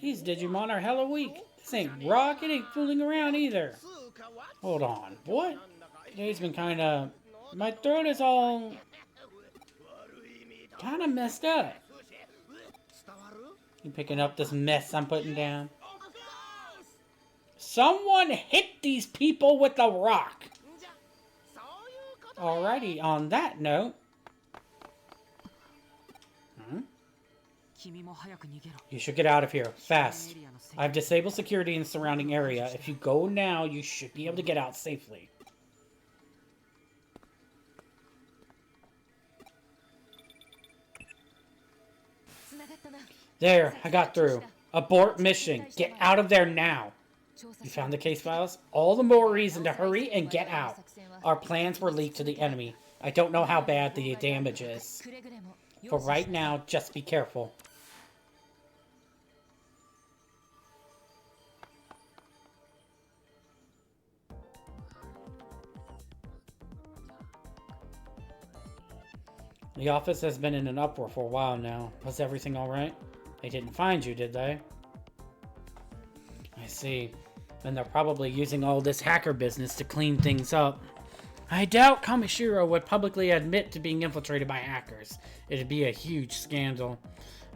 These Digimon are hella weak. This ain't rock. It ain't fooling around either. Hold on. What? Today's been kinda... My throat is all... kinda messed up. You picking up this mess I'm putting down? Someone hit these people with a rock! Alrighty, on that note... You should get out of here, fast. I've disabled security in the surrounding area. If you go now, you should be able to get out safely. There, I got through. Abort mission. Get out of there now. You found the case files? All the more reason to hurry and get out. Our plans were leaked to the enemy. I don't know how bad the damage is. For right now, just be careful. The office has been in an uproar for a while now. Was everything alright? They didn't find you, did they? I see. Then they're probably using all this hacker business to clean things up. I doubt Kamishiro would publicly admit to being infiltrated by hackers. It'd be a huge scandal.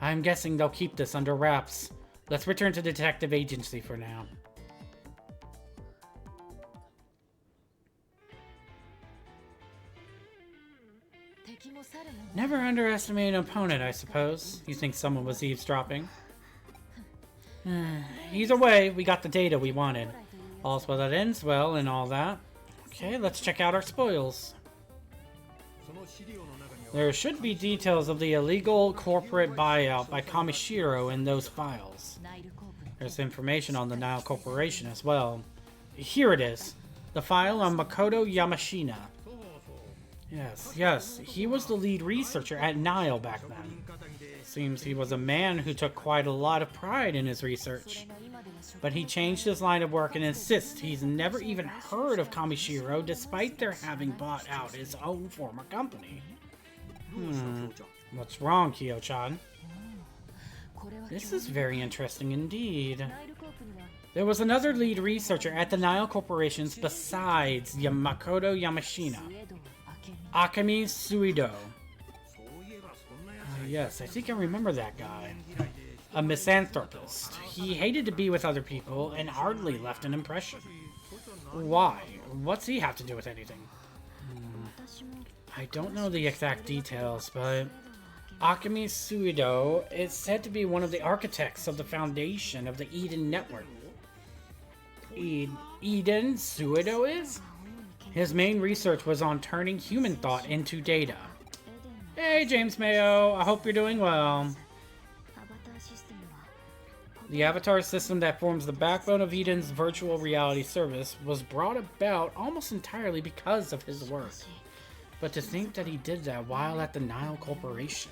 I'm guessing they'll keep this under wraps. Let's return to the detective agency for now. Never underestimate an opponent, I suppose. You think someone was eavesdropping? Either way, we got the data we wanted. All's well that ends well and all that. Okay, let's check out our spoils. There should be details of the illegal corporate buyout by Kamishiro in those files. There's information on the Nile Corporation as well. Here it is. The file on Makoto Yamashina. Yes, he was the lead researcher at Nile back then. Seems he was a man who took quite a lot of pride in his research. But he changed his line of work and insists he's never even heard of Kamishiro despite their having bought out his own former company. What's wrong, Kyo-chan? This is very interesting indeed. There was another lead researcher at the Nile Corporations besides Makoto Yamashina. Akemi Suido. Yes, I think I remember that guy. A misanthropist. He hated to be with other people and hardly left an impression. Why? What's he have to do with anything? I don't know the exact details, but Akemi Suido is said to be one of the architects of the foundation of the Eden Network. Eden Suido is? His main research was on turning human thought into data. Hey, James Mayo. I hope you're doing well. The avatar system that forms the backbone of Eden's virtual reality service was brought about almost entirely because of his work. But to think that he did that while at the Nile Corporation.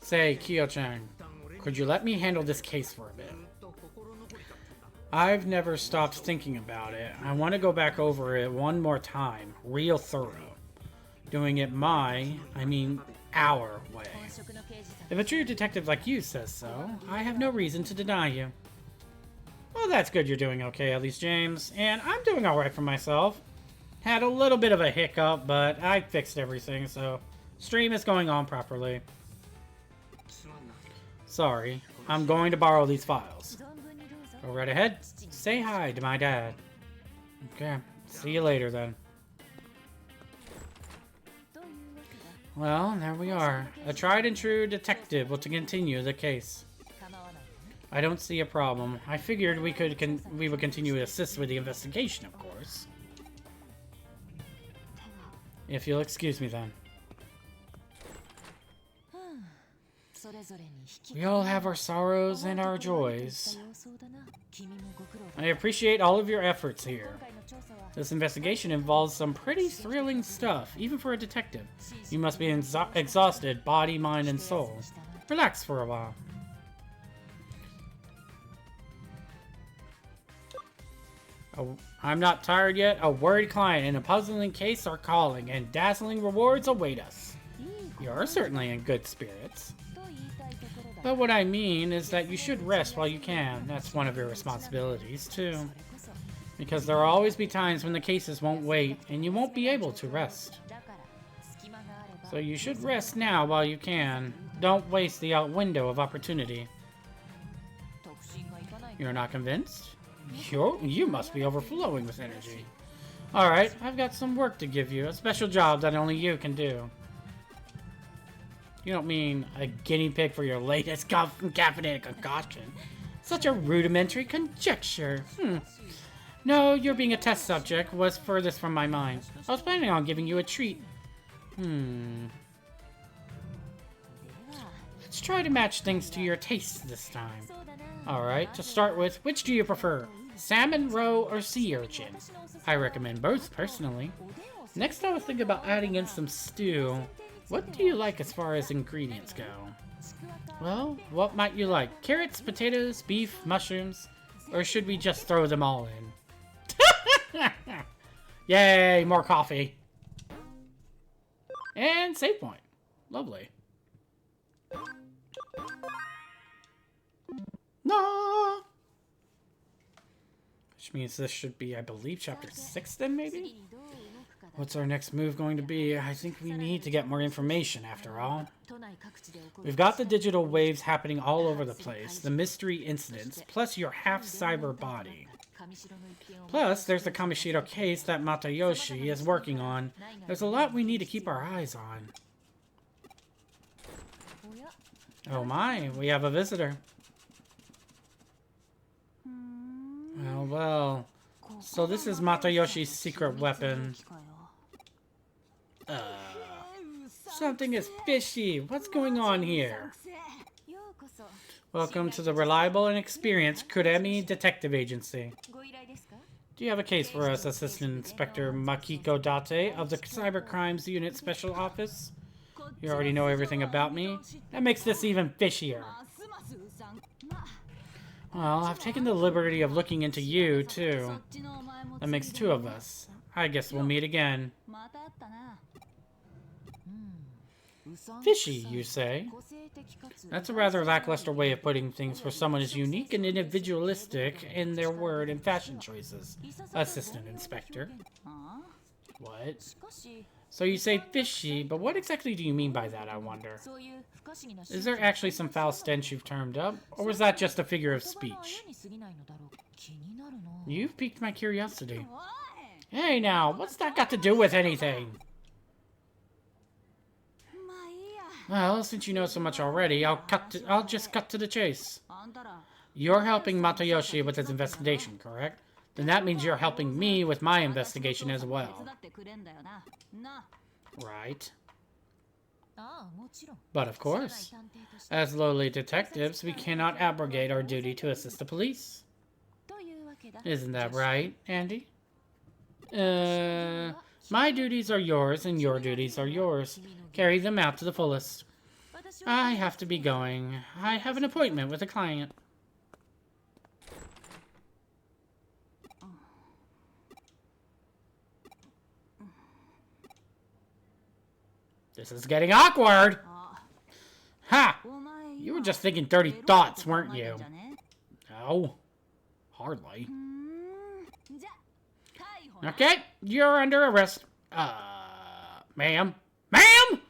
Say, Kyo-chan, could you let me handle this case for a bit? I've never stopped thinking about it. I want to go back over it one more time, real thorough. Doing it our way. If a true detective like you says so, I have no reason to deny you. Well, that's good you're doing okay, at least, James. And I'm doing alright for myself. Had a little bit of a hiccup, but I fixed everything, so stream is going on properly. Sorry, I'm going to borrow these files. Go right ahead. Say hi to my dad. Okay, see you later then. Well, there we are. A tried and true detective will continue the case. I don't see a problem. I figured we would continue to assist with the investigation, of course. If you'll excuse me then. We all have our sorrows and our joys. I appreciate all of your efforts here. This investigation involves some pretty thrilling stuff, even for a detective. You must be exhausted, body, mind, and soul. Relax for a while. Oh, I'm not tired yet. A worried client and a puzzling case are calling, and dazzling rewards await us. You're certainly in good spirits. But what I mean is that you should rest while you can. That's one of your responsibilities, too. Because there will always be times when the cases won't wait, and you won't be able to rest. So you should rest now while you can. Don't waste the window of opportunity. You're not convinced? You must be overflowing with energy. Alright, I've got some work to give you. A special job that only you can do. You don't mean a guinea pig for your latest caffeinated concoction. Such a rudimentary conjecture. No, your being a test subject was furthest from my mind. I was planning on giving you a treat. Let's try to match things to your tastes this time. Alright, to start with, which do you prefer? Salmon, roe, or sea urchin? I recommend both, personally. Next, I was thinking about adding in some stew. What do you like as far as ingredients go? Well, what might you like? Carrots, potatoes, beef, mushrooms? Or should we just throw them all in? Yay, more coffee. And save point. Lovely. No. Which means this should be, I believe, chapter 6 then, maybe? What's our next move going to be? I think we need to get more information, after all. We've got the digital waves happening all over the place, the mystery incidents, plus your half-cyber body. Plus, there's the Kamishiro case that Matayoshi is working on. There's a lot we need to keep our eyes on. Oh my, we have a visitor. Well. So this is Matayoshi's secret weapon. Something is fishy. What's going on here? Welcome to the reliable and experienced Kuremi Detective Agency. Do you have a case for us, Assistant Inspector Makiko Date of the Cybercrimes Unit Special Office? You already know everything about me. That makes this even fishier. Well, I've taken the liberty of looking into you, too. That makes two of us. I guess we'll meet again. Fishy, you say? That's a rather lackluster way of putting things for someone as unique and individualistic in their word and fashion choices, Assistant Inspector. What? So you say fishy, but what exactly do you mean by that, I wonder? Is there actually some foul stench you've termed up, or was that just a figure of speech? You've piqued my curiosity. Hey now, what's that got to do with anything? Well, since you know so much already, I'll just cut to the chase. You're helping Matayoshi with his investigation, correct? Then that means you're helping me with my investigation as well. Right. But of course, as lowly detectives, we cannot abrogate our duty to assist the police. Isn't that right, Andy? My duties are yours, and your duties are yours. Carry them out to the fullest. I have to be going. I have an appointment with a client. This is getting awkward! Ha! You were just thinking dirty thoughts, weren't you? No. Hardly. Okay, you're under arrest. Ma'am? Ma'am?!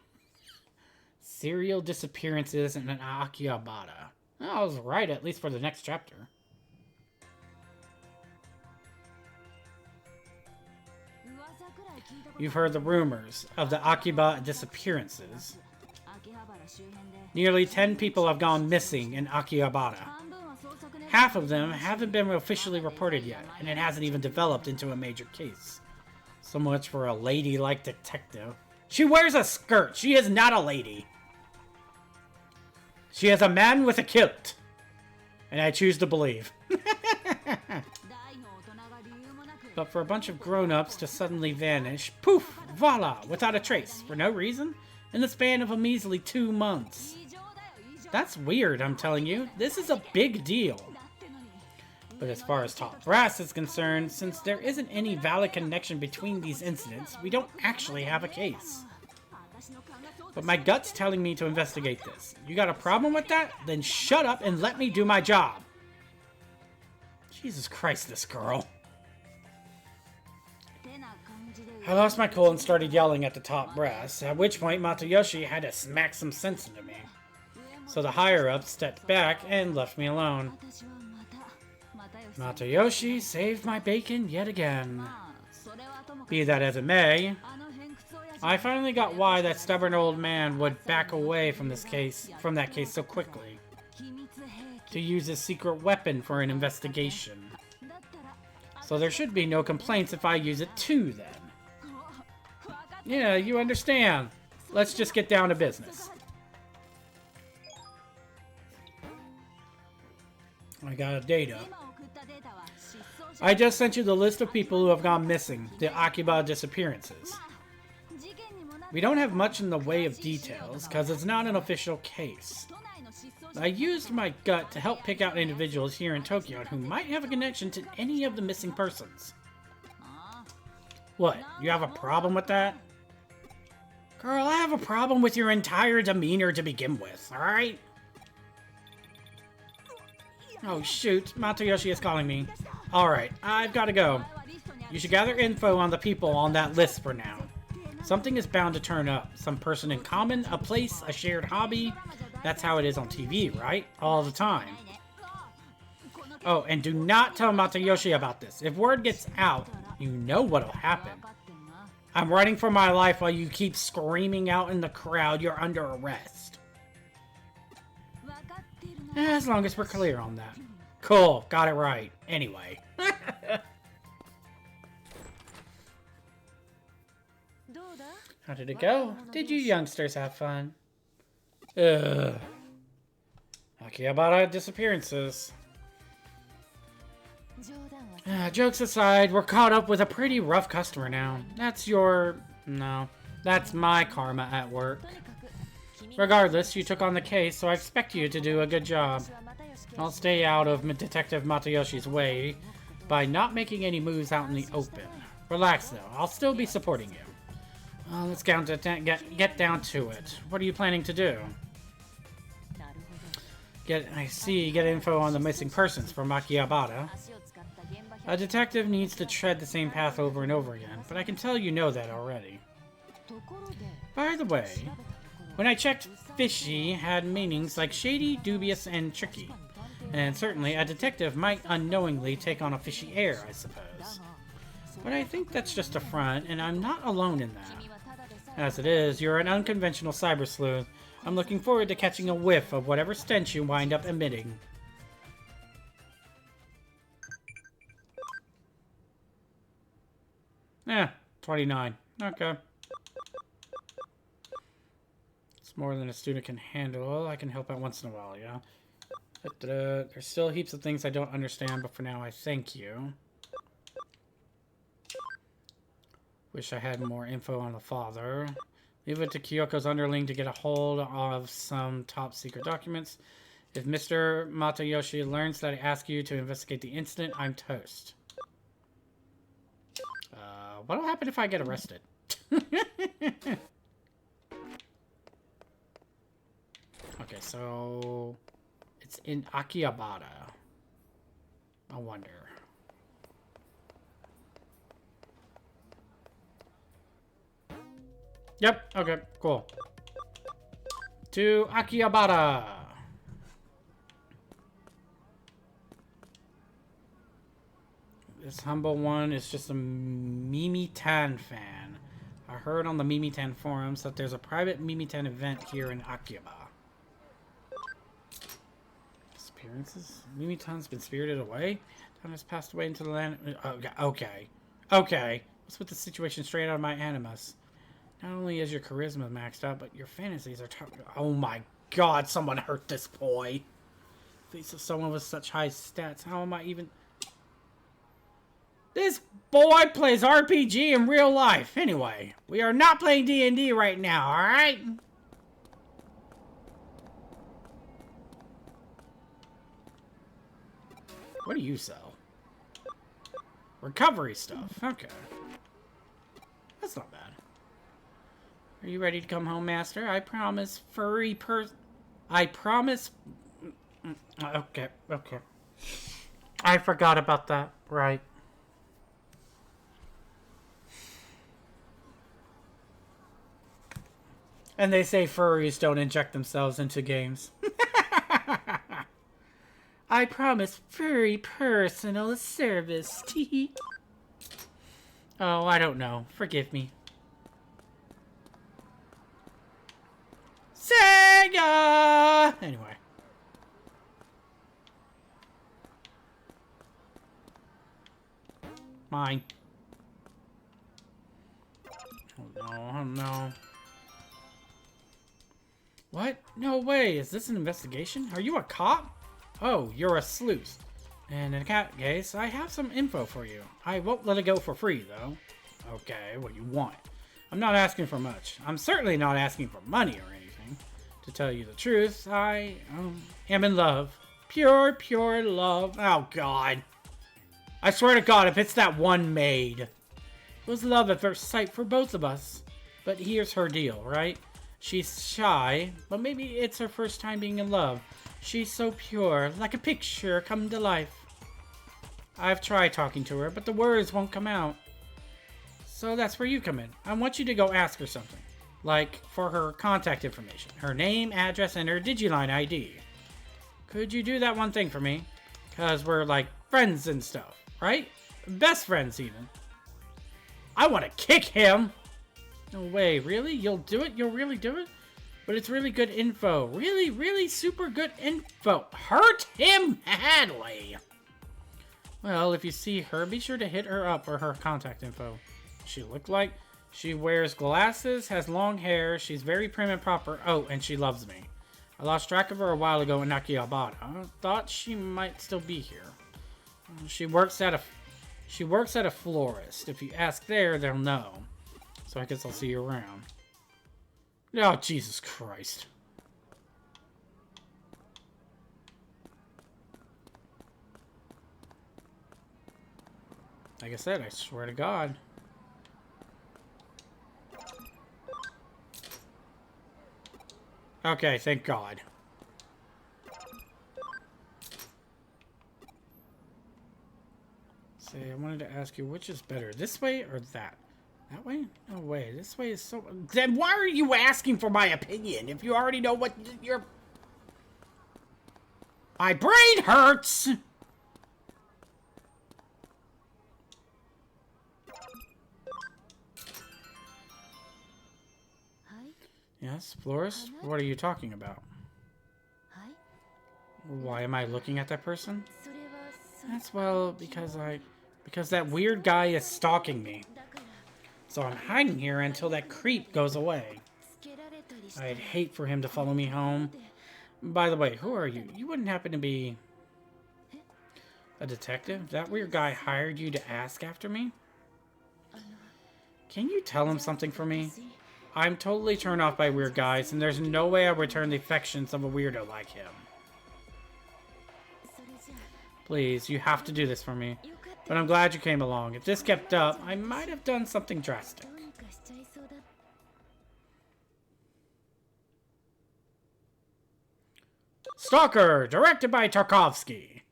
Serial disappearances in an Akihabara. I was right, at least for the next chapter. You've heard the rumors of the Akiba disappearances. Nearly 10 people have gone missing in Akihabara. Half of them haven't been officially reported yet, and it hasn't even developed into a major case. So much for a ladylike detective. She wears a skirt. She is not a lady. She is a man with a kilt. And I choose to believe. But for a bunch of grown-ups to suddenly vanish, poof, voila, without a trace, for no reason, in the span of a measly 2 months. That's weird, I'm telling you. This is a big deal. But as far as top brass is concerned, since there isn't any valid connection between these incidents, we don't actually have a case. But my gut's telling me to investigate this. You got a problem with that? Then shut up and let me do my job. Jesus Christ, this girl. I lost my cool and started yelling at the top brass, at which point Matayoshi had to smack some sense into me. So the higher-up stepped back and left me alone. Matayoshi saved my bacon yet again. Be that as it may, I finally got why that stubborn old man would back away from that case so quickly. To use his secret weapon for an investigation. So there should be no complaints if I use it too, then. Yeah, you understand. Let's just get down to business. I got data. I just sent you the list of people who have gone missing, the Akiba disappearances. We don't have much in the way of details, because it's not an official case. I used my gut to help pick out individuals here in Tokyo who might have a connection to any of the missing persons. What, you have a problem with that? Girl, I have a problem with your entire demeanor to begin with, alright? Oh shoot, Matayoshi is calling me. Alright, I've gotta go. You should gather info on the people on that list for now. Something is bound to turn up. Some person in common, a place, a shared hobby. That's how it is on TV, right? All the time. Oh, and do not tell Matayoshi about this. If word gets out, you know what'll happen. I'm running for my life while you keep screaming out in the crowd you're under arrest. As long as we're clear on that. Cool, got it right. Anyway. How did it go? Did you youngsters have fun? Akihabara disappearances. Jokes aside, we're caught up with a pretty rough customer now. That's your... no. That's my karma at work. Regardless, you took on the case, so I expect you to do a good job. I'll stay out of Detective Matayoshi's way by not making any moves out in the open. Relax, though. I'll still be supporting you. Let's get down to it. What are you planning to do? Get info on the missing persons from Akihabara. A detective needs to tread the same path over and over again, but I can tell you know that already. By the way, when I checked, fishy had meanings like shady, dubious, and tricky. And certainly a detective might unknowingly take on a fishy air, I suppose. But I think that's just a front, and I'm not alone in that. As it is, you're an unconventional cybersleuth. I'm looking forward to catching a whiff of whatever stench you wind up emitting. Eh, 29. Okay. It's more than a student can handle. I can help out once in a while, yeah? There's still heaps of things I don't understand, but for now I thank you. Wish I had more info on the father. Leave it to Kyoko's underling to get a hold of some top secret documents. If Mr. Matayoshi learns that I ask you to investigate the incident, I'm toast. What'll happen if I get arrested? Okay, so it's in Akihabara. I wonder. Yep, okay, cool. To Akihabara. This humble one is just a Mimi-tan fan. I heard on the Mimi-tan forums that there's a private Mimi-tan event here in Akihabara. Disappearances? Mimi-tan's been spirited away? Tan has passed away into the land... Okay. Okay. What's with the situation straight out of my animus? Not only is your charisma maxed out, but your fantasies are... Oh my god, someone hurt this boy. Face of someone with such high stats. How am I even... This boy plays RPG in real life. Anyway, we are not playing D&D right now, alright? What do you sell? Recovery stuff. Okay. That's not bad. Are you ready to come home, Master? I promise furry I promise... Okay, okay. I forgot about that. Right. And they say furries don't inject themselves into games. I promise furry personal service. Oh, I don't know. Forgive me. Sega! Anyway. Mine. Oh no, oh no. What? No way. Is this an investigation? Are you a cop? Oh, you're a sleuth. And in that case, I have some info for you. I won't let it go for free, though. Okay, what you want? I'm not asking for much. I'm certainly not asking for money or anything. To tell you the truth, I am in love. Pure, pure love. Oh, God. I swear to God, if it's that one maid. It was love at first sight for both of us. But here's her deal, right? She's shy, but maybe it's her first time being in love. She's so pure, like a picture come to life. I've tried talking to her, but the words won't come out. So that's where you come in. I want you to go ask her something. Like, for her contact information. Her name, address, and her Digiline ID. Could you do that one thing for me? Because we're, like, friends and stuff, right? Best friends, even. I want to kick him! No way, really? You'll do it? You'll really do it? But it's really good info. Really, really super good info. Hurt him badly. Well, if you see her, be sure to hit her up for her contact info. She look like? She wears glasses, has long hair, she's very prim and proper. Oh, and she loves me. I lost track of her a while ago in Akihabara. I thought she might still be here. She works at a florist. If you ask there, they'll know. So I guess I'll see you around. Oh, Jesus Christ. Like I said, I swear to God. Okay, thank God. Say, I wanted to ask you, which is better, this way or that? That way? No way. This way is so... Then why are you asking for my opinion if you already know what you're... My brain hurts! Yes, florist? What are you talking about? Why am I looking at that person? That's, well, because that weird guy is stalking me. So I'm hiding here until that creep goes away. I'd hate for him to follow me home. By the way, who are you? You wouldn't happen to be... a detective? That weird guy hired you to ask after me? Can you tell him something for me? I'm totally turned off by weird guys, and there's no way I'll return the affections of a weirdo like him. Please, you have to do this for me. But I'm glad you came along. If this kept up, I might have done something drastic. Stalker, directed by Tarkovsky.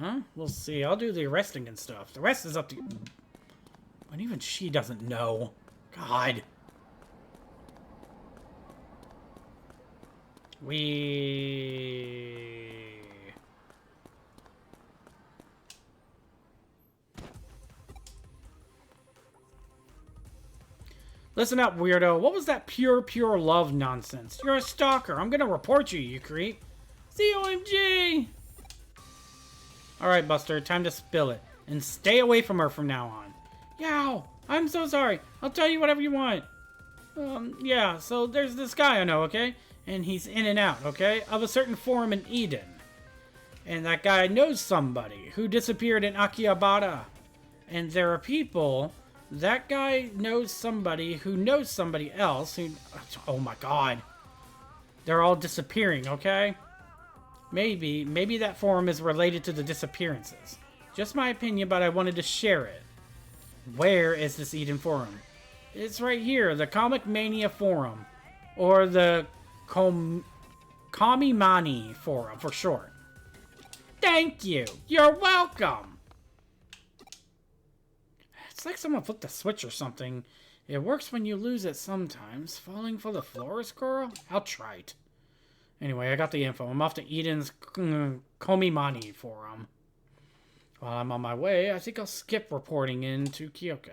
Huh? We'll see. I'll do the arresting and stuff. The rest is up to you. And even she doesn't know. God. Listen up, weirdo. What was that pure love nonsense? You're a stalker. I'm gonna report you, you creep. COMG! Alright, Buster. Time to spill it. And stay away from her from now on. Yow! I'm so sorry. I'll tell you whatever you want. Yeah, so there's this guy I know, okay? And he's in and out, okay? Of a certain forum in Eden. And that guy knows somebody who disappeared in Akihabara. And there are people... That guy knows somebody who knows somebody else who... Oh my God. They're all disappearing, okay? Maybe that forum is related to the disappearances. Just my opinion, but I wanted to share it. Where is this Eden forum? It's right here, the Comic Mania forum. Or the Kamimani forum, for short. Thank you! You're welcome! It's like someone flipped a switch or something. It works when you lose it sometimes. Falling for the florist girl? How trite. Anyway, I got the info. I'm off to Eden's Komimani forum. While I'm on my way, I think I'll skip reporting in to Kyoko.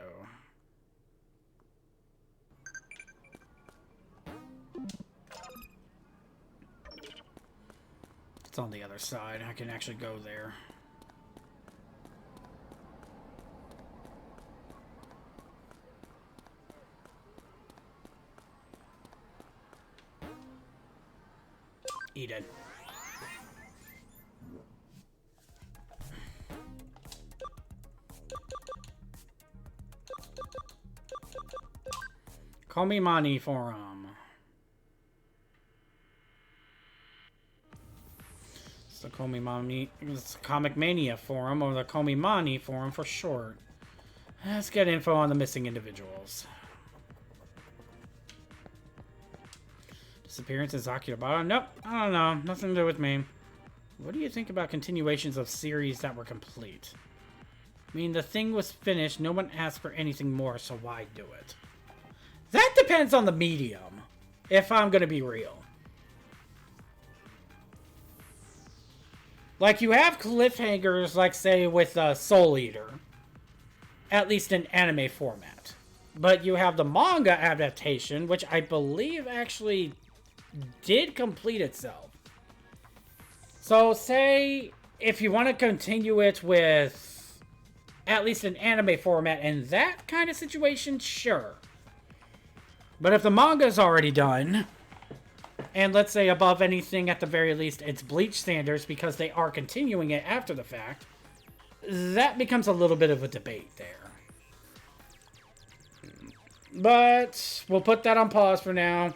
It's on the other side. I can actually go there. Eden. Komimani forum. It's the Komimani. It's the Comic Mania forum, or the Komimani forum for short. Let's get info on the missing individuals. Disappearance is Akirabara? Nope, I don't know. Nothing to do with me. What do you think about continuations of series that were complete? I mean, the thing was finished. No one asked for anything more, so why do it? That depends on the medium, if I'm going to be real. Like, you have cliffhangers, like, say, with Soul Eater. At least in anime format. But you have the manga adaptation, which I believe actually did complete itself. So, say, if you want to continue it with at least an anime format in that kind of situation, sure. But if the manga's already done, and let's say above anything at the very least, it's Bleach standards because they are continuing it after the fact, that becomes a little bit of a debate there. But we'll put that on pause for now.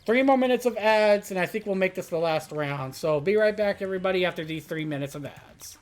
3 more minutes of ads, and I think we'll make this the last round. So be right back, everybody, after these 3 minutes of ads.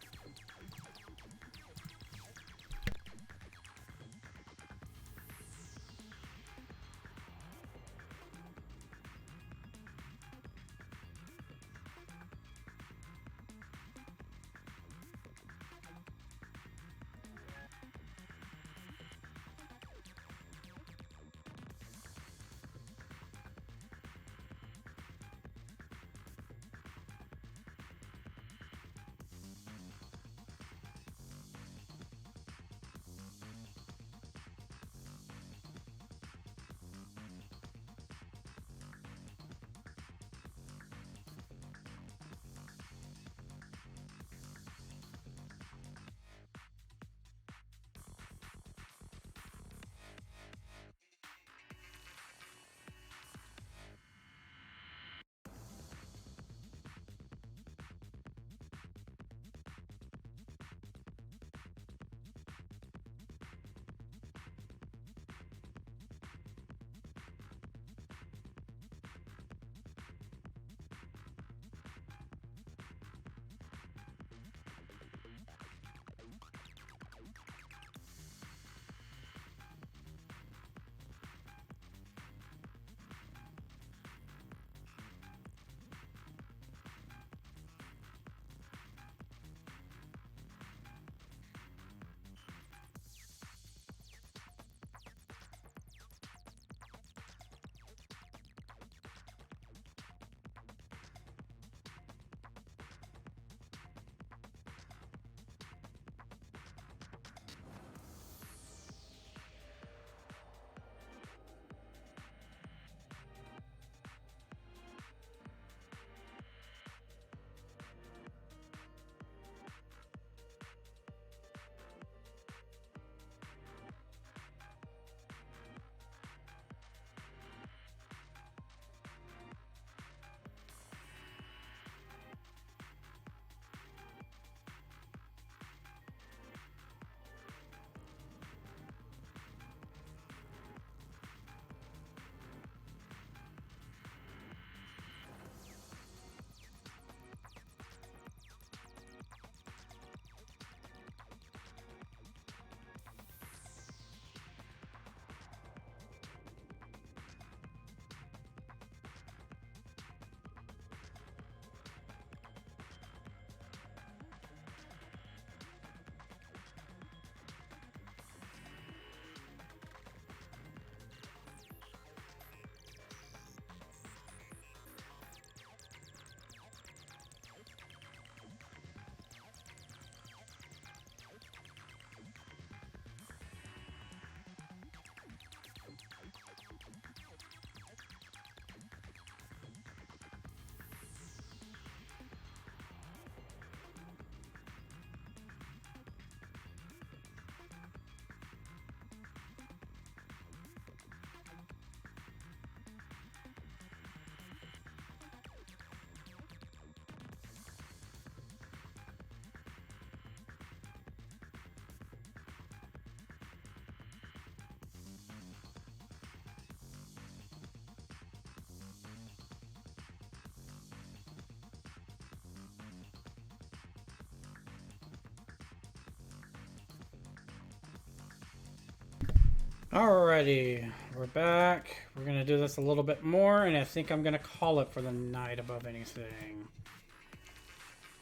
Alrighty, we're back. We're gonna do this a little bit more, and I think I'm gonna call it for the night above anything.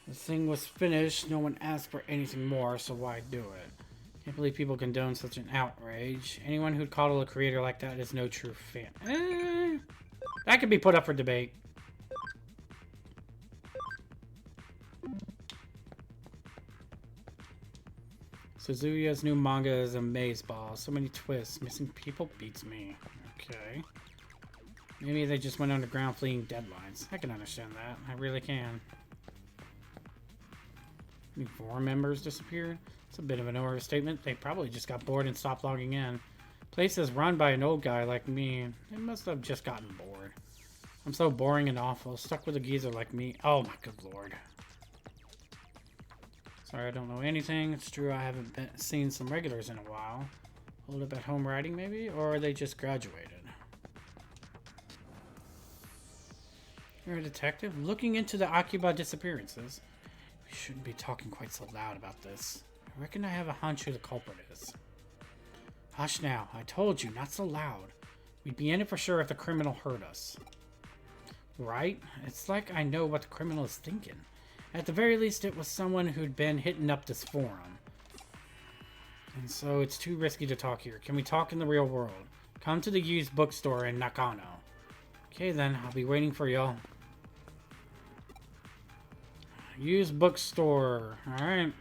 The thing was finished, no one asked for anything more, so why do it? Can't believe people condone such an outrage. Anyone who'd coddle a creator like that is no true fan. That could be put up for debate. Suzuya's new manga is a maze-ball. So many twists. Missing people beats me. Okay. Maybe they just went underground fleeing deadlines. I can understand that. I really can. New forum members disappeared? It's a bit of an overstatement. They probably just got bored and stopped logging in. Place is run by an old guy like me. They must have just gotten bored. I'm so boring and awful. Stuck with a geezer like me. Oh my good lord. Sorry, I don't know anything. It's true I haven't seen some regulars in a while. Hold up at home writing, maybe? Or they just graduated. You're a detective? Looking into the Akiba disappearances. We shouldn't be talking quite so loud about this. I reckon I have a hunch who the culprit is. Hush now. I told you, not so loud. We'd be in it for sure if the criminal heard us. Right? It's like I know what the criminal is thinking. At the very least, it was someone who'd been hitting up this forum. And so it's too risky to talk here. Can we talk in the real world? Come to the used bookstore in Nakano. Okay then, I'll be waiting for y'all. Used bookstore. Alright.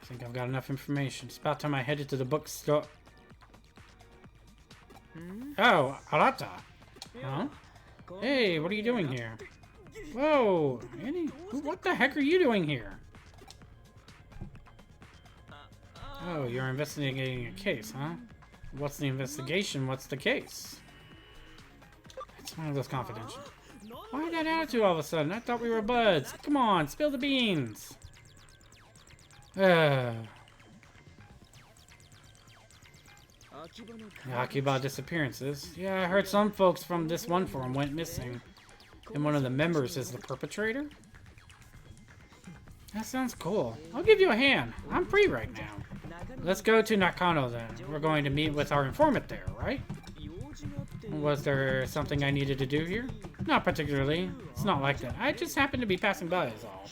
I think I've got enough information. It's about time I headed to the bookstore. Oh, Arata. Huh? Hey, what are you doing here? Whoa, what the heck are you doing here? Oh, you're investigating a case, huh? What's the investigation? What's the case? It's one of those confidential. Why that attitude all of a sudden? I thought we were buds. Come on, spill the beans. Akiba disappearances. Yeah, I heard some folks from this one forum went missing. And one of the members is the perpetrator? That sounds cool. I'll give you a hand. I'm free right now. Let's go to Nakano then. We're going to meet with our informant there, right? Was there something I needed to do here? Not particularly. It's not like that. I just happened to be passing by is all.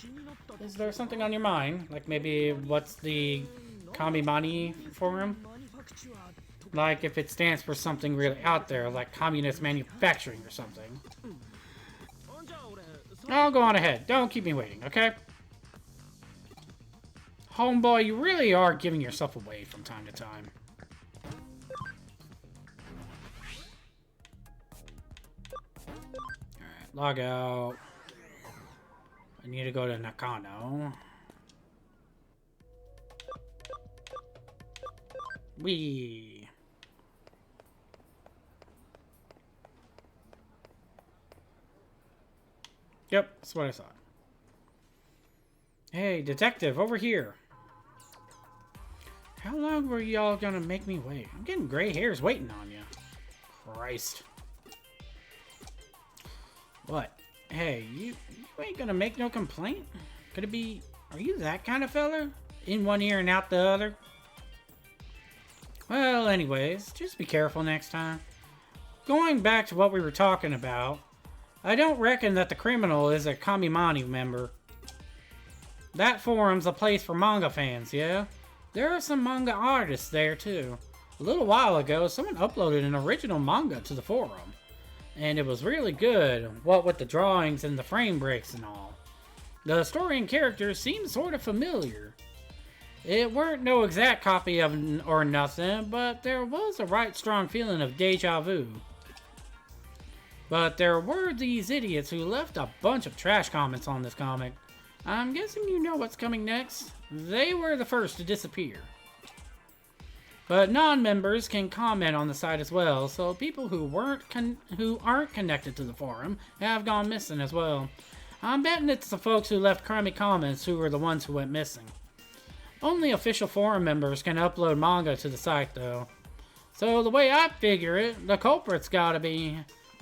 Is there something on your mind? Like maybe what's the Kamimani forum? Like if it stands for something really out there, like communist manufacturing or something. I'll go on ahead. Don't keep me waiting, okay? Homeboy, you really are giving yourself away from time to time. Alright, log out. I need to go to Nakano. Whee! Yep, that's what I thought. Hey, detective, over here. How long were y'all gonna make me wait? I'm getting gray hairs waiting on you. Christ. What? Hey, you ain't gonna make no complaint? Could it be... Are you that kind of fella? In one ear and out the other? Well, anyways, just be careful next time. Going back to what we were talking about, I don't reckon that the criminal is a Kamimani member. That forum's a place for manga fans, yeah? There are some manga artists there, too. A little while ago, someone uploaded an original manga to the forum. And it was really good, what with the drawings and the frame breaks and all. The story and characters seemed sort of familiar. It weren't no exact copy of or nothing, but there was a right strong feeling of deja vu. But there were these idiots who left a bunch of trash comments on this comic. I'm guessing you know what's coming next. They were the first to disappear. But non-members can comment on the site as well, so people who aren't connected to the forum have gone missing as well. I'm betting it's the folks who left crummy comments who were the ones who went missing. Only official forum members can upload manga to the site though. So the way I figure it, the culprit's gotta be...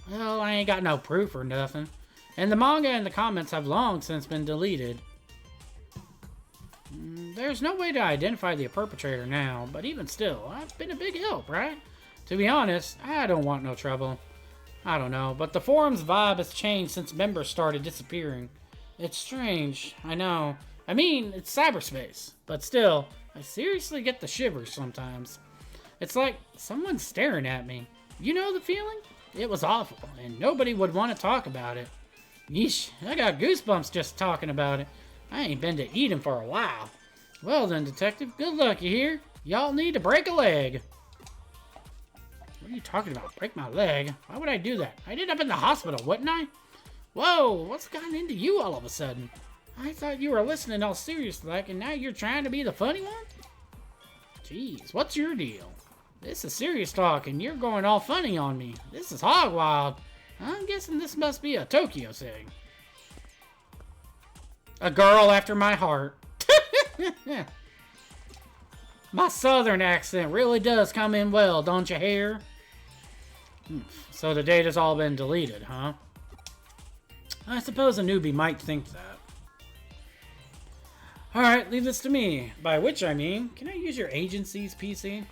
Well, I ain't got no proof or nothing. And the manga and the comments have long since been deleted. There's no way to identify the perpetrator now, but even still, I've been a big help, right? To be honest, I don't want no trouble. I don't know, but the forum's vibe has changed since members started disappearing. It's strange, I know. I mean, it's cyberspace, but still, I seriously get the shivers sometimes. It's like someone's staring at me. You know the feeling? It was awful, and nobody would want to talk about it. Yeesh, I got goosebumps just talking about it. I ain't been to Eden for a while. Well then, detective, good luck, you hear? Y'all need to break a leg. What are you talking about? Break my leg? Why would I do that? I'd end up in the hospital, wouldn't I? Whoa, what's gotten into you all of a sudden? I thought you were listening all serious like, and now you're trying to be the funny one? Jeez, what's your deal? This is serious talk, and you're going all funny on me. This is hog wild. I'm guessing this must be a Tokyo thing. A girl after my heart. My southern accent really does come in well, don't you hear? So the data's all been deleted, huh? I suppose a newbie might think that. Alright, leave this to me. By which I mean, can I use your agency's PC?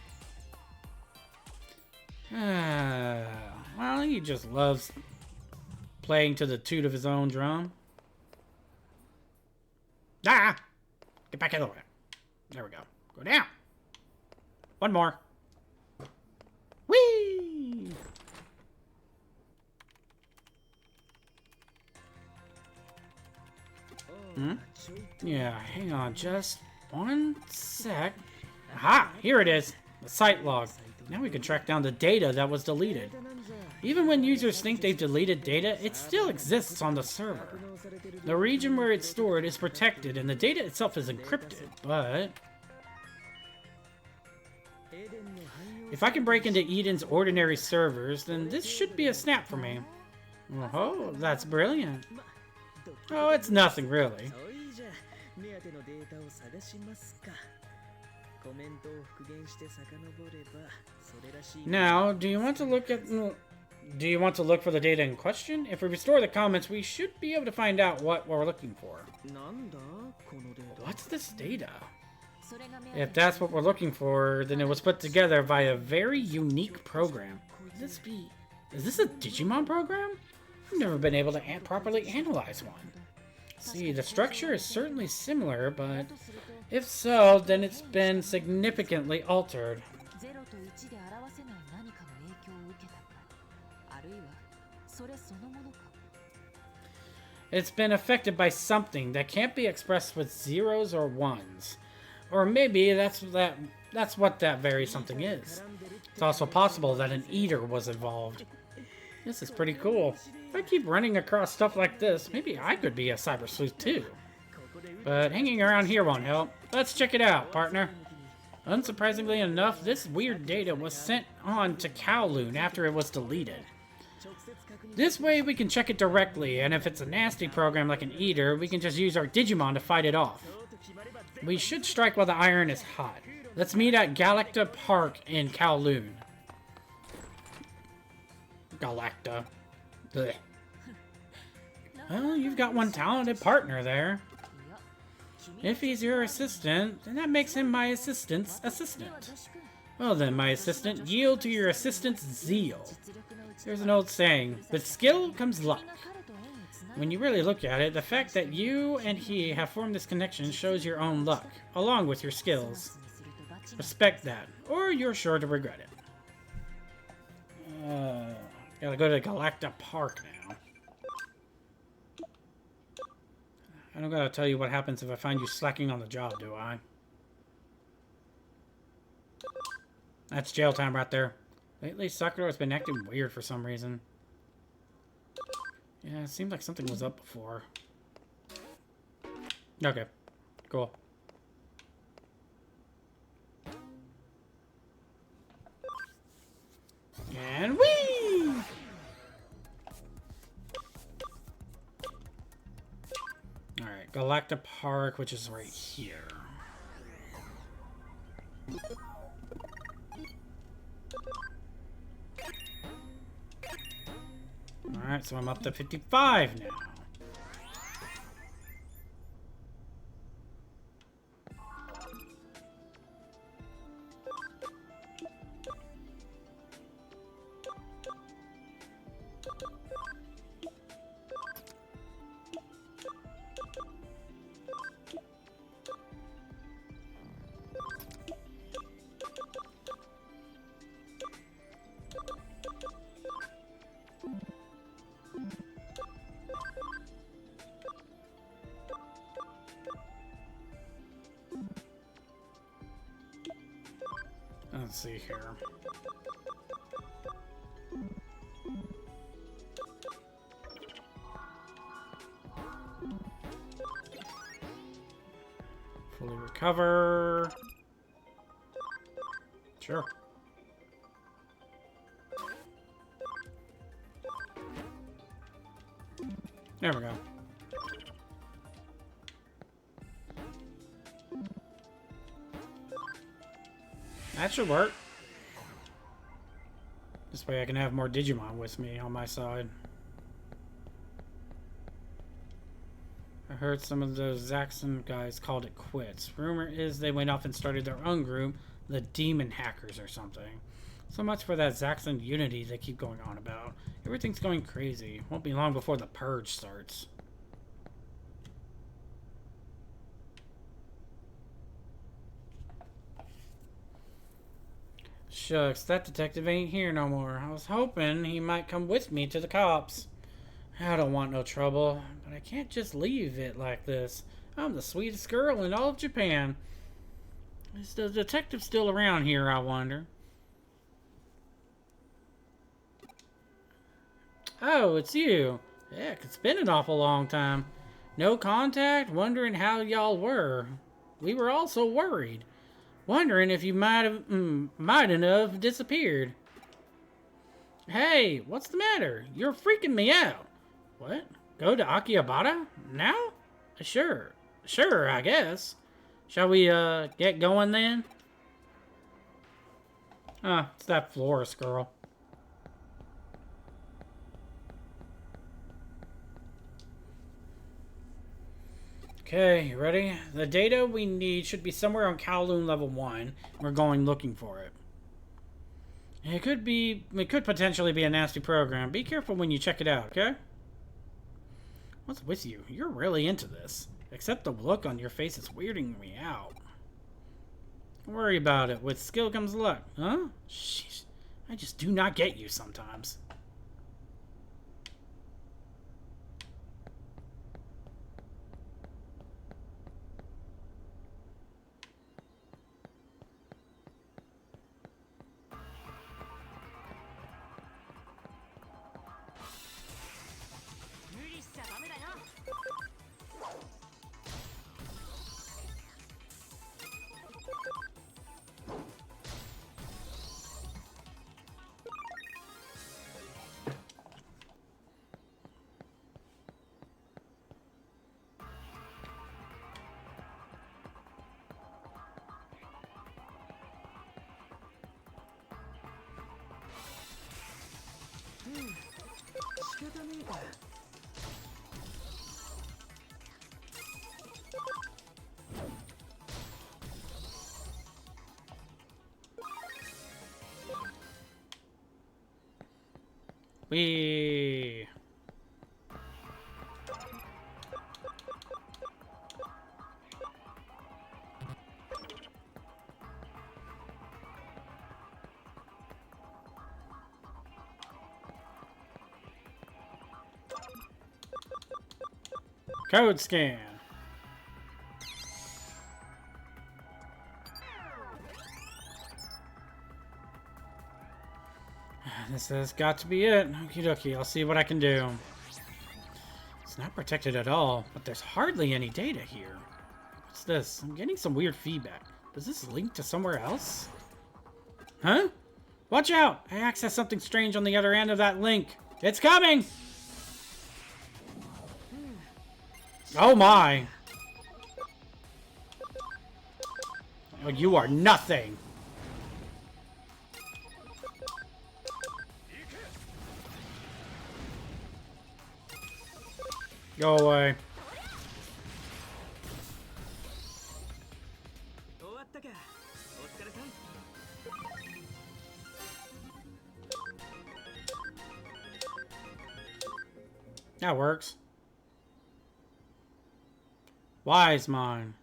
Well, he just loves playing to the toot of his own drum. Ah! Get back out of the way. There we go. Go down. One more. Whee! Hmm? Yeah, hang on just one sec. Aha! Here it is. The site log. Now we can track down the data that was deleted. Even when users think they've deleted data, it still exists on the server. The region where it's stored is protected and the data itself is encrypted, but... if I can break into Eden's ordinary servers, then this should be a snap for me. Oh, that's brilliant. Oh, it's nothing really. Now, do you want to look for the data in question? If we restore the comments, we should be able to find out what we're looking for. What's this data? If that's what we're looking for, then it was put together by a very unique program. Is this a Digimon program? I've never been able to properly analyze one. See, the structure is certainly similar, but if so, then it's been significantly altered. It's been affected by something that can't be expressed with zeros or ones. Or maybe that's what that very something is. It's also possible that an eater was involved. This is pretty cool. If I keep running across stuff like this, maybe I could be a CyberSleuth too. But hanging around here won't help. Let's check it out, partner. Unsurprisingly enough, this weird data was sent on to Kowloon after it was deleted. This way we can check it directly, and if it's a nasty program like an eater, we can just use our Digimon to fight it off. We should strike while the iron is hot. Let's meet at Galacta Park in Kowloon. Galacta. Blech. Well, you've got one talented partner there. If he's your assistant, then that makes him my assistant's assistant. Well then, my assistant, yield to your assistant's zeal. There's an old saying, with skill comes luck. When you really look at it, the fact that you and he have formed this connection shows your own luck, along with your skills. Respect that, or you're sure to regret it. Gotta go to Galacta Park now. I don't gotta tell you what happens if I find you slacking on the job, do I? That's jail time right there. Lately, Sakura has been acting weird for some reason. Yeah, it seemed like something was up before. Okay, cool. And whee! Alright, Galacta Park, which is right here. Alright, so I'm up to 55 now. Let's see here. Fully recover. Sure. There we go. That should work. This way I can have more Digimon with me on my side. I heard some of those Zaxxon guys called it quits. Rumor is they went off and started their own group, the Demon Hackers or something. So much for that Zaxxon unity they keep going on about. Everything's going crazy. Won't be long before the purge starts. Shucks, that detective ain't here no more. I was hoping he might come with me to the cops. I don't want no trouble, but I can't just leave it like this. I'm the sweetest girl in all of Japan. Is the detective still around here, I wonder? Oh, it's you. Heck, it's been an awful long time. No contact, wondering how y'all were. We were all so worried. Wondering if you mightn't have disappeared. Hey, what's the matter? You're freaking me out. What? Go to Akihabara? Now? Sure, I guess. Shall we, get going then? It's that florist girl. Okay, you ready? The data we need should be somewhere on Kowloon level 1. We're going looking for it. It could potentially be a nasty program. Be careful when you check it out, okay? What's with you? You're really into this. Except the look on your face is weirding me out. Don't worry about it. With skill comes luck. Huh? Sheesh. I just do not get you sometimes. Wee. Code scan. This has got to be it. Okie dokie, I'll see what I can do. It's not protected at all, but there's hardly any data here. What's this? I'm getting some weird feedback. Does this link to somewhere else? Huh? Watch out! I accessed something strange on the other end of that link. It's coming! Oh my! Oh, you are nothing! Go away. That works. Wise mind.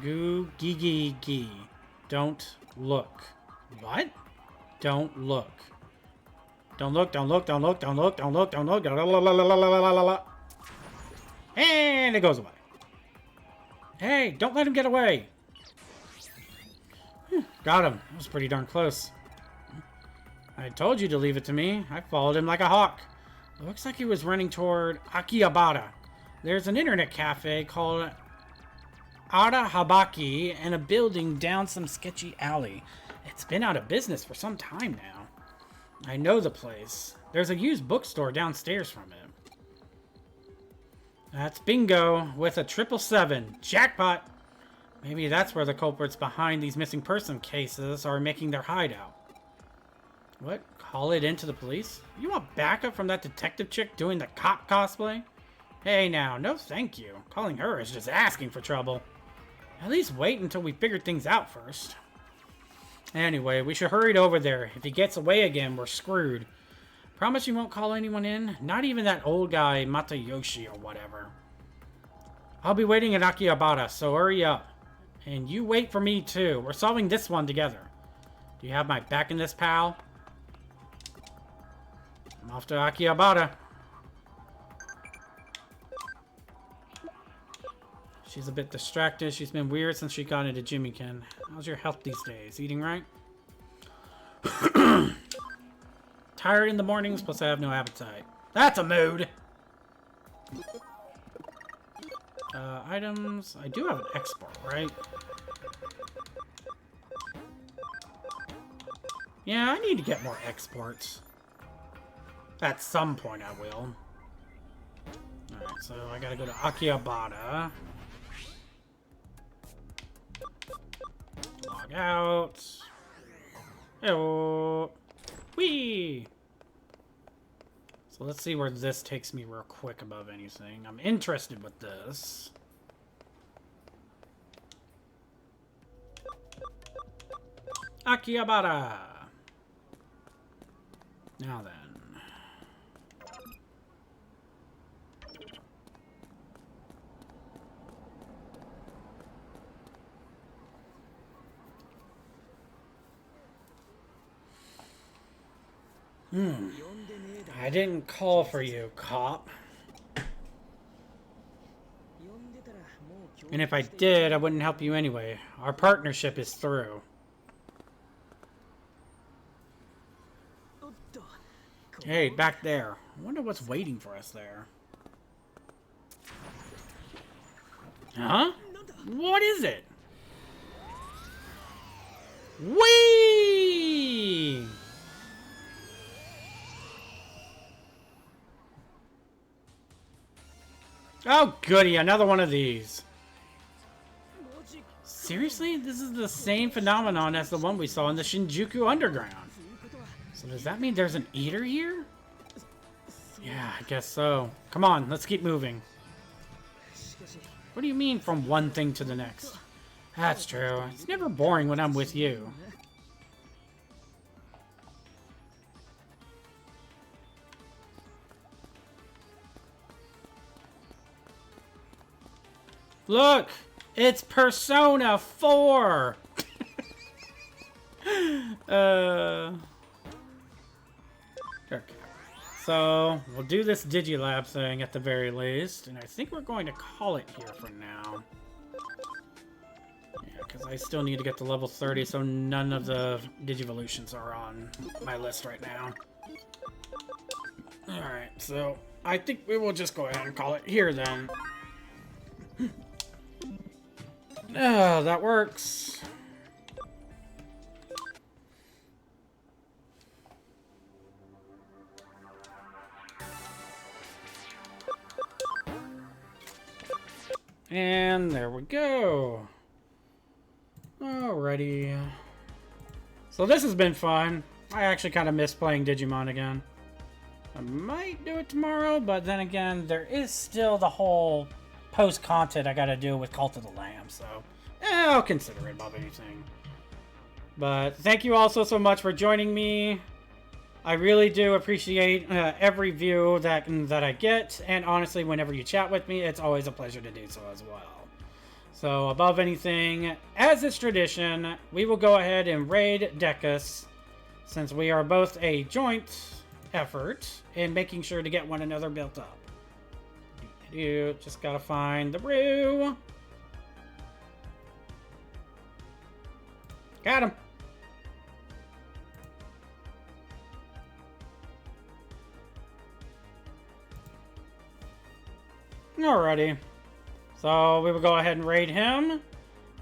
Goo gee gee gee. Don't look. What? Don't look. Don't look, don't look, don't look, don't look, don't look, don't look. And it goes away. Hey, don't let him get away. Got him. That was pretty darn close. I told you to leave it to me. I followed him like a hawk. Looks like he was running toward Akihabara. There's an internet cafe called Arahabaki and a building down some sketchy alley. It's been out of business for some time now. I know the place. There's a used bookstore downstairs from it. That's bingo with a 777. Jackpot! Maybe that's where the culprits behind these missing person cases are making their hideout. What? Call it in to the police? You want backup from that detective chick doing the cop cosplay? Hey now, no thank you. Calling her is just asking for trouble. At least wait until we figure things out first. Anyway, we should hurry over there. If he gets away again, we're screwed. Promise you won't call anyone in? Not even that old guy, Matayoshi or whatever. I'll be waiting at Akihabara, so hurry up. And you wait for me too. We're solving this one together. Do you have my back in this, pal? I'm off to Akihabara. She's a bit distracted. She's been weird since she got into Jimmykin. How's your health these days? Eating right? Tired in the mornings, plus I have no appetite. That's a mood! Items. I do have an export, right? Yeah, I need to get more exports. At some point I will. Alright, so I gotta go to Akihabara. Log out. Hello. Whee! So let's see where this takes me real quick above anything. I'm interested with this. Akihabara! Now then. I didn't call for you, cop. And if I did, I wouldn't help you anyway. Our partnership is through. Hey, back there. I wonder what's waiting for us there. Huh? What is it? Whee! Oh, goody, another one of these. Seriously? This is the same phenomenon as the one we saw in the Shinjuku Underground. So does that mean there's an eater here? Yeah, I guess so. Come on, let's keep moving. What do you mean from one thing to the next? That's true. It's never boring when I'm with you. Look! It's Persona 4! Okay. So, we'll do this Digilab thing at the very least, and I think we're going to call it here for now. Yeah, because I still need to get to level 30, so none of the Digivolutions are on my list right now. Alright, so I think we will just go ahead and call it here then. Oh, that works. And there we go. Alrighty. So this has been fun. I actually kind of miss playing Digimon again. I might do it tomorrow, but then again, there is still the whole post-content I gotta do with Cult of the Lamb, so I'll consider it above anything. But thank you all so much for joining me. I really do appreciate every view that I get, and honestly, whenever you chat with me, it's always a pleasure to do so as well. So, above anything, as is tradition, we will go ahead and raid Decus, since we are both a joint effort in making sure to get one another built up. Just gotta find the brew. Got him. Alrighty. So we will go ahead and raid him.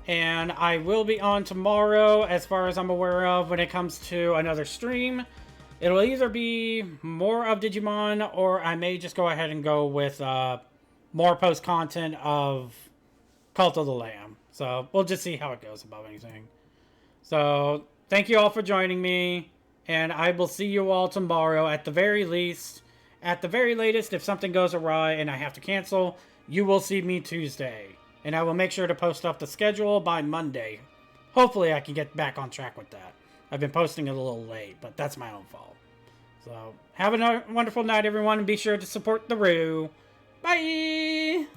And I will be on tomorrow, as far as I'm aware of, when it comes to another stream. It'll either be more of Digimon, or I may just go ahead and go with more post-content of Cult of the Lamb. So we'll just see how it goes about anything. So thank you all for joining me, and I will see you all tomorrow at the very least. At the very latest, if something goes awry and I have to cancel, you will see me Tuesday. And I will make sure to post up the schedule by Monday. Hopefully I can get back on track with that. I've been posting it a little late, but that's my own fault. So, have a wonderful night, everyone, and be sure to support the Roo. Bye!